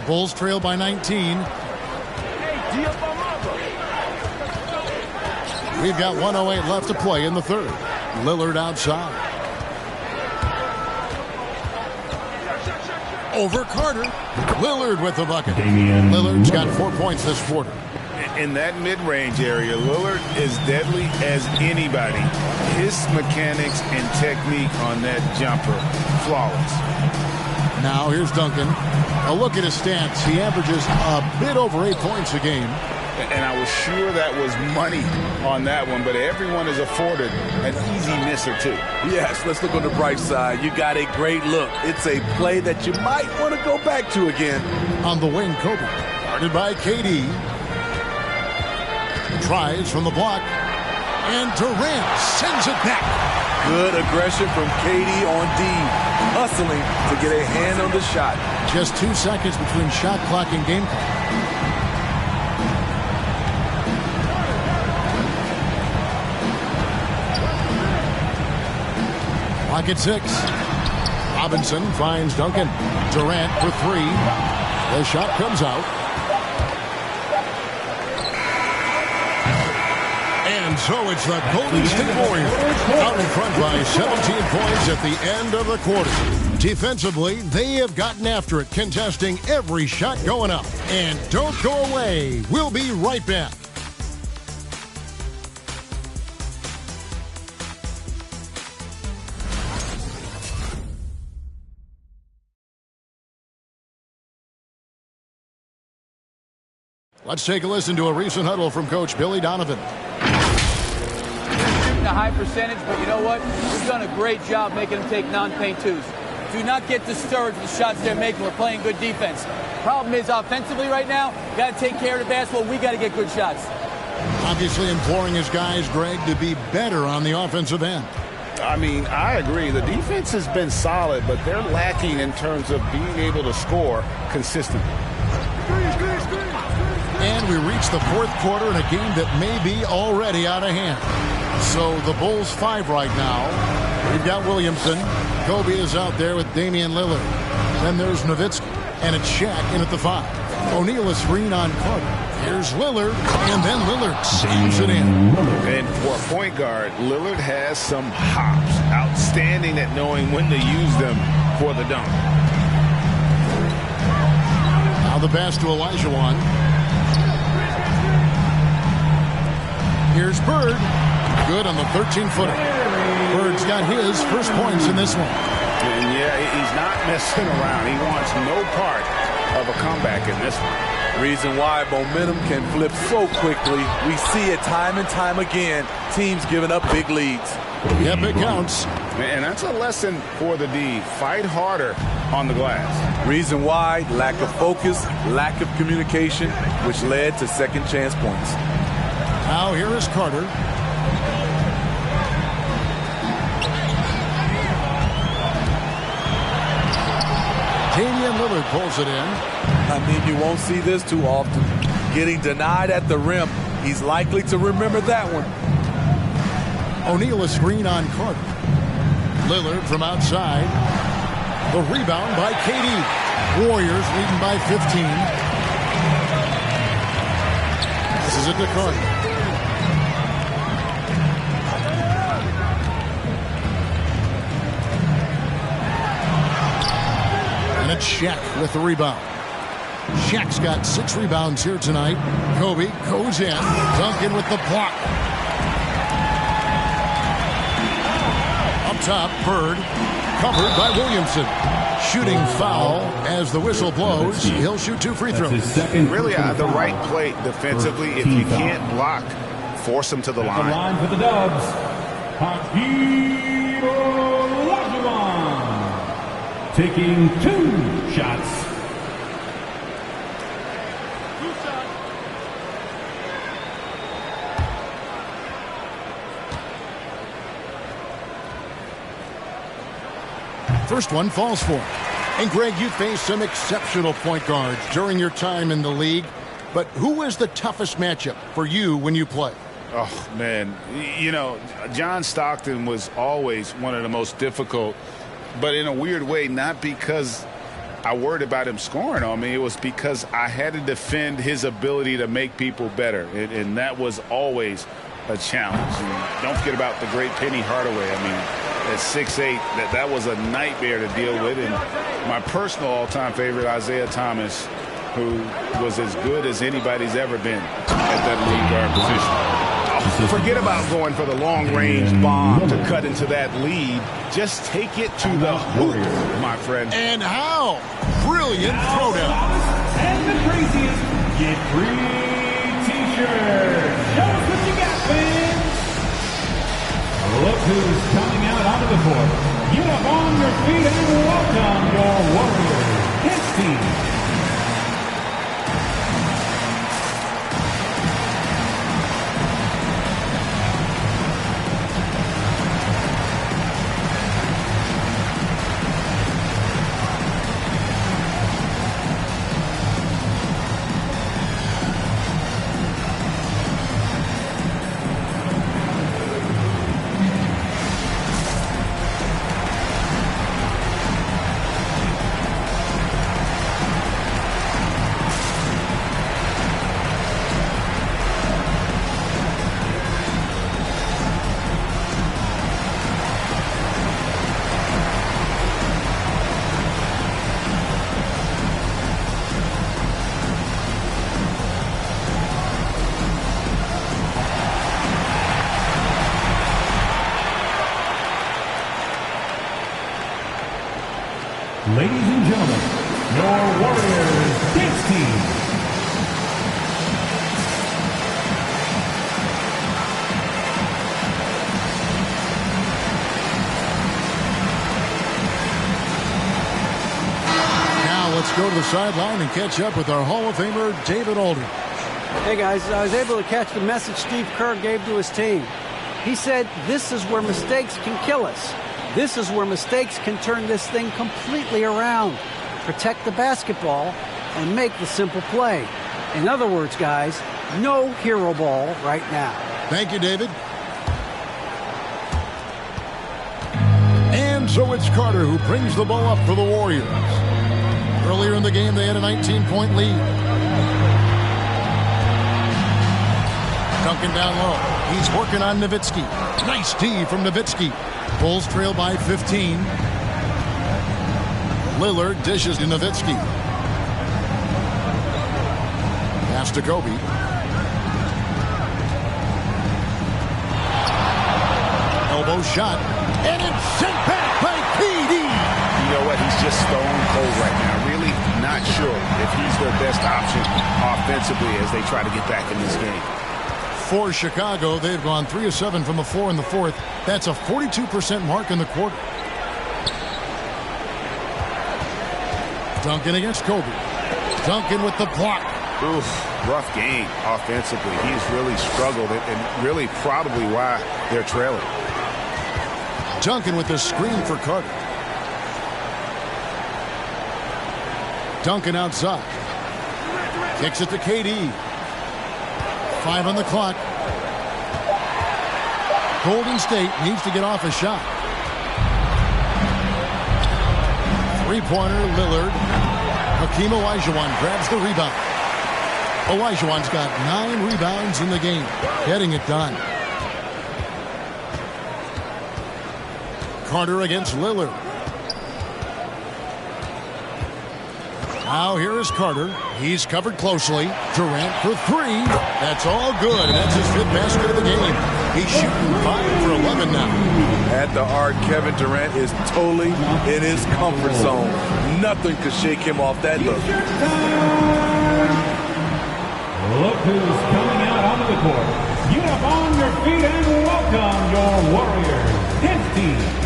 Bulls trail by 19. We've got 1:08 left to play in the third. Lillard outside. Over Carter. Lillard with the bucket. Lillard's got 4 points this quarter. In that mid-range area, Lillard is deadly as anybody. His mechanics and technique on that jumper, flawless. Now here's Duncan. A look at his stats. He averages a bit over 8 points a game. And I was sure that was money on that one, but everyone is afforded an easy miss or two. Yes, let's look on the bright side. You got a great look. It's a play that you might want to go back to again. On the wing, Kobe. Guarded by KD. Tries from the block. And Durant sends it back. Good aggression from KD on D. Hustling to get a hand on the shot. Just 2 seconds between shot clock and game clock. Clock at 6. Robinson finds Duncan. Durant for 3. The shot comes out. And so it's the Golden State Warriors out in front by 17 points at the end of the quarter. Defensively, they have gotten after it, contesting every shot going up. And don't go away. We'll be right back. Let's take a listen to a recent huddle from Coach Billy Donovan. Shooting a high percentage, but you know what? We've done a great job making them take non-paint twos. Do not get discouraged with the shots they're making. We're playing good defense. Problem is, offensively right now, got to take care of the basketball. We got to get good shots. Obviously imploring his guys, Greg, to be better on the offensive end. I mean, I agree. The defense has been solid, but they're lacking in terms of being able to score consistently. And we reach the fourth quarter in a game that may be already out of hand. So the Bulls 5 right now. We've got Williamson. Kobe is out there with Damian Lillard. Then there's Nowitzki. And it's Shaq in at the 5. O'Neal is screen on Carter. Here's Lillard. And then Lillard slams it in. And for a point guard, Lillard has some hops. Outstanding at knowing when to use them for the dunk. Now the pass to Olajuwon. Here's Bird. Good on the 13-footer. Bird's got his first points in this one. And yeah, he's not messing around. He wants no part of a comeback in this one. Reason why momentum can flip so quickly. We see it time and time again. Teams giving up big leads. Yep, it counts. And that's a lesson for the D. Fight harder on the glass. Reason why, lack of focus, lack of communication, which led to second chance points. Now here is Carter. Damian Lillard pulls it in. I mean, you won't see this too often. Getting denied at the rim. He's likely to remember that one. O'Neal a screen on Carter. Lillard from outside. The rebound by KD. Warriors leading by 15. This is it to Carter. And it's Shaq with the rebound. Shaq's got 6 rebounds here tonight. Kobe goes in. Duncan with the block. Up top, Bird. Covered by Williamson. Shooting foul as the whistle blows. He'll shoot 2 free throws. Really the right play defensively. If you can't block, force him to the line. The line for the Dubs. Hakeem Olajuwon. Taking 2 shots. First one falls for him. And Greg, you faced some exceptional point guards during your time in the league. But who was the toughest matchup for you when you played? Oh, man. You know, John Stockton was always one of the most difficult, but in a weird way, not because I worried about him scoring on me, it was because I had to defend his ability to make people better. And that was always a challenge. And don't forget about the great Penny Hardaway. I mean, at 6'8", that was a nightmare to deal with. And my personal all-time favorite, Isaiah Thomas, who was as good as anybody's ever been at that lead guard position. Forget about going for the long-range bomb to cut into that lead. Just take it to the hoop, my friend. And how? Brilliant throwdown. And the craziest get free T-shirt. Show us what you got, fans. Look who's coming out onto the court. Get up on your feet and welcome your Warriors. His team. Ladies and gentlemen, your Warriors dance team. Now let's go to the sideline and catch up with our Hall of Famer, David Aldridge. Hey guys, I was able to catch the message Steve Kerr gave to his team. He said, this is where mistakes can kill us. This is where mistakes can turn this thing completely around. Protect the basketball and make the simple play. In other words, guys, no hero ball right now. Thank you, David. And so it's Carter who brings the ball up for the Warriors. Earlier in the game, they had a 19-point lead. Duncan down low. He's working on Nowitzki. Nice D from Nowitzki. Bulls trail by 15. Lillard dishes to Nowitzki. Pass to Kobe. Elbow shot. And it's sent back by KD. You know what? He's just stone cold right now. Really not sure if he's their best option offensively as they try to get back in this game. For Chicago, they've gone 3 of 7 from the floor in the fourth. That's a 42% mark in the quarter. Duncan against Kobe. Duncan with the block. Oof, rough game offensively. He's really struggled and really probably why they're trailing. Duncan with the screen for Carter. Duncan outside. Kicks it to KD. 5 on the clock. Golden State needs to get off a shot. Three-pointer, Lillard. Hakeem Olajuwon grabs the rebound. Olajuwon's got 9 rebounds in the game. Getting it done. Carter against Lillard. Now here is Carter. He's covered closely. Durant for 3. That's all good. And that's his 5th basket of the game. He's shooting 5 for 11 now. At the arc, Kevin Durant is totally in his comfort zone. Nothing could shake him off that look. Look who's coming out onto the court. Get up on your feet and welcome your Warriors. His team.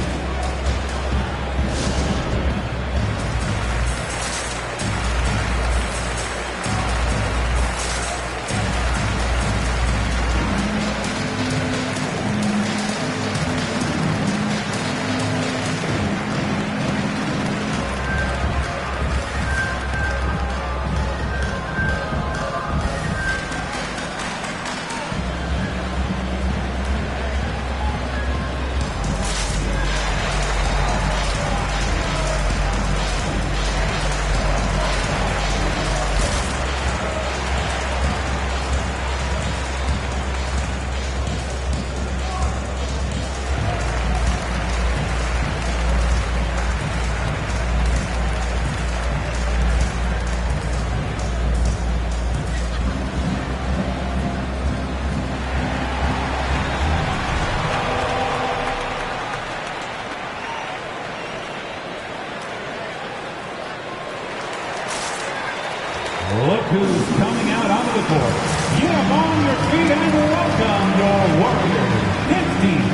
who's coming out onto the court. Get up on your feet and welcome your Warriors Knicks team.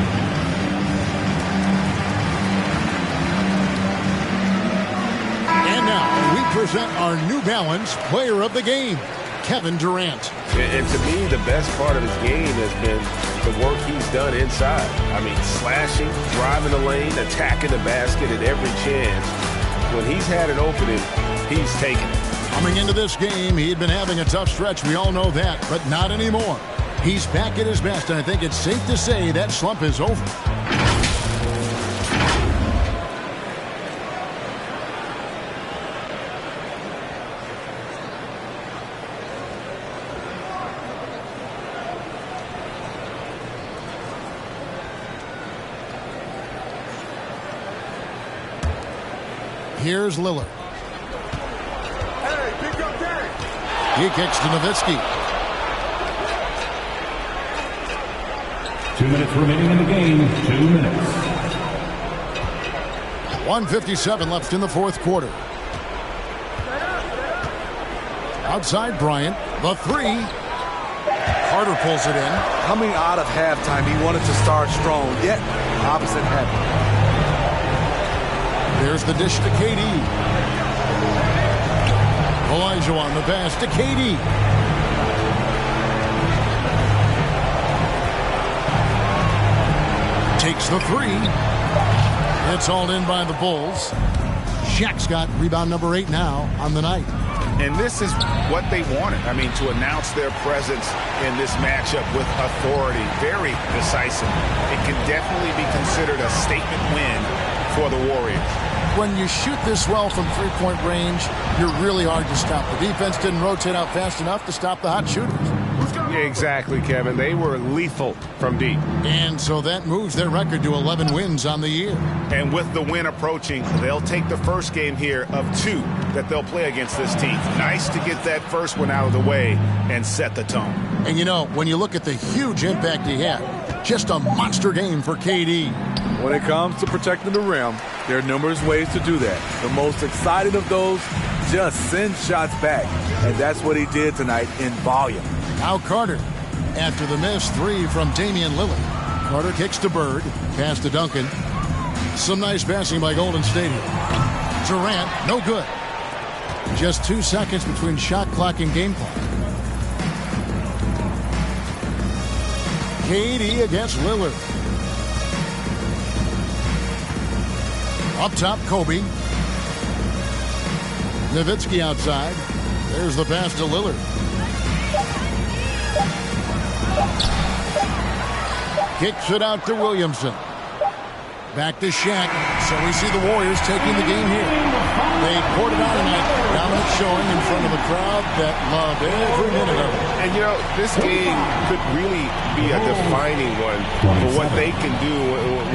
And now we present our New Balance Player of the Game, Kevin Durant. And to me, the best part of his game has been the work he's done inside. I mean, slashing, driving the lane, attacking the basket at every chance. When he's had an opening, he's taken it. Coming into this game, he'd been having a tough stretch. We all know that, but not anymore. He's back at his best, and I think it's safe to say that slump is over. Here's Lillard. Hey, pick up Derek. He kicks to Nowitzki. 2 minutes remaining in the game. 2 minutes. 1:57 left in the fourth quarter. Outside Bryant. The three. Carter pulls it in. Coming out of halftime, he wanted to start strong, yet opposite happened. There's the dish to KD. Olajuwon the pass to KD. Takes the three. It's hauled in by the Bulls. Shaq's got rebound number 8 now on the night. And this is what they wanted. I mean, to announce their presence in this matchup with authority. Very decisive. It can definitely be considered a statement win for the Warriors. When you shoot this well from three-point range, you're really hard to stop. The defense didn't rotate out fast enough to stop the hot shooters. Exactly, Kevin. They were lethal from deep. And so that moves their record to 11 wins on the year. And with the win approaching, they'll take the first game here of 2 that they'll play against this team. Nice to get that first one out of the way and set the tone. And you know, when you look at the huge impact he had, just a monster game for KD. When it comes to protecting the rim, there are numerous ways to do that. The most exciting of those, just send shots back. And that's what he did tonight in volume. Now Carter, after the missed 3 from Damian Lillard. Carter kicks to Bird, pass to Duncan. Some nice passing by Golden State here. Durant, no good. Just 2 seconds between shot clock and game clock. KD against Lillard. Up top, Kobe. Nowitzki outside. There's the pass to Lillard. Kicks it out to Williamson. Back to Shaq. So we see the Warriors taking the game here. They poured it out tonight. Dominant showing in front of a crowd that loved every minute of it. And, you know, this game could really be a defining one for what they can do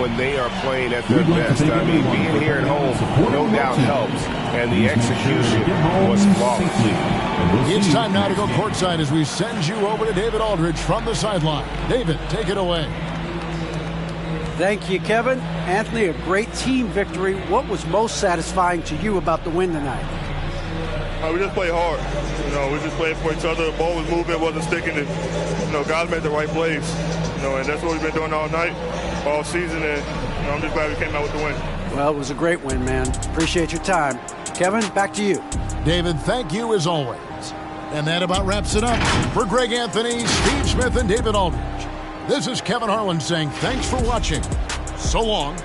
when they are playing at their best. I mean, being here at home no doubt helps, and the execution was flawless. It's time now to go courtside as we send you over to David Aldridge from the sideline. David, take it away. Thank you, Kevin. Anthony, a great team victory. What was most satisfying to you about the win tonight? We just played hard. You know, we just played for each other. The ball was moving, wasn't sticking. And, you know, guys made the right plays. You know, and that's what we've been doing all night, all season. And, you know, I'm just glad we came out with the win. Well, it was a great win, man. Appreciate your time. Kevin, back to you. David, thank you as always. And that about wraps it up. For Greg Anthony, Steve Smith, and David Aldridge, this is Kevin Harlan saying thanks for watching. So long.